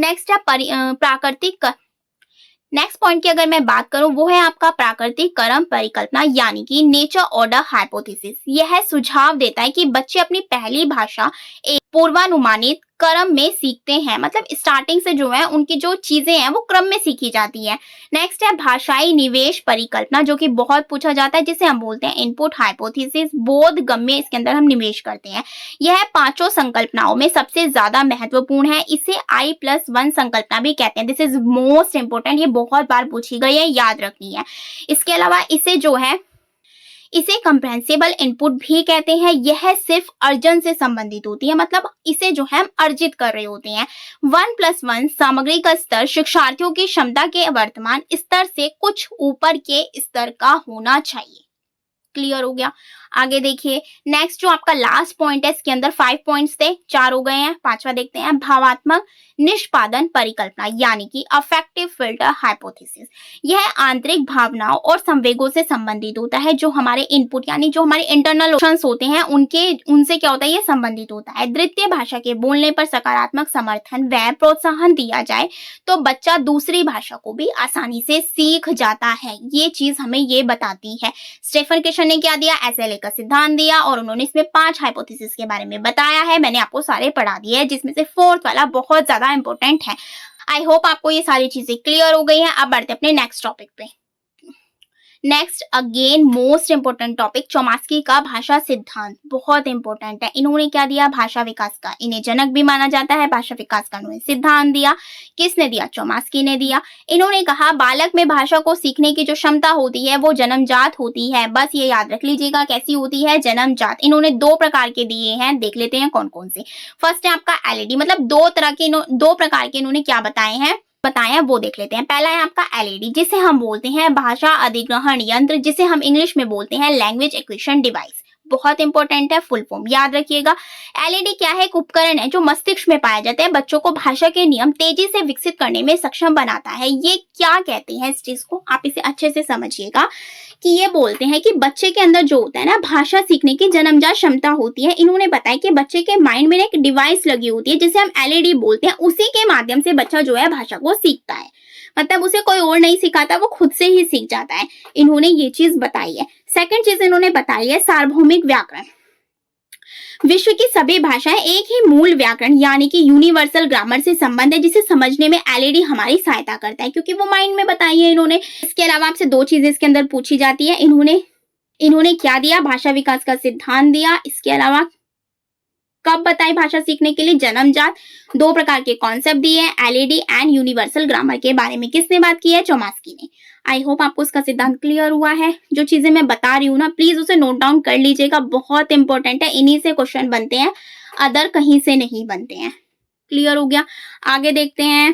नेक्स्ट पॉइंट की अगर मैं बात करूं वो है आपका प्राकृतिक क्रम परिकल्पना यानी कि नेचर ऑर्डर हाइपोथेसिस। यह सुझाव देता है कि बच्चे अपनी पहली भाषा एक पूर्वानुमानित क्रम में सीखते हैं, मतलब स्टार्टिंग से जो है उनकी जो चीजें हैं वो क्रम में सीखी जाती है। नेक्स्ट है भाषाई निवेश परिकल्पना, जो कि बहुत पूछा जाता है, जिसे हम बोलते हैं इनपुट हाइपोथेसिस। बोधगम्य, इसके अंदर हम निवेश करते हैं। यह पांचों संकल्पनाओं में सबसे ज्यादा महत्वपूर्ण है। इसे I+1 संकल्पना भी कहते हैं। दिस इज मोस्ट इंपोर्टेंट, ये बहुत बार पूछी गई है, याद रखनी है। इसके अलावा इसे कंप्रेहेंसिबल इनपुट भी कहते हैं। यह सिर्फ अर्जन से संबंधित होती है, मतलब इसे जो है हम अर्जित कर रहे होते हैं। 1+1 सामग्री का स्तर शिक्षार्थियों की क्षमता के वर्तमान स्तर से कुछ ऊपर के स्तर का होना चाहिए। क्लियर हो गया? आगे देखिए, नेक्स्ट जो आपका लास्ट पॉइंट है, इसके अंदर 5 पॉइंट्स थे, 4 हो गए हैं, 5वां देखते हैं। भावात्मक निष्पादन परिकल्पना यानी कि अफेक्टिव फिल्टर हाइपोथेसिस। यह आंतरिक भावनाओं और संवेगों से संबंधित होता है। जो हमारे इनपुट यानी जो हमारे इंटरनल इमोशंस होते हैं उनसे क्या होता है, ये संबंधित होता है। द्वितीय भाषा के बोलने पर सकारात्मक समर्थन व प्रोत्साहन दिया जाए तो बच्चा दूसरी भाषा को भी आसानी से सीख जाता है। ये चीज हमें ये बताती है। स्टेफन किशन ने क्या दिया, SLA का सिद्धांत दिया और उन्होंने इसमें 5 हाइपोथेसिस के बारे में बताया है। मैंने आपको सारे पढ़ा दिए हैं, जिसमें से 4th वाला बहुत ज्यादा इंपॉर्टेंट है। आई होप आपको ये सारी चीजें क्लियर हो गई हैं। अब बढ़ते अपने नेक्स्ट टॉपिक पे। Next again most important topic, Chomsky का भाषा सिद्धांत, बहुत इंपॉर्टेंट है। इन्होंने क्या दिया, भाषा विकास का, इन्हें जनक भी माना जाता है। भाषा विकास का उन्होंने सिद्धांत दिया। किसने दिया, चौमास्की ने दिया। इन्होंने कहा बालक में भाषा को सीखने की जो क्षमता होती है वो जन्मजात होती है। बस ये याद रख लीजिएगा, कैसी होती है, जन्मजात। इन्होंने 2 प्रकार के दिए हैं, देख लेते हैं कौन कौन से। फर्स्ट है आपका LED, मतलब 2 प्रकार के इन्होंने क्या बताया वो देख लेते हैं। पहला है आपका LED, जिसे हम बोलते हैं भाषा अधिग्रहण यंत्र, जिसे हम इंग्लिश में बोलते हैं लैंग्वेज एक्विजिशन डिवाइस। बहुत इंपॉर्टेंट है, फुल फॉर्म याद रखिएगा। LED क्या है, एक उपकरण है जो मस्तिष्क में पाया जाता है। बच्चों को भाषा के नियम तेजी से विकसित करने में सक्षम बनाता है। ये क्या कहते हैं इस चीज को, आप इसे अच्छे से समझिएगा कि ये बोलते हैं कि बच्चे के अंदर जो होता है ना, भाषा सीखने की जन्मजात क्षमता होती है। इन्होंने बताया कि बच्चे के माइंड में एक डिवाइस लगी होती है जिसे हम LED बोलते हैं। उसी के माध्यम से बच्चा जो है भाषा को सीखता है, मतलब उसे कोई और नहीं सिखाता, वो खुद से ही सीख जाता है। इन्होंने ये चीज बताई है। सेकंड चीज इन्होंने बताई है सार्वभौमिक व्याकरण। विश्व की सभी भाषाएं एक ही मूल व्याकरण यानी कि यूनिवर्सल ग्रामर से संबंध है, जिसे समझने में LED हमारी सहायता करता है, क्योंकि वो माइंड में बताई है इन्होंने। इसके अलावा आपसे 2 चीजें इसके अंदर पूछी जाती है। इन्होंने क्या दिया, भाषा विकास का सिद्धांत दिया। इसके अलावा कब बताई भाषा सीखने के लिए, जन्मजात। 2 प्रकार के कॉन्सेप्ट दिए हैं, LED एंड यूनिवर्सल ग्रामर के बारे में किसने बात की है, चौमास्की ने। आई होप आपको उसका सिद्धांत क्लियर हुआ है। जो चीजें मैं बता रही हूँ ना, प्लीज उसे नोट डाउन कर लीजिएगा, बहुत इंपॉर्टेंट है। इन्हीं से क्वेश्चन बनते हैं, अदर कहीं से नहीं बनते हैं। क्लियर हो गया? आगे देखते हैं।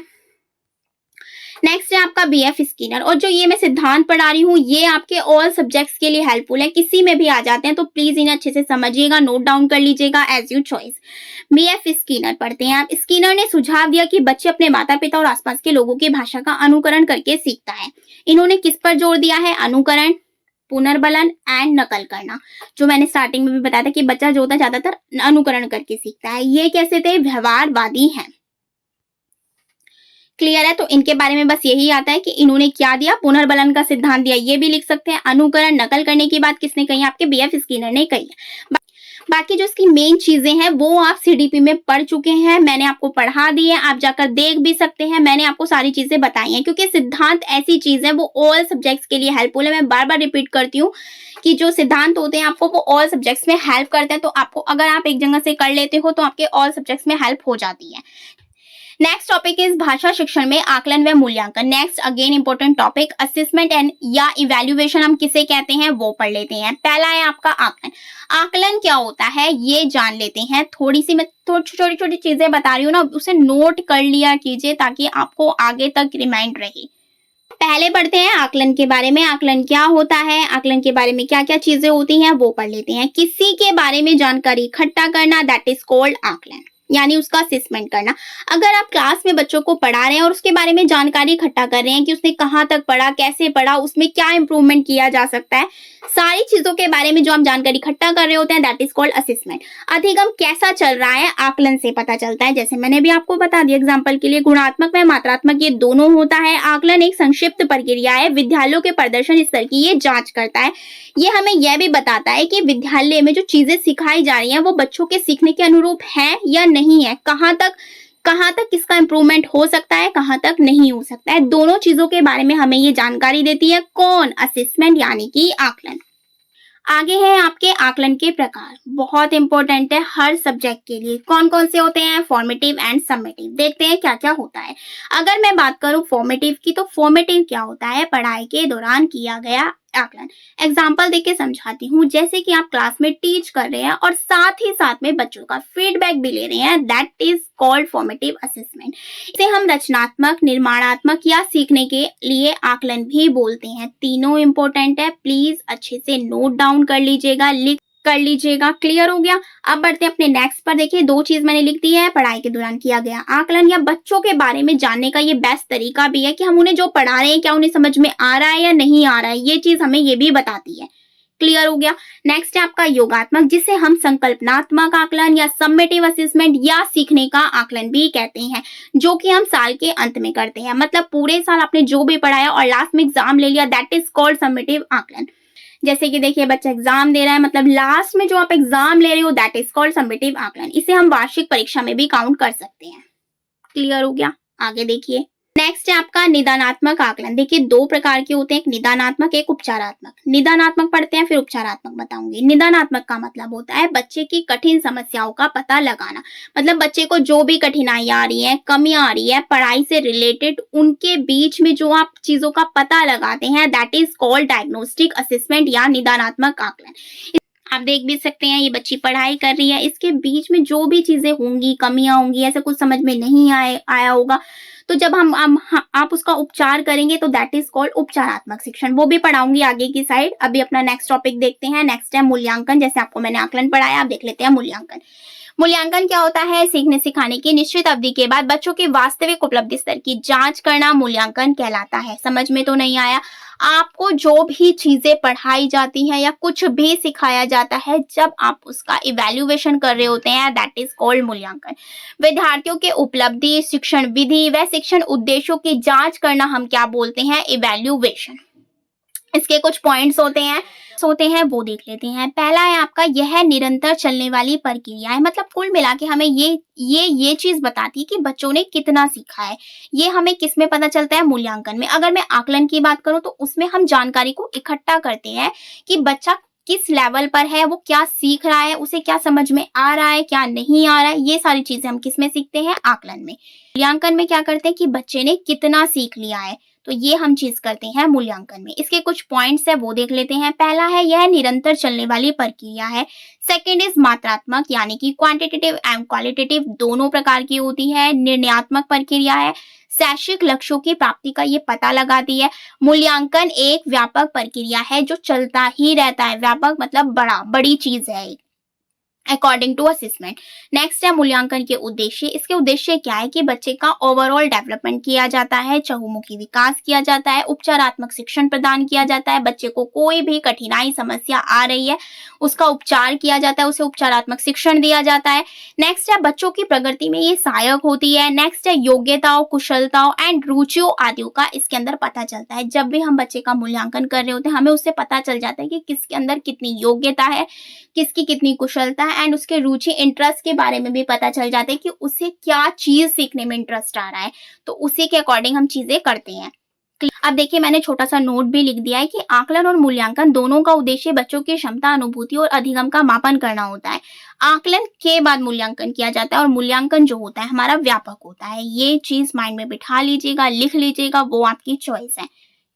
नेक्स्ट है आपका BF स्किनर, और जो ये मैं सिद्धांत पढ़ा रही हूँ ये आपके ऑल सब्जेक्ट्स के लिए हेल्पफुल है, किसी में भी आ जाते हैं, तो प्लीज इन्हें अच्छे से समझिएगा, नोट डाउन कर लीजिएगा as you choice. BF Skinner पढ़ते हैं आप। स्किनर ने सुझाव दिया कि बच्चे अपने माता पिता और आसपास के लोगों की भाषा का अनुकरण करके सीखता है। इन्होंने किस पर जोर दिया है, अनुकरण, पुनर्बलन एंड नकल करना। जो मैंने स्टार्टिंग में भी बताया था कि बच्चा जो होता है ज्यादातर अनुकरण करके सीखता है। ये कैसे थे, व्यवहारवादी हैं। क्लियर है? तो इनके बारे में बस यही आता है कि इन्होंने क्या दिया, पुनर्बलन का सिद्धांत दिया, ये भी लिख सकते हैं। अनुकरण, नकल करने की बात किसने कही, आपके BF स्किनर ने कही है। बाकी जो इसकी मेन चीजें हैं वो आप CDP में पढ़ चुके हैं, मैंने आपको पढ़ा दी है, आप जाकर देख भी सकते हैं। मैंने आपको सारी चीजें बताई हैं, क्योंकि सिद्धांत ऐसी चीज है वो ऑल सब्जेक्ट्स के लिए हेल्पफुल है। मैं बार बार रिपीट करती हूँ कि जो सिद्धांत होते हैं आपको वो ऑल सब्जेक्ट्स में हेल्प करते हैं। तो आपको अगर आप एक जगह से कर लेते हो तो आपके ऑल सब्जेक्ट्स में हेल्प हो जाती है। नेक्स्ट टॉपिक इज भाषा शिक्षण में आकलन व मूल्यांकन। Next again important topic, assessment and या इवैल्यूएशन हम किसे कहते हैं वो पढ़ लेते हैं। पहला है आपका आकलन। आकलन क्या होता है ये जान लेते हैं। थोड़ी सी मैं छोटी छोटी चीजें बता रही हूँ ना, उसे नोट कर लिया कीजिए ताकि आपको आगे तक रिमाइंड रहे। पहले पढ़ते हैं आकलन के बारे में। आकलन क्या होता है, आकलन के बारे में क्या क्या चीजें होती हैं वो पढ़ लेते हैं। किसी के बारे में जानकारी इकट्ठा करना, दैट इज कॉल्ड आकलन। यानी उसका असेसमेंट करना। अगर आप क्लास में बच्चों को पढ़ा रहे हैं और उसके बारे में जानकारी इकट्ठा कर रहे हैं कि उसने कहाँ तक पढ़ा, कैसे पढ़ा, उसमें क्या इंप्रूवमेंट किया जा सकता है, सारी चीजों के बारे में जो हम जानकारी इकट्ठा कर रहे होते हैं, दैट इज कॉल्ड असेसमेंट। अधिगम कैसा चल रहा है आकलन से पता चलता है। जैसे मैंने भी आपको बता दिया एग्जाम्पल के लिए, गुणात्मक व मात्रात्मक ये दोनों होता है। आकलन एक संक्षिप्त प्रक्रिया है, विद्यालयों के प्रदर्शन स्तर की ये जांच करता है। ये हमें यह भी बताता है कि विद्यालय में जो चीजें सिखाई जा रही हैं वो बच्चों के सीखने के अनुरूप है या नहीं है, कहाँ तक किसका इंप्रूवमेंट हो सकता है, कहाँ तक नहीं हो सकता है। दोनों चीजों के बारे में हमें ये जानकारी देती है कौन, असेसमेंट यानी कि आकलन। आगे है आपके आकलन के प्रकार, बहुत इंपॉर्टेंट है हर सब्जेक्ट के लिए। कौन कौन से होते हैं, फॉर्मेटिव एंड समेटिव। देखते हैं क्या क्या होता है। अगर मैं बात करूं फॉर्मेटिव की, तो फॉर्मेटिव क्या होता है, पढ़ाई के दौरान किया गया आकलन। एग्जाम्पल देके समझाती हूँ। जैसे कि आप क्लास में टीच कर रहे हैं और साथ ही साथ में बच्चों का फीडबैक भी ले रहे हैं, that is called formative assessment. इसे हम रचनात्मक, निर्माणात्मक या सीखने के लिए आकलन भी बोलते हैं। तीनों इंपॉर्टेंट है, प्लीज अच्छे से नोट डाउन कर लीजिएगा, लिख कर लीजिएगा। क्लियर हो गया। अब बढ़ते हैं अपने नेक्स्ट पर। देखिए, दो चीज मैंने लिख दी है, पढ़ाई के दौरान किया गया आकलन या बच्चों के बारे में जानने का ये बेस्ट तरीका भी है कि हम उन्हें जो पढ़ा रहे हैं क्या उन्हें समझ में आ रहा है या नहीं आ रहा है, ये चीज हमें ये भी बताती है। क्लियर हो गया। नेक्स्ट है आपका योगात्मक, जिसे हम संकल्पनात्मक आकलन या समेटिव असेसमेंट या सीखने का आकलन भी कहते हैं, जो कि हम साल के अंत में करते हैं। मतलब पूरे साल आपने जो भी पढ़ाया और लास्ट में एग्जाम ले लिया, दैट इज कॉल्ड समेटिव आकलन। जैसे कि देखिए, बच्चा एग्जाम दे रहा है, मतलब लास्ट में जो आप एग्जाम ले रहे हो, दैट इज कॉल्ड समेटिव आकलन। इसे हम वार्षिक परीक्षा में भी काउंट कर सकते हैं। क्लियर हो गया। आगे देखिए, नेक्स्ट है आपका निदानात्मक आकलन। देखिए, दो प्रकार के होते हैं, एक निदानात्मक, एक उपचारात्मक। निदानात्मक पढ़ते हैं, फिर उपचारात्मक बताऊंगी। निदानात्मक का मतलब होता है बच्चे की कठिन समस्याओं का पता लगाना। मतलब बच्चे को जो भी कठिनाइयां आ रही हैं, कमियां आ रही है पढ़ाई से रिलेटेड, उनके बीच में जो आप चीजों का पता लगाते हैं, that is called diagnostic assessment या निदानात्मक आकलन। आप देख भी सकते हैं, ये बच्ची पढ़ाई कर रही है, इसके बीच में जो भी चीजें होंगी, कमियां होंगी, ऐसा कुछ समझ में नहीं आया होगा, तो जब आप उसका उपचार करेंगे तो दैट इज कॉल्ड उपचारात्मक शिक्षण। वो भी पढ़ाऊंगी आगे की साइड। अभी अपना नेक्स्ट टॉपिक देखते हैं। नेक्स्ट है मूल्यांकन। जैसे आपको मैंने आकलन पढ़ाया, आप देख लेते हैं मूल्यांकन। मूल्यांकन क्या होता है, सीखने सिखाने की निश्चित अवधि के बाद बच्चों के वास्तविक उपलब्धि स्तर की जांच करना मूल्यांकन कहलाता है। समझ में तो नहीं आया? आपको जो भी चीजें पढ़ाई जाती हैं या कुछ भी सिखाया जाता है, जब आप उसका इवैल्यूएशन कर रहे होते हैं, दैट इज कॉल्ड मूल्यांकन। विद्यार्थियों के उपलब्धि, शिक्षण विधि व शिक्षण उद्देश्यों की जांच करना हम क्या बोलते हैं, इवैल्यूएशन। इसके कुछ पॉइंट्स होते हैं वो देख लेते हैं। पहला है आपका, यह निरंतर चलने वाली प्रक्रिया है। मतलब कुल मिला के हमें ये चीज बताती है कि बच्चों ने कितना सीखा है। ये हमें किस में पता चलता है, मूल्यांकन में। अगर मैं आकलन की बात करूं तो उसमें हम जानकारी को इकट्ठा करते हैं कि बच्चा किस लेवल पर है, वो क्या सीख रहा है, उसे क्या समझ में आ रहा है, क्या नहीं आ रहा है। ये सारी चीजें हम किस में सीखते हैं, आकलन में। मूल्यांकन में क्या करते हैं कि बच्चे ने कितना सीख लिया है, तो ये हम चीज करते हैं मूल्यांकन में। इसके कुछ पॉइंट्स है वो देख लेते हैं। पहला है, यह निरंतर चलने वाली प्रक्रिया है। सेकंड इज मात्रात्मक, यानी कि क्वांटिटेटिव एंड क्वालिटेटिव दोनों प्रकार की होती है। निर्णयात्मक प्रक्रिया है, शैक्षिक लक्ष्यों की प्राप्ति का ये पता लगाती है। मूल्यांकन एक व्यापक प्रक्रिया है जो चलता ही रहता है। व्यापक मतलब बड़ी चीज है अकॉर्डिंग टू असेसमेंट। नेक्स्ट है मूल्यांकन के उद्देश्य। इसके उद्देश्य क्या है कि बच्चे का ओवरऑल डेवलपमेंट किया जाता है, चहुमुखी विकास किया जाता है, उपचारात्मक शिक्षण प्रदान किया जाता है। बच्चे को कोई भी कठिनाई समस्या आ रही है, उसका उपचार किया जाता है, उसे उपचारात्मक शिक्षण दिया जाता है। नेक्स्ट है बच्चों की प्रगति में ये सहायक होती है। नेक्स्ट है योग्यताओं, कुशलताओं एंड रुचियों आदि का इसके अंदर पता चलता है। जब भी हम बच्चे का मूल्यांकन कर रहे होते हैं, हमें उससे पता चल जाता है कि किसके अंदर कितनी योग्यता है, किसकी कितनी कुशलता है, एंड उसके रुचि, इंटरेस्ट के बारे में भी पता चल जाता है कि उसे क्या चीज सीखने में इंटरेस्ट आ रहा है। तो उसी के अकॉर्डिंग हम चीजें करते हैं। अब देखिए, मैंने छोटा सा नोट भी लिख दिया है कि आकलन और मूल्यांकन दोनों का उद्देश्य बच्चों की क्षमता, अनुभूति और अधिगम का मापन करना होता है। आकलन के बाद मूल्यांकन किया जाता है और मूल्यांकन जो होता है हमारा व्यापक होता है। ये चीज माइंड में बिठा लीजिएगा, लिख लीजिएगा, वो आपकी चॉइस है।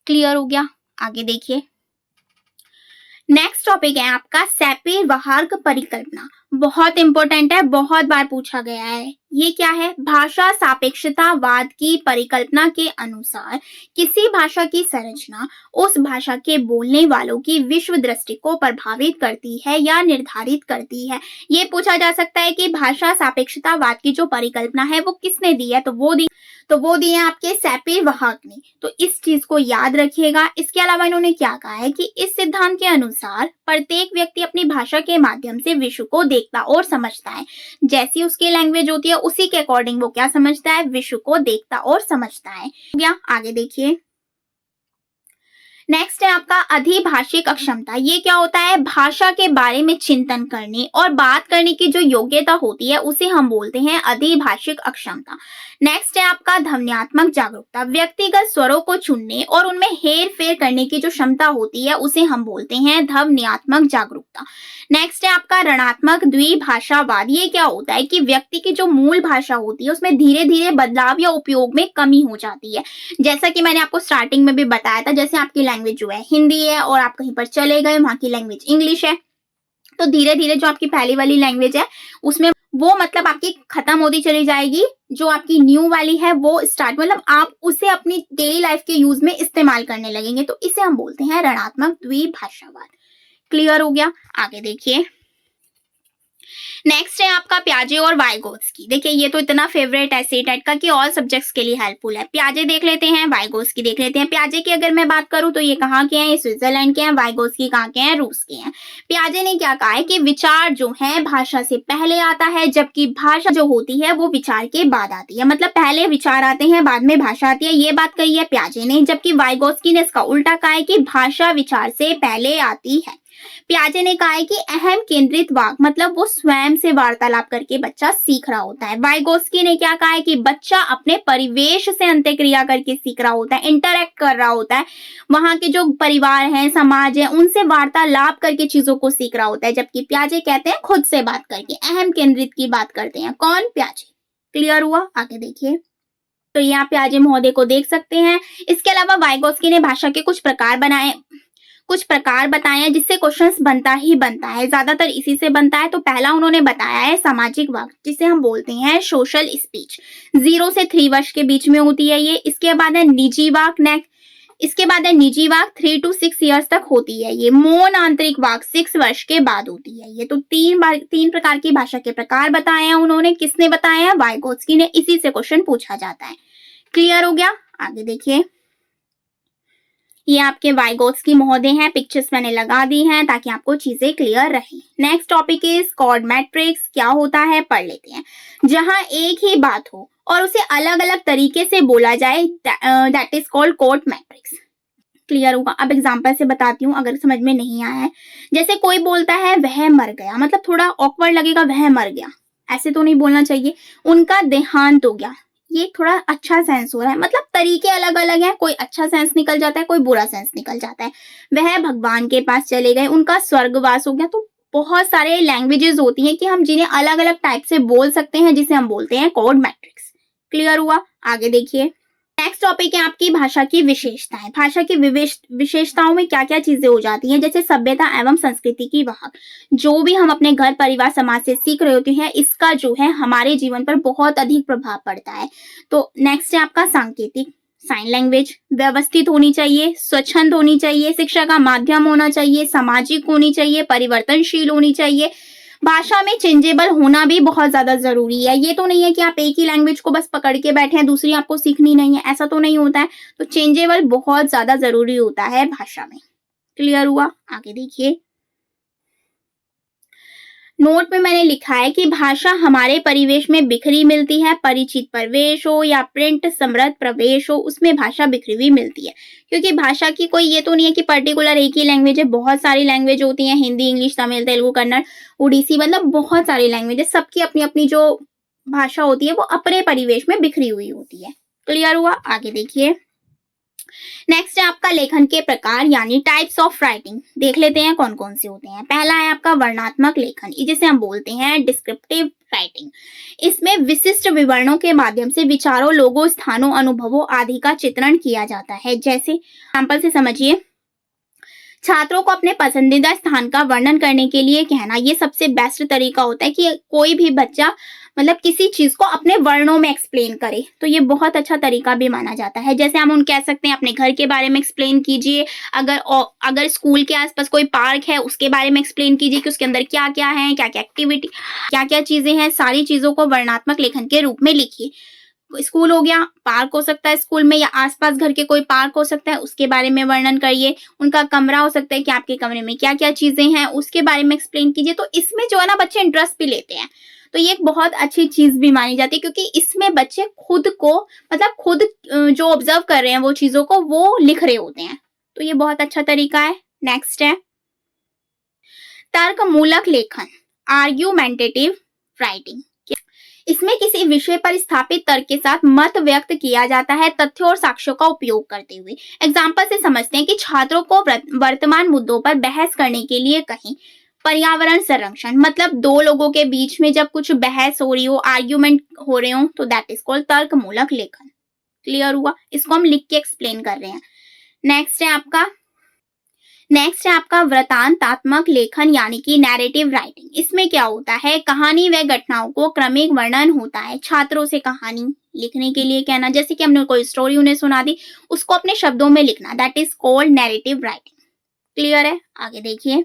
क्लियर हो गया? आगे देखिए, नेक्स्ट टॉपिक है आपका सैपे-वार्ग परिकल्पना। बहुत इंपॉर्टेंट है, बहुत बार पूछा गया है। ये क्या है? भाषा सापेक्षतावाद की परिकल्पना के अनुसार किसी भाषा की संरचना उस भाषा के बोलने वालों की विश्व दृष्टि को प्रभावित करती है या निर्धारित करती है। ये पूछा जा सकता है कि भाषा सापेक्षतावाद की जो परिकल्पना है वो किसने दी है? तो वो दी है आपके सैपिर-वाहक ने। तो इस चीज को याद रखिएगा। इसके अलावा इन्होंने क्या कहा है कि इस सिद्धांत के अनुसार प्रत्येक व्यक्ति अपनी भाषा के माध्यम से विश्व को देखता और समझता है। जैसी उसकी लैंग्वेज होती है उसी के अकॉर्डिंग वो क्या समझता है? विश्व को देखता और समझता है। हो गया? आगे देखिए। नेक्स्ट है आपका अधिभाषिक अक्षमता। ये क्या होता है? भाषा के बारे में चिंतन करने और बात करने की जो योग्यता होती है उसे हम बोलते हैं अधिभाषिक अक्षमता। नेक्स्ट है आपका ध्वन्यात्मक जागरूकता। व्यक्तिगत स्वरों को चुनने और उनमें हेर फेर करने की जो क्षमता होती है उसे हम बोलते हैं ध्वन्यात्मक जागरूकता। नेक्स्ट है आपका ऋणात्मक द्विभाषावाद। ये क्या होता है कि व्यक्ति की जो मूल भाषा होती है उसमें धीरे धीरे बदलाव या उपयोग में कमी हो जाती है। जैसा कि मैंने आपको स्टार्टिंग में भी बताया था, जैसे आपकी लैंग्वेज जो है हिंदी है और आप कहीं पर चले गए, वहां की लैंग्वेज इंग्लिश है, तो धीरे धीरे जो आपकी पहली वाली लैंग्वेज है उसमें वो मतलब आपकी खत्म होती चली जाएगी। जो आपकी न्यू वाली है वो स्टार्ट, मतलब आप उसे अपनी डेली लाइफ के यूज में इस्तेमाल करने लगेंगे। तो इसे हम बोलते हैं ऋणात्मक द्विभाषावाद। क्लियर हो गया? आगे देखिए। नेक्स्ट है आपका प्याजे और वाइगोत्स्की। देखिए ये तो इतना फेवरेट है सीटेट का कि ऑल सब्जेक्ट्स के लिए हेल्पफुल है। प्याजे देख लेते हैं, वाइगोत्स्की देख लेते हैं। प्याजे की अगर मैं बात करूं तो ये कहाँ के हैं? ये स्विट्जरलैंड के हैं। वाइगोत्स्की कहाँ के हैं? रूस के हैं। प्याजे ने क्या कहा है कि विचार जो है भाषा से पहले आता है, जबकि भाषा जो होती है वो विचार के बाद आती है। मतलब पहले विचार आते हैं, बाद में भाषा आती है। ये बात कही है प्याजे ने। जबकि वाइगोत्स्की ने इसका उल्टा कहा है कि भाषा विचार से पहले आती है। प्याजे ने कहा है कि अहम केंद्रित वाक मतलब वो स्वयं से वार्तालाप करके बच्चा सीख रहा होता है। वाइगोत्स्की ने क्या कहा है कि बच्चा अपने परिवेश से अंतःक्रिया करके सीख रहा होता है, इंटरैक्ट कर रहा होता है, वहां के जो परिवार है, समाज है, उनसे वार्तालाप करके चीजों को सीख रहा होता है। जबकि प्याजे कहते हैं खुद से बात करके, अहम केंद्रित की बात करते हैं। कौन? प्याजे। क्लियर हुआ? आगे देखिए। तो यहाँ प्याजे महोदय को देख सकते हैं। इसके अलावा वाइगोत्स्की ने भाषा के कुछ प्रकार बताए हैं जिससे क्वेश्चंस बनता ही बनता है, ज्यादातर इसी से बनता है। तो पहला उन्होंने बताया है सामाजिक वाक, जिसे हम बोलते हैं सोशल स्पीच। 0 से 3 वर्ष के बीच में होती है ये। इसके बाद है निजी वाक। इसके बाद है निजी वाक 3 to 6 ईयर्स तक होती है ये। मौन आंतरिक वाक 6 वर्ष के बाद होती है ये। तो तीन प्रकार की भाषा के प्रकार बताए हैं उन्होंने। किसने बताए हैं? वाइगोत्स्की ने। इसी से क्वेश्चन पूछा जाता है। क्लियर हो गया? आगे देखिए। ये आपके वाइगोत्स्की महोदय हैं। पिक्चर्स मैंने लगा दी हैं ताकि आपको चीजें क्लियर रहे। Next topic is cord matrix. क्या होता है? पढ़ लेते हैं। जहां एक ही बात हो और उसे अलग अलग तरीके से बोला जाए, that is called cord matrix. Clear होगा? अब एग्जांपल से बताती हूँ अगर समझ में नहीं आया है। जैसे कोई बोलता है वह मर गया, मतलब थोड़ा ऑकवर्ड लगेगा, वह मर गया, ऐसे तो नहीं बोलना चाहिए। उनका देहांत हो गया, ये थोड़ा अच्छा सेंस हो रहा है। मतलब तरीके अलग अलग हैं, कोई अच्छा सेंस निकल जाता है, कोई बुरा सेंस निकल जाता है। वह भगवान के पास चले गए, उनका स्वर्गवास हो गया। तो बहुत सारे लैंग्वेजेस होती हैं कि हम जिन्हें अलग अलग टाइप से बोल सकते हैं, जिसे हम बोलते हैं कॉर्ड मैट्रिक्स। क्लियर हुआ? आगे देखिए। नेक्स्ट टॉपिक है आपकी भाषा की विशेषताएं। भाषा की विशेषताओं में क्या क्या चीजें हो जाती हैं? जैसे सभ्यता एवं संस्कृति की वाहक। जो भी हम अपने घर, परिवार, समाज से सीख रहे होते हैं, इसका जो है हमारे जीवन पर बहुत अधिक प्रभाव पड़ता है। तो नेक्स्ट है आपका सांकेतिक, साइन लैंग्वेज। व्यवस्थित होनी चाहिए, स्वच्छंद होनी चाहिए, शिक्षा का माध्यम होना चाहिए, सामाजिक होनी चाहिए, परिवर्तनशील होनी चाहिए। भाषा में चेंजेबल होना भी बहुत ज्यादा जरूरी है। ये तो नहीं है कि आप एक ही लैंग्वेज को बस पकड़ के बैठे हैं, दूसरी आपको सीखनी नहीं है, ऐसा तो नहीं होता है। तो चेंजेबल बहुत ज्यादा जरूरी होता है भाषा में। क्लियर हुआ? आगे देखिए। नोट में मैंने लिखा है कि भाषा हमारे परिवेश में बिखरी मिलती है। परिचित प्रवेश हो या प्रिंट समृद्ध प्रवेश हो, उसमें भाषा बिखरी हुई मिलती है। क्योंकि भाषा की कोई ये तो नहीं है कि पर्टिकुलर एक ही लैंग्वेज है, बहुत सारी लैंग्वेज होती हैं। हिंदी, इंग्लिश, तमिल, तेलुगु, कन्नड़, उड़ीसी, मतलब बहुत सारी लैंग्वेजेस। सबकी अपनी अपनी जो भाषा होती है वो अपने परिवेश में बिखरी हुई होती है। क्लियर हुआ? आगे देखिए। नेक्स्ट है आपका लेखन के प्रकार यानी टाइप्स ऑफ राइटिंग। देख लेते हैं कौन कौन से होते हैं। पहला है आपका वर्णनात्मक लेखन, जिसे हम बोलते हैं डिस्क्रिप्टिव राइटिंग। इसमें विशिष्ट विवरणों के माध्यम से विचारों, लोगों, स्थानों, अनुभवों आदि का चित्रण किया जाता है। जैसे एग्जाम्पल से समझिए। छात्रों को अपने पसंदीदा स्थान का वर्णन करने के लिए कहना, ये सबसे बेस्ट तरीका होता है कि कोई भी बच्चा मतलब किसी चीज को अपने वर्णों में एक्सप्लेन करे, तो ये बहुत अच्छा तरीका भी माना जाता है। जैसे हम उन कह सकते हैं अपने घर के बारे में एक्सप्लेन कीजिए, अगर स्कूल के आसपास कोई पार्क है उसके बारे में एक्सप्लेन कीजिए कि उसके अंदर क्या क्या है, क्या क्या एक्टिविटी, क्या क्या चीजें हैं, सारी चीजों को वर्णनात्मक लेखन के रूप में लिखिए। स्कूल हो गया, पार्क हो सकता है स्कूल में, या आसपास घर के कोई पार्क हो सकता है, उसके बारे में वर्णन करिए। उनका कमरा हो सकता है कि आपके कमरे में क्या क्या चीजें हैं उसके बारे में एक्सप्लेन कीजिए। तो इसमें जो है ना बच्चे इंटरेस्ट भी लेते हैं, तो ये एक बहुत अच्छी चीज भी मानी जाती है, क्योंकि इसमें बच्चे खुद को मतलब खुद जो ऑब्जर्व कर रहे हैं वो चीजों को वो लिख रहे होते हैं, तो ये बहुत अच्छा तरीका है। नेक्स्ट है तर्कमूलक लेखन, आर्ग्यूमेंटेटिव राइटिंग। इसमें किसी विषय पर स्थापित तर्क के साथ मत व्यक्त किया जाता है तथ्यों और साक्ष्यों का उपयोग करते हुए। एग्जाम्पल से समझते हैं कि छात्रों को वर्तमान मुद्दों पर बहस करने के लिए कहें। पर्यावरण संरक्षण, मतलब दो लोगों के बीच में जब कुछ बहस हो रही हो, आर्ग्यूमेंट हो रहे हो, तो दैट इज कॉल्ड तर्कमूलक लेखन। क्लियर हुआ? इसको हम लिख के एक्सप्लेन कर रहे हैं। नेक्स्ट है आपका वृतांतात्मक लेखन यानी कि नैरेटिव राइटिंग। इसमें क्या होता है, कहानी व घटनाओं को क्रमिक वर्णन होता है। छात्रों से कहानी लिखने के लिए कहना, जैसे कि हमने कोई स्टोरी उन्हें सुना दी, उसको अपने शब्दों में लिखना, that is called narrative writing. Clear है? आगे देखिए।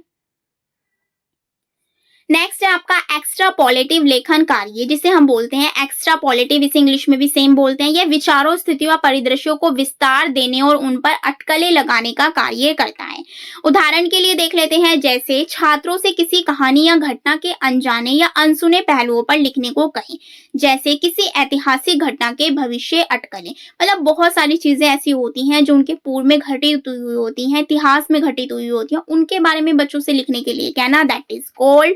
नेक्स्ट है आपका एक्स्ट्रापोलेटिव लेखन कार्य, जिसे हम बोलते हैं एक्स्ट्रापोलेटिव, इसे इंग्लिश में भी सेम बोलते हैं। यह विचारों, स्थितियों और परिदृश्यों को विस्तार देने और उन पर अटकलें लगाने का कार्य करता है। उदाहरण के लिए देख लेते हैं, जैसे छात्रों से किसी कहानी या घटना के अनजाने या अनसुने पहलुओं पर लिखने को कहें, जैसे किसी ऐतिहासिक घटना के भविष्य अटकलें। मतलब बहुत सारी चीजें ऐसी होती हैं जो उनके पूर्व में घटित हुई होती हैं, इतिहास में घटित हुई होती हैं, उनके बारे में बच्चों से लिखने के लिए कहना, दैट इज कॉल्ड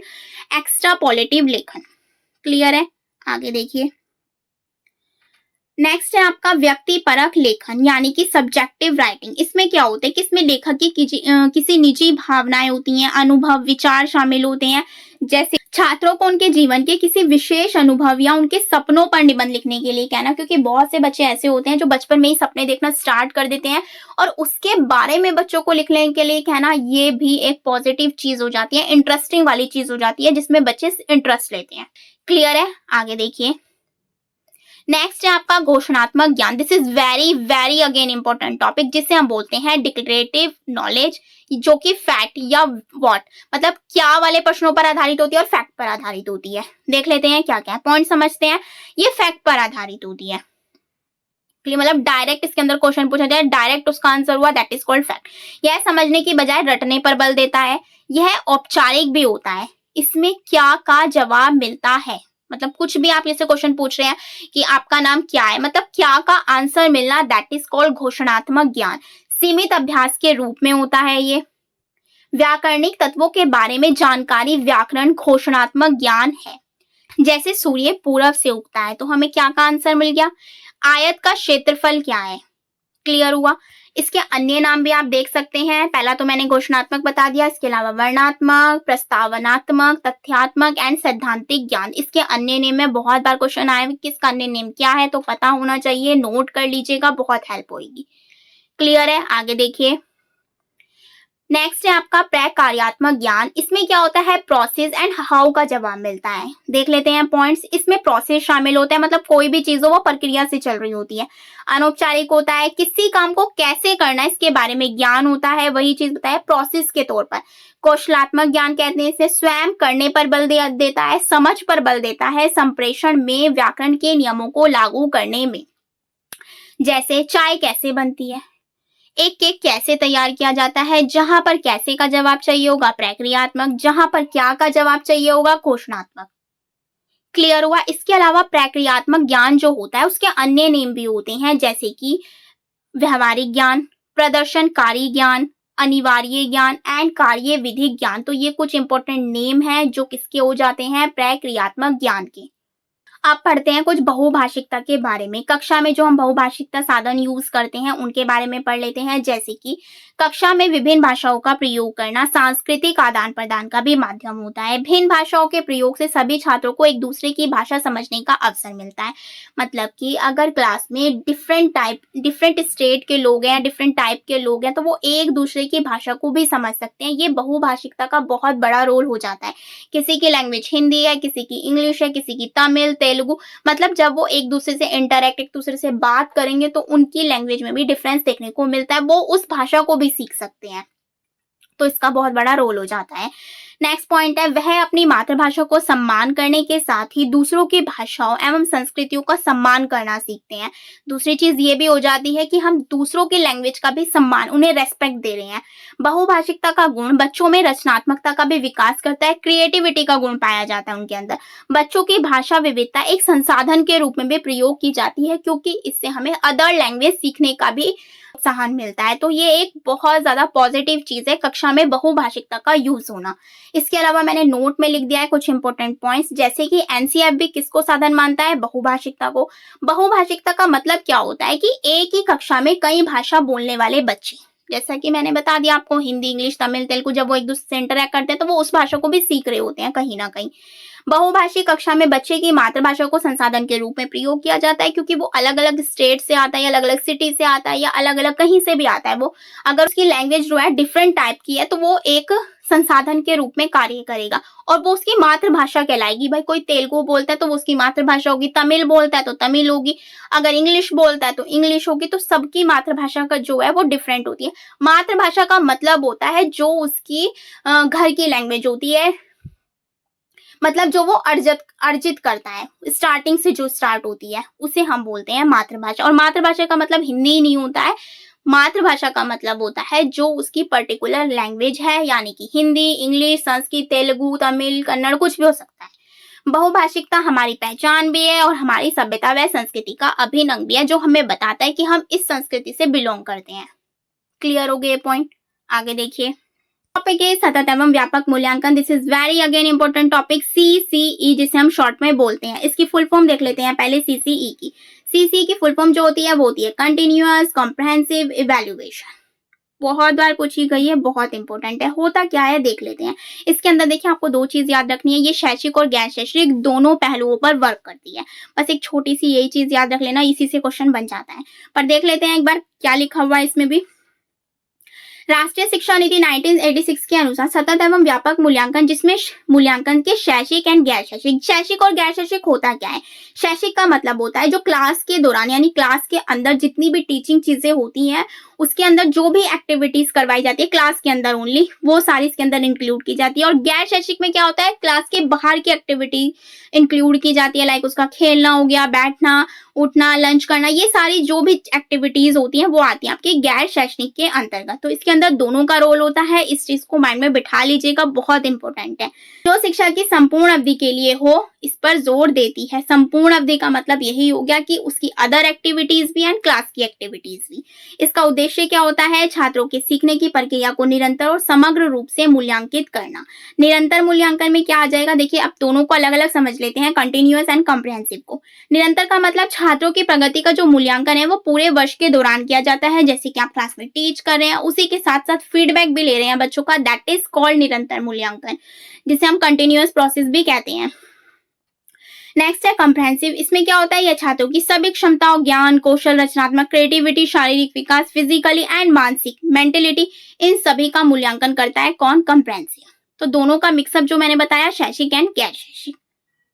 एक्स्ट्रापोलेटिव लेखन। क्लियर है? आगे देखिए। नेक्स्ट है आपका व्यक्ति परक लेखन यानी कि सब्जेक्टिव राइटिंग। इसमें क्या होता है कि इसमें लेखक की किसी निजी भावनाएं होती हैं, अनुभव, विचार शामिल होते हैं। जैसे छात्रों को उनके जीवन के किसी विशेष अनुभव या उनके सपनों पर निबंध लिखने के लिए कहना, क्योंकि बहुत से बच्चे ऐसे होते हैं जो बचपन में ही सपने देखना स्टार्ट कर देते हैं और उसके बारे में बच्चों को लिखने के लिए कहना, ये भी एक पॉजिटिव चीज हो जाती है, इंटरेस्टिंग वाली चीज हो जाती है, जिसमें बच्चे इंटरेस्ट लेते हैं। क्लियर है? आगे देखिए। नेक्स्ट है आपका घोषणात्मक ज्ञान। This is very very again important topic, जिसे हम बोलते हैं डिक्लेरेटिव नॉलेज, जो कि फैक्ट या व्हाट मतलब क्या वाले प्रश्नों पर आधारित होती है और फैक्ट पर आधारित होती है। देख लेते हैं क्या क्या पॉइंट समझते हैं। ये फैक्ट पर आधारित होती है, मतलब डायरेक्ट इसके अंदर क्वेश्चन पूछा जाए, डायरेक्ट उसका आंसर हुआ, दैट इज कॉल्ड फैक्ट। यह समझने की बजाय रटने पर बल देता है। यह औपचारिक भी होता है, इसमें क्या का जवाब मिलता है। मतलब कुछ भी आप जैसे क्वेश्चन पूछ रहे हैं कि आपका नाम क्या है, मतलब क्या का आंसर मिलना, दैट इज कॉल्ड घोषणात्मक ज्ञान। सीमित अभ्यास के रूप में होता है ये। व्याकरणिक तत्वों के बारे में जानकारी व्याकरण घोषणात्मक ज्ञान है। जैसे सूर्य पूरब से उगता है, तो हमें क्या का आंसर मिल गया। आयत का क्षेत्रफल क्या है। क्लियर हुआ? इसके अन्य नाम भी आप देख सकते हैं। पहला तो मैंने घोषणात्मक बता दिया, इसके अलावा वर्णनात्मक, प्रस्तावनात्मक, तथ्यात्मक एंड सैद्धांतिक ज्ञान। इसके अन्य नेम में बहुत बार क्वेश्चन आए, किसका अन्य नेम क्या है, तो पता होना चाहिए, नोट कर लीजिएगा, बहुत हेल्प होगी। क्लियर है? आगे देखिए। नेक्स्ट है आपका प्रकार्यात्मक ज्ञान। इसमें क्या होता है, प्रोसेस एंड हाउ का जवाब मिलता है। देख लेते हैं पॉइंट्स। इसमें प्रोसेस शामिल होता है, मतलब कोई भी चीज हो वो प्रक्रिया से चल रही होती है। अनौपचारिक होता है, किसी काम को कैसे करना है इसके बारे में ज्ञान होता है, वही चीज बताया प्रोसेस के तौर पर। कौशलात्मक ज्ञान कहते हैं इसे, स्वयं करने पर बल देता है, समझ पर बल देता है, संप्रेषण में, व्याकरण के नियमों को लागू करने में। जैसे चाय कैसे बनती है, एक केक कैसे तैयार किया जाता है, जहां पर कैसे का जवाब चाहिए होगा प्रक्रियात्मक, जहां पर क्या का जवाब चाहिए होगा घोषणात्मक। क्लियर हुआ? इसके अलावा प्रक्रियात्मक ज्ञान जो होता है उसके अन्य नेम भी होते हैं, जैसे कि व्यवहारिक ज्ञान, प्रदर्शनकारी ज्ञान, अनिवार्य ज्ञान एंड कार्य विधि ज्ञान। तो ये कुछ इंपॉर्टेंट नेम है जो किसके हो जाते हैं, प्रक्रियात्मक ज्ञान के। आप पढ़ते हैं कुछ बहुभाषिकता के बारे में। कक्षा में जो हम बहुभाषिकता साधन यूज करते हैं उनके बारे में पढ़ लेते हैं, जैसे कि कक्षा में विभिन्न भाषाओं का प्रयोग करना सांस्कृतिक आदान प्रदान का भी माध्यम होता है। भिन्न भाषाओं के प्रयोग से सभी छात्रों को एक दूसरे की भाषा समझने का अवसर मिलता है। मतलब कि अगर क्लास में डिफरेंट स्टेट के लोग हैं, डिफरेंट टाइप के लोग हैं, तो वो एक दूसरे की भाषा को भी समझ सकते हैं। ये बहुभाषिकता का बहुत बड़ा रोल हो जाता है। किसी की लैंग्वेज हिंदी है, किसी की इंग्लिश है, किसी की तमिल, तेलुगु, मतलब जब वो एक दूसरे से इंटरेक्ट, एक दूसरे से बात करेंगे तो उनकी लैंग्वेज में भी डिफरेंस देखने को मिलता है। वो उस भाषा को भी सीख सकते हैं, तो इसका बहुत बड़ा रोल हो जाता है। नेक्स्ट पॉइंट है, वह अपनी मातृभाषा को सम्मान करने के साथ ही दूसरों की भाषाओं एवं संस्कृतियों का सम्मान करना सीखते हैं। दूसरी चीज ये भी हो जाती है कि हम दूसरों की लैंग्वेज का भी सम्मान, उन्हें रेस्पेक्ट दे रहे हैं। बहुभाषिकता का गुण बच्चों में रचनात्मकता का भी विकास करता है, क्रिएटिविटी का गुण पाया जाता है उनके अंदर। बच्चों की भाषा विविधता एक संसाधन के रूप में भी प्रयोग की जाती है, क्योंकि इससे हमें अदर लैंग्वेज सीखने का भी प्रोत्साहन मिलता है। तो ये एक बहुत ज्यादा पॉजिटिव चीज है कक्षा में बहुभाषिकता का यूज होना। इसके अलावा मैंने नोट में लिख दिया है कुछ इंपॉर्टेंट पॉइंट्स, जैसे कि एनसीईआरटी किसको साधन मानता है? बहुभाषिकता को। बहुभाषिकता का मतलब क्या होता है कि एक ही कक्षा में कई भाषा बोलने वाले बच्चे, जैसा कि मैंने बता दिया आपको, हिंदी, इंग्लिश, तमिल, तेलुगु, जब वो एक दूसरे से इंटरेक्ट करते हैं तो वो उस भाषा को भी सीख रहे होते हैं कहीं ना कहीं। बहुभाषी कक्षा में बच्चे की मातृभाषा को संसाधन के रूप में प्रयोग किया जाता है, क्योंकि वो अलग अलग स्टेट से आता है, अलग अलग सिटी से आता है, या अलग अलग कहीं से भी आता है। वो अगर उसकी लैंग्वेज जो है डिफरेंट टाइप की है तो वो एक संसाधन के रूप में कार्य करेगा और वो उसकी मातृभाषा कहलाएगी। भाई कोई तेलुगु बोलता है तो वो उसकी मातृभाषा होगी, तमिल बोलता है तो तमिल होगी, अगर इंग्लिश बोलता है तो इंग्लिश होगी। तो सबकी मातृभाषा का जो है वो डिफरेंट होती है। मातृभाषा का मतलब होता है जो उसकी घर की लैंग्वेज होती है, मतलब जो वो अर्जित करता है, स्टार्टिंग से जो स्टार्ट होती है उसे हम बोलते हैं मातृभाषा। और मातृभाषा का मतलब हिंदी ही नहीं होता है, मातृभाषा का मतलब होता है जो उसकी पर्टिकुलर लैंग्वेज है, यानी कि हिंदी, इंग्लिश, संस्कृत, तेलुगु, तमिल, कन्नड़, कुछ भी हो सकता है। बहुभाषिकता हमारी पहचान भी है और हमारी सभ्यता व संस्कृति का अभिन्न अंग भी है, जो हमें बताता है कि हम इस संस्कृति से बिलोंग करते हैं। क्लियर हो गए पॉइंट? आगे देखिए, टॉपिक है सतत एवं व्यापक मूल्यांकन। This is very again important topic, CCE जिसे हम शॉर्ट में बोलते हैं। इसकी फुल फॉर्म देख लेते हैं पहले CCE की। CCE की फुल फॉर्म जो होती है वो होती है कंटिन्यूअस कॉम्प्रहेंसिव इवैल्यूएशन। बहुत बार पूछी गई है, बहुत इंपॉर्टेंट है। होता क्या है देख लेते हैं। इसके अंदर देखिए आपको दो चीज याद रखनी है, ये शैक्षिक और गैर शैक्षिक दोनों पहलुओं पर वर्क करती है। बस एक छोटी सी यही चीज याद रख लेना, इसी से क्वेश्चन बन जाता है। पर देख लेते हैं एक बार क्या लिखा हुआ है इसमें भी। राष्ट्रीय शिक्षा नीति 1986 के अनुसार सतत एवं व्यापक मूल्यांकन, जिसमें मूल्यांकन के शैक्षिक एंड गैर शैक्षिक। शैक्षिक और गैर शैक्षिक होता क्या है? शैक्षिक का मतलब होता है जो क्लास के दौरान, यानी क्लास के अंदर जितनी भी टीचिंग चीजें होती हैं उसके अंदर जो भी एक्टिविटीज करवाई जाती है क्लास के अंदर ओनली, वो सारी इसके अंदर इंक्लूड की जाती है। और गैर शैक्षिक में क्या होता है? क्लास के बाहर की एक्टिविटी इंक्लूड की जाती है, लाइक उसका खेलना हो गया, बैठना, उठना, लंच करना, ये सारी जो भी एक्टिविटीज होती हैं वो आती हैं आपके गैर शैक्षणिक के अंतर्गत। तो इसके अंदर दोनों का रोल होता है, इस चीज को माइंड में बिठा लीजिएगा, बहुत इंपॉर्टेंट है। जो शिक्षा की संपूर्ण अवधि के लिए हो, इस पर जोर देती है। संपूर्ण अवधि का मतलब यही हो गया कि उसकी अदर एक्टिविटीज भी एंड क्लास की एक्टिविटीज भी। इसका उद्देश्य क्या होता है? छात्रों के सीखने की प्रक्रिया को निरंतर और समग्र रूप से मूल्यांकित करना। निरंतर मूल्यांकन में क्या आ जाएगा? देखिए अब दोनों को अलग अलग समझ लेते हैं, कंटिन्यूअस एंड कॉम्प्रिहेंसिव को। निरंतर का मतलब छात्रों की प्रगति का जो मूल्यांकन है वो पूरे वर्ष के दौरान किया जाता है, जैसे कि आप क्लास में टीच कर रहे हैं, उसी के साथ साथ फीडबैक भी ले रहे हैं बच्चों का, दैट इज कॉल्ड निरंतर मूल्यांकन, जिसे हम कंटिन्यूअस प्रोसेस भी कहते हैं। नेक्स्ट है कॉम्प्रिहेंसिव। इसमें क्या होता है? यह छात्रों की सभी क्षमताओं, ज्ञान, कौशल, रचनात्मक, क्रिएटिविटी, शारीरिक विकास, फिजिकली एंड मानसिक, मेंटेलिटी, इन सभी का मूल्यांकन करता है। कौन? कॉम्प्रिहेंसिव। तो दोनों का मिक्सअप जो मैंने बताया, शैक्षिक एंड गैर शैक्षिक।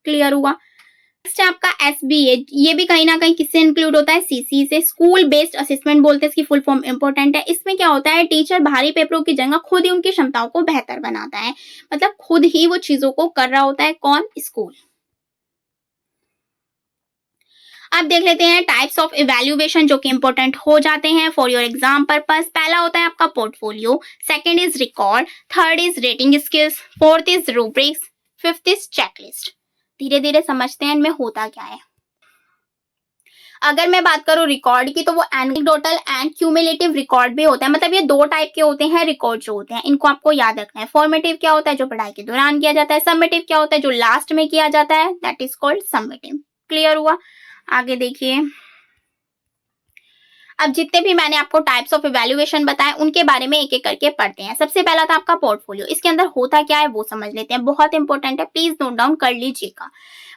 क्लियर हुआ? नेक्स्ट है आपका SBA, ये भी कहीं ना कहीं किससे इंक्लूड होता है? CC से। स्कूल बेस्ड असेसमेंट बोलते हैं, इसकी फुल फॉर्म इंपॉर्टेंट है। इसमें क्या होता है? टीचर बाहरी पेपरों की जगह खुद ही उनकी क्षमताओं को बेहतर बनाता है, मतलब खुद ही वो चीजों को कर रहा होता है। कौन? स्कूल। अब देख लेते हैं टाइप्स ऑफ इवैल्यूएशन जो कि इंपॉर्टेंट हो जाते हैं फॉर योर एग्जाम पर्पस। पहला होता है आपका portfolio, second is record, third is rating skills, fourth is rubrics, fifth is checklist. धीरे धीरे समझते हैं इनमें होता क्या है। अगर मैं बात करूं रिकॉर्ड की, तो वो एनेक्डोटल एंड क्यूमुलेटिव रिकॉर्ड भी होता है। मतलब ये दो टाइप के होते हैं रिकॉर्ड जो होते हैं, इनको आपको याद रखना है। फॉर्मेटिव क्या होता है? जो पढ़ाई के दौरान किया जाता है। समेटिव क्या होता है? जो लास्ट में किया जाता है, that is called summative. Clear हुआ? आगे देखिए, अब जितने भी मैंने आपको टाइप्स ऑफ इवैल्यूएशन बताए उनके बारे में एक एक करके पढ़ते हैं। सबसे पहला था आपका पोर्टफोलियो। इसके अंदर होता क्या है वो समझ लेते हैं, बहुत इंपॉर्टेंट है, प्लीज नोट डाउन कर लीजिएगा।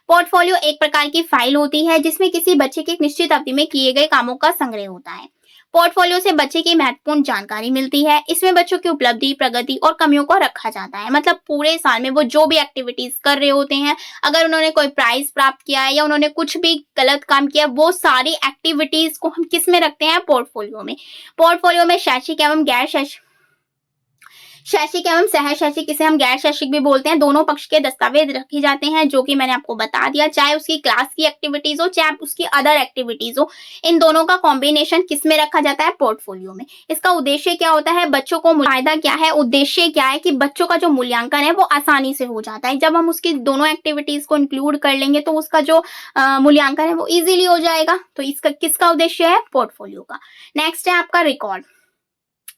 पोर्टफोलियो एक प्रकार की फाइल होती है जिसमें किसी बच्चे के एक निश्चित अवधि में किए गए कामों का संग्रह होता है। पोर्टफोलियो से बच्चे की महत्वपूर्ण जानकारी मिलती है। इसमें बच्चों की उपलब्धि, प्रगति और कमियों को रखा जाता है। मतलब पूरे साल में वो जो भी एक्टिविटीज कर रहे होते हैं, अगर उन्होंने कोई प्राइज प्राप्त किया है या उन्होंने कुछ भी गलत काम किया, वो सारी एक्टिविटीज को हम किस में रखते हैं? पोर्टफोलियो में। पोर्टफोलियो में शैक्षिक एवं गैर शैक्षिक एवं सह शैक्षिक, इसे हम गैर शैक्षिक भी बोलते हैं, दोनों पक्ष के दस्तावेज रखे जाते हैं, जो कि मैंने आपको बता दिया। चाहे उसकी क्लास की एक्टिविटीज हो, चाहे उसकी अदर एक्टिविटीज हो, इन दोनों का कॉम्बिनेशन किस में रखा जाता है? पोर्टफोलियो में। इसका उद्देश्य क्या होता है? बच्चों को फायदा क्या है, उद्देश्य क्या है कि बच्चों का जो मूल्यांकन है वो आसानी से हो जाता है। जब हम उसकी दोनों एक्टिविटीज को इंक्लूड कर लेंगे तो उसका जो मूल्यांकन है वो इजीली हो जाएगा। तो इसका किसका उद्देश्य है? पोर्टफोलियो का। नेक्स्ट है आपका रिकॉर्ड।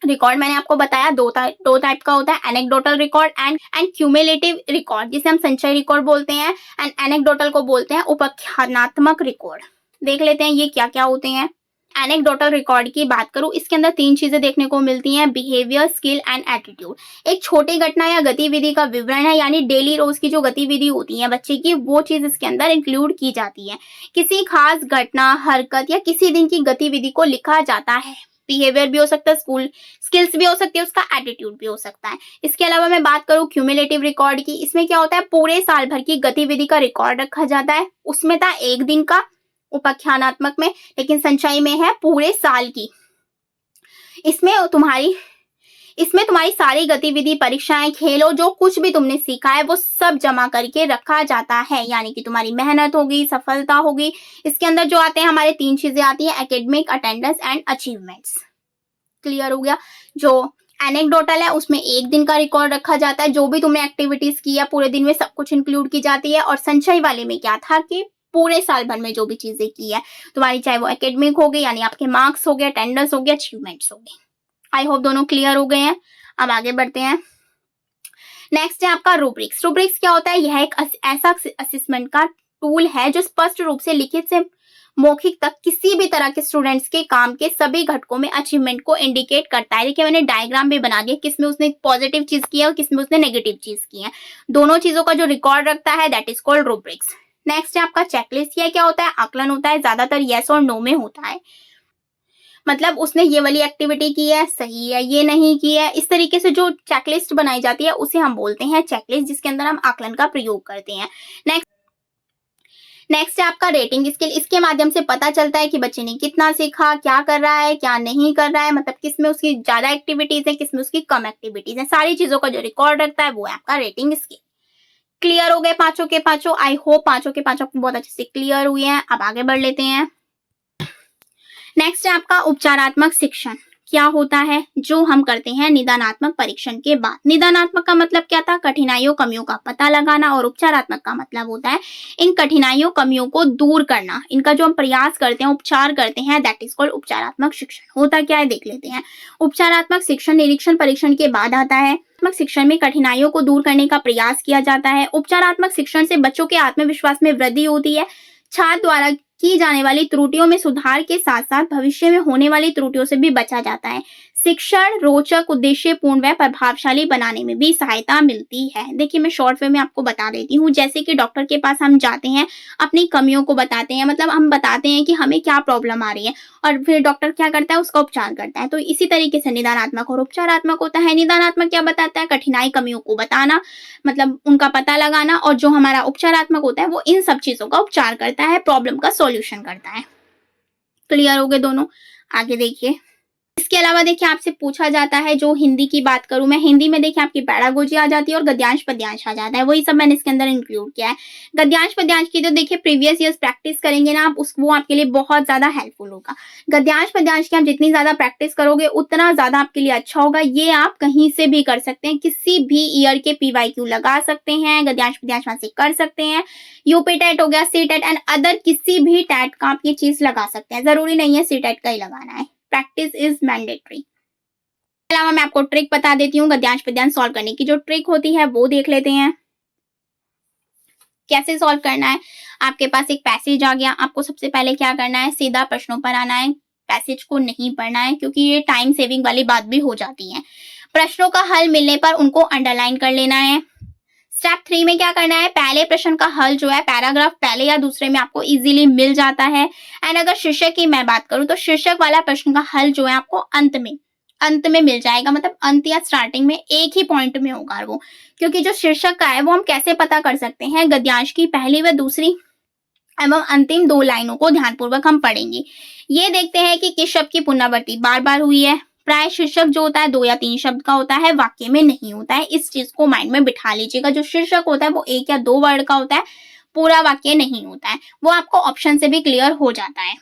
रिकॉर्ड मैंने आपको बताया दो टाइप का होता है, anecdotal record and cumulative record, जिसे हम संचय रिकॉर्ड बोलते हैं, एंड एनेक्डोटल को बोलते हैं उपाख्यानात्मक रिकॉर्ड। देख लेते हैं ये क्या क्या होते हैं। एनेक्डोटल रिकॉर्ड की बात करूं, इसके अंदर 3 चीजें देखने को मिलती हैं, बिहेवियर, स्किल एंड एटीट्यूड। एक छोटी घटना या गतिविधि का विवरण है, यानी डेली रोज की जो गतिविधि होती है बच्चे की, वो चीज इसके अंदर इंक्लूड की जाती है। किसी खास घटना, हरकत या किसी दिन की गतिविधि को लिखा जाता है। बिहेवियर भी हो सकता है, स्कूल स्किल्स भी हो सकती है, उसका एटीट्यूड भी हो सकता है। इसके अलावा मैं बात करूं क्यूमुलेटिव रिकॉर्ड की, इसमें क्या होता है? पूरे साल भर की गतिविधि का रिकॉर्ड रखा जाता है। उसमें था एक दिन का उपाख्यानात्मक में, लेकिन संचय में है पूरे साल की। इसमें तुम्हारी सारी गतिविधि, परीक्षाएं, खेलों, जो कुछ भी तुमने सीखा है वो सब जमा करके रखा जाता है, यानी कि तुम्हारी मेहनत होगी, सफलता होगी। इसके अंदर जो आते हैं हमारे 3 चीजें आती है, academic, attendance and achievements. Clear हो गया? जो एनेक्डोटल है उसमें एक दिन का रिकॉर्ड रखा जाता है, जो भी तुमने एक्टिविटीज की है पूरे दिन में सब कुछ इंक्लूड की जाती है। और संचय वाले में क्या था कि पूरे साल भर में जो भी चीजें की है तुम्हारी, चाहे वो एकेडमिक हो गई यानी आपके मार्क्स हो गए, अटेंडेंस हो गया, अचीवमेंट्स हो गए। आई होप दोनों क्लियर हो गए हैं। अब आगे बढ़ते हैं। नेक्स्ट है आपका रूब्रिक्स। रूब्रिक्स क्या होता है? यह एक ऐसा असेसमेंट का टूल है जो स्पष्ट रूप से लिखित से मौखिक तक किसी भी तरह के स्टूडेंट्स के काम के सभी घटकों में अचीवमेंट को इंडिकेट करता है। देखिए मैंने डायग्राम भी बना दिया, किसमें उसने पॉजिटिव चीज की है और किसमें उसने नेगेटिव चीज की है। दोनों चीजों का जो रिकॉर्ड रखता है that is called rubrics. Next है आपका चेकलिस्ट। यह क्या होता है? आकलन होता है, ज्यादातर यस और नो में होता है। मतलब उसने ये वाली एक्टिविटी की है, सही है, ये नहीं की है, इस तरीके से जो चेकलिस्ट बनाई जाती है उसे हम बोलते हैं चेकलिस्ट, जिसके अंदर हम आकलन का प्रयोग करते हैं। नेक्स्ट है आपका रेटिंग स्केल। इसके माध्यम से पता चलता है कि बच्चे ने कितना सीखा, क्या कर रहा है, क्या नहीं कर रहा है, मतलब किसमें उसकी ज्यादा एक्टिविटीज है, किसमें उसकी कम एक्टिविटीज है। सारी चीजों का जो रिकॉर्ड रखता है वो है आपका रेटिंग स्केल। क्लियर हो गए पांचों के पांचों? आई होप पांचों के पांचों बहुत अच्छे से क्लियर हुए हैं। अब आगे बढ़ लेते हैं। नेक्स्ट है आपका उपचारात्मक शिक्षण। क्या होता है? जो हम करते हैं निदानात्मक परीक्षण के बाद। निदानात्मक का मतलब क्या था? कठिनाइयों, कमियों का पता लगाना, और उपचारात्मक का मतलब होता है इन कठिनाइयों, कमियों को दूर करना। इनका जो हम प्रयास करते हैं, उपचार करते हैं, दैट इज कॉल्ड उपचारात्मक शिक्षण। होता क्या है देख लेते हैं। उपचारात्मक शिक्षण निरीक्षण परीक्षण के बाद आता है। शिक्षण में कठिनाइयों को दूर करने का प्रयास किया जाता है। उपचारात्मक शिक्षण से बच्चों के आत्मविश्वास में वृद्धि होती है। छात्र द्वारा की जाने वाली त्रुटियों में सुधार के साथ साथ भविष्य में होने वाली त्रुटियों से भी बचा जाता है। शिक्षण रोचक, उद्देश्यपूर्ण व प्रभावशाली बनाने में भी सहायता मिलती है। देखिए मैं शॉर्ट वे में आपको बता देती हूँ। जैसे कि डॉक्टर के पास हम जाते हैं, अपनी कमियों को बताते हैं, मतलब हम बताते हैं कि हमें क्या प्रॉब्लम आ रही है, और फिर डॉक्टर क्या करता है? उसका उपचार करता है। तो इसी तरीके से निदानात्मक और उपचारात्मक होता है। निदानात्मक क्या बताता है? कठिनाई, कमियों को बताना, मतलब उनका पता लगाना, और जो हमारा उपचारात्मक होता है वो इन सब चीजों का उपचार करता है, प्रॉब्लम का सॉल्यूशन करता है। क्लियर हो गए दोनों? आगे देखिए। इसके अलावा देखिए आपसे पूछा जाता है, जो हिंदी की बात करूं मैं, हिंदी में देखिए आपकी पैडागोजी आ जाती है और गद्यांश पद्यांश आ जाता है। वही सब मैंने इसके अंदर इंक्लूड किया है। गद्यांश पद्यांश की तो देखिए प्रीवियस ईयर्स प्रैक्टिस करेंगे ना आप, वो आपके लिए बहुत ज्यादा हेल्पफुल होगा। गद्यांश पद्यांश की आप जितनी ज्यादा प्रैक्टिस करोगे उतना ज्यादा आपके लिए अच्छा होगा। ये आप कहीं से भी कर सकते हैं, किसी भी ईयर के PYQ लगा सकते हैं, गद्यांश पद्यांश वहां से कर सकते हैं। यूपी टेट हो गया, सी टेट एंड अदर किसी भी टेट का आप ये चीज लगा सकते हैं। जरूरी नहीं है सी टेट का ही लगाना है, प्रैक्टिस इज मैंडेटरी। इसके अलावा मैं आपको ट्रिक बता देती हूँ। गद्यांश पद्यांश सॉल्व करने की जो ट्रिक होती है वो देख लेते हैं। कैसे सॉल्व करना है, आपके पास एक पैसेज आ गया, आपको सबसे पहले क्या करना है, सीधा प्रश्नों पर आना है, पैसेज को नहीं पढ़ना है क्योंकि ये टाइम सेविंग वाली बात भी हो जाती है। प्रश्नों का हल मिलने पर उनको अंडरलाइन कर लेना है। स्टेप 3 में क्या करना है, पहले प्रश्न का हल जो है पैराग्राफ पहले या दूसरे में आपको इजीली मिल जाता है। एंड अगर शीर्षक की मैं बात करूं तो शीर्षक वाला प्रश्न का हल जो है आपको अंत में मिल जाएगा, मतलब अंत या स्टार्टिंग में एक ही पॉइंट में होगा वो, क्योंकि जो शीर्षक का है वो हम कैसे पता कर सकते हैं, गद्यांश की पहली व दूसरी एवं अंतिम 2 लाइनों को ध्यानपूर्वक हम पढ़ेंगे। ये देखते हैं कि किस शब्द की पुनरावृत्ति बार बार हुई है। प्राय शीर्षक जो होता है 2 या 3 शब्द का होता है, वाक्य में नहीं होता है। इस चीज को माइंड में बिठा लीजिएगा। जो शीर्षक होता है वो 1 या 2 वर्ड का होता है, पूरा वाक्य नहीं होता है। वो आपको ऑप्शन से भी क्लियर हो जाता है।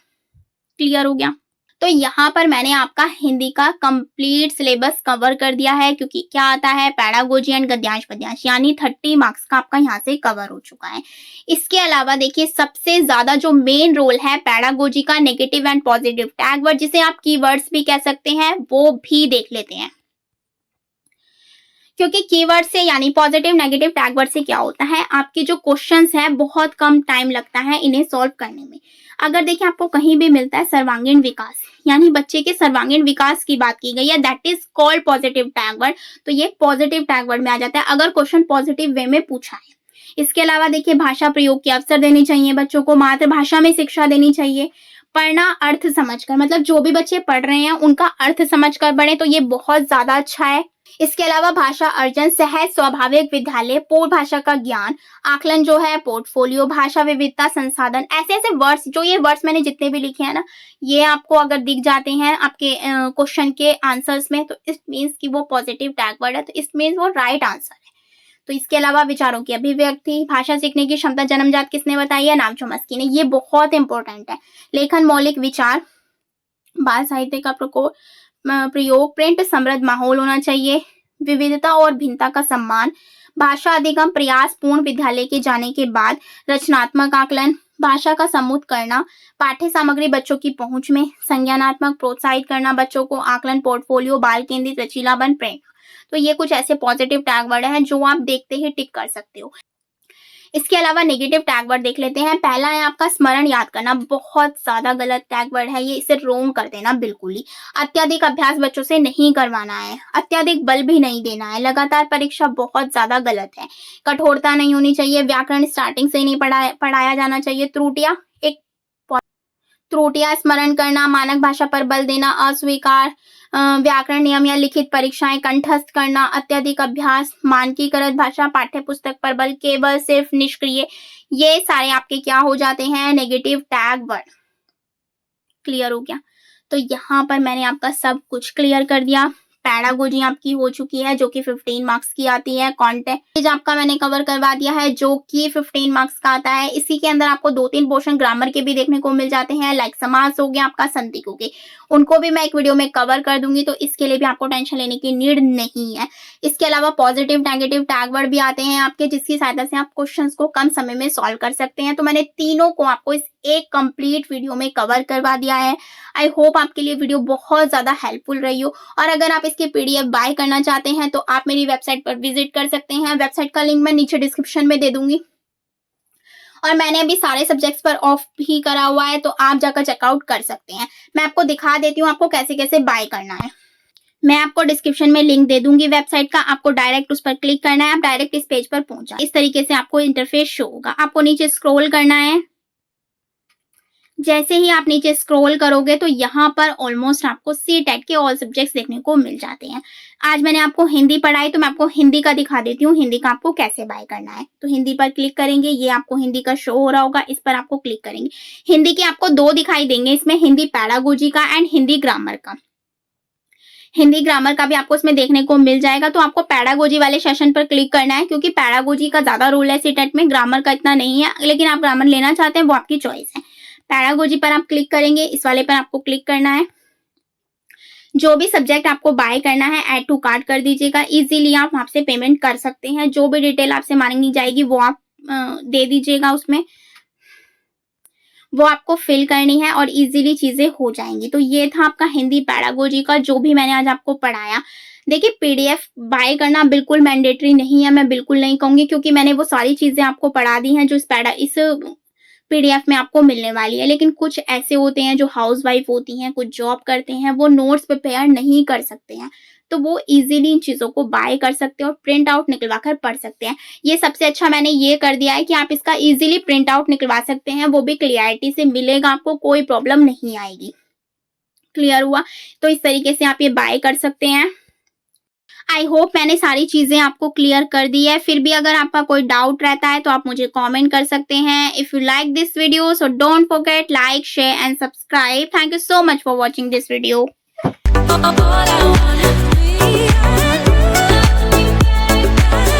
क्लियर हो गया? तो यहाँ पर मैंने आपका हिंदी का कंप्लीट सिलेबस कवर कर दिया है, क्योंकि क्या आता है, पैडागोजी एंड गद्यांश पद्यांश, यानी 30 मार्क्स का आपका यहाँ से कवर हो चुका है। इसके अलावा देखिए सबसे ज्यादा जो मेन रोल है पैडागोजी का, negative and positive tag word, जिसे आप कीवर्ड्स भी कह सकते हैं, वो भी देख लेते हैं। क्योंकि कीवर्ड से यानी पॉजिटिव नेगेटिव टैग वर्ड से क्या होता है, आपके जो क्वेश्चंस है बहुत कम टाइम लगता है इन्हें सॉल्व करने में। अगर देखिए आपको कहीं भी मिलता है सर्वांगीण विकास, यानी बच्चे के सर्वांगीण विकास की बात की गई है, that is called positive tag word, तो ये पॉजिटिव टैग वर्ड में आ जाता है अगर क्वेश्चन पॉजिटिव वे में पूछा है। इसके अलावा देखिए भाषा प्रयोग के अवसर देने चाहिए बच्चों को, मातृभाषा में शिक्षा देनी चाहिए, पढ़ना अर्थ समझकर, मतलब जो भी बच्चे पढ़ रहे हैं उनका अर्थ समझकर पढ़े, तो ये बहुत ज्यादा अच्छा है। इसके अलावा भाषा अर्जन, सहज स्वाभाविक विद्यालय, पूर्व भाषा का ज्ञान, आकलन जो है, पोर्टफोलियो, भाषा विविधता संसाधन, ऐसे ऐसे वर्ड्स, जो ये वर्ड्स मैंने जितने भी लिखे हैं ना, ये आपको अगर दिख जाते हैं आपके क्वेश्चन के आंसर्स में, तो इट मीन्स कि वो पॉजिटिव टैग वर्ड है, तो इट मीन्स वो राइट आंसर है। तो इसके अलावा विचारों की अभिव्यक्ति, भाषा सीखने की क्षमता जन्मजात किसने बताई है, नाम चोम्स्की ने, ये बहुत इंपॉर्टेंट है। लेखन मौलिक विचार, बाल साहित्य का प्रयोग, प्रिंट समृद्ध माहौल होना चाहिए, विविधता और भिन्नता का सम्मान, भाषा अधिगम, प्रयास पूर्ण विद्यालय के जाने के बाद, रचनात्मक आकलन, भाषा का समूत करना, पाठ्य सामग्री बच्चों की पहुंच में, संज्ञानात्मक प्रोत्साहित करना बच्चों को, आकलन, पोर्टफोलियो, बाल केंद्रित, लचीलापन, प्रेरणा। तो ये कुछ ऐसे पॉजिटिव टैग वर्ड हैं जो आप देखते ही टिक कर सकते हो। इसके अलावा नेगेटिव टैग वर्ड देख लेते हैं। पहला है आपका स्मरण याद करना, बहुत ज्यादा गलत टैग वर्ड है ये, इसे रोंग कर देना बिल्कुल ही। अत्यधिक अभ्यास बच्चों से नहीं करवाना है, अत्यधिक बल भी नहीं देना है, लगातार परीक्षा बहुत ज्यादा गलत है, कठोरता नहीं होनी चाहिए, व्याकरण स्टार्टिंग से ही नहीं पढ़ाया जाना चाहिए, त्रुटियां स्मरण करना, मानक भाषा पर बल देना अस्वीकार, व्याकरण नियम या लिखित परीक्षाएं कंठस्थ करना, अत्यधिक अभ्यास, मानकीकृत भाषा, पाठ्य पुस्तक पर बल, केवल सिर्फ निष्क्रिय, ये सारे आपके क्या हो जाते हैं, नेगेटिव टैग वर्ड। क्लियर हो गया? तो यहाँ पर मैंने आपका सब कुछ क्लियर कर दिया। पैडागोजी आपकी हो चुकी है जो कि 15 मार्क्स की आती है। कॉन्टेक्स्ट आपका मैंने कवर करवा दिया है जो कि 15 मार्क्स का आता है। इसी के अंदर आपको 2-3 पोर्शन ग्रामर के भी देखने को मिल जाते हैं, लाइक समास हो गया, आपका संधि हो गई, उनको भी मैं एक वीडियो में कवर कर दूंगी, तो इसके लिए भी आपको टेंशन लेने की नीड नहीं है। इसके अलावा पॉजिटिव नेगेटिव टैग वर्ड भी आते हैं आपके, जिसकी सहायता से आप क्वेश्चंस को कम समय में सॉल्व कर सकते हैं। तो मैंने तीनों को आपको इस एक कंप्लीट वीडियो में कवर करवा दिया है। आई होप आपके लिए वीडियो बहुत ज्यादा हेल्पफुल रही हो, और अगर आप इसके पीडीएफ बाय करना चाहते हैं तो आप मेरी वेबसाइट पर विजिट कर सकते हैं। वेबसाइट का लिंक मैं नीचे डिस्क्रिप्शन में दे दूंगी, और मैंने अभी सारे सब्जेक्ट्स पर ऑफ भी करा हुआ है, तो आप जाकर चेकआउट कर सकते हैं। मैं आपको दिखा देती हूँ आपको कैसे कैसे बाय करना है। मैं आपको डिस्क्रिप्शन में लिंक दे दूंगी वेबसाइट का, आपको डायरेक्ट उस पर क्लिक करना है, आप डायरेक्ट इस पेज पर पहुंच जाए। इस तरीके से आपको इंटरफेस शो होगा, आपको नीचे स्क्रॉल करना है। जैसे ही आप नीचे स्क्रॉल करोगे तो यहाँ पर ऑलमोस्ट आपको सी टेट के ऑल सब्जेक्ट्स देखने को मिल जाते हैं। आज मैंने आपको हिंदी पढ़ाई, तो मैं आपको हिंदी का दिखा देती हूँ, हिंदी का आपको कैसे बाय करना है। तो हिंदी पर क्लिक करेंगे, ये आपको हिंदी का शो हो रहा होगा, इस पर आपको क्लिक करेंगे। हिंदी के आपको 2 दिखाई देंगे इसमें, हिंदी पैडागोजी का एंड हिंदी ग्रामर का। हिंदी ग्रामर का भी आपको इसमें देखने को मिल जाएगा। तो आपको पैडागोजी वाले सेशन पर क्लिक करना है, क्योंकि पैडागोजी का ज्यादा रोल है सी टेट में, ग्रामर का इतना नहीं है, लेकिन आप ग्रामर लेना चाहते हैं वो आपकी चॉइस है। पैडागोजी पर आप क्लिक करेंगे, इस वाले पर आपको क्लिक करना है। जो भी सब्जेक्ट आपको बाय करना है ऐड टू कार्ट कर दीजिएगा, इजीली आप वहां से पेमेंट कर सकते हैं। जो भी डिटेल आपसे मांगी जाएगी वो आप दे दीजिएगा, उसमें वो आपको फिल करनी है और इजीली चीजें हो जाएंगी। तो ये था आपका हिंदी पैडागोजी का जो भी मैंने आज आपको पढ़ाया। देखिए पीडीएफ बाय करना बिल्कुल मैंडेटरी नहीं है, मैं बिल्कुल नहीं कहूँगी, क्योंकि मैंने वो सारी चीज़ें आपको पढ़ा दी हैं जो इस पीडीएफ में आपको मिलने वाली है। लेकिन कुछ ऐसे होते हैं जो हाउसवाइफ होती हैं, कुछ जॉब करते हैं, वो नोट्स प्रिपेयर नहीं कर सकते हैं, तो वो ईज़िली इन चीज़ों को बाय कर सकते हैं और प्रिंट आउट निकलवा कर पढ़ सकते हैं। ये सबसे अच्छा मैंने ये कर दिया है कि आप इसका ईज़िली प्रिंट आउट निकलवा सकते हैं, वो भी क्लियरिटी से मिलेगा, आपको कोई प्रॉब्लम नहीं आएगी। क्लियर हुआ? तो इस तरीके से आप ये बाय कर सकते हैं। आई होप मैंने सारी चीज़ें आपको क्लियर कर दी है। फिर भी अगर आपका कोई डाउट रहता है तो आप मुझे कमेंट कर सकते हैं। If you like this video so don't forget like, share and subscribe. Thank you so much for watching this video.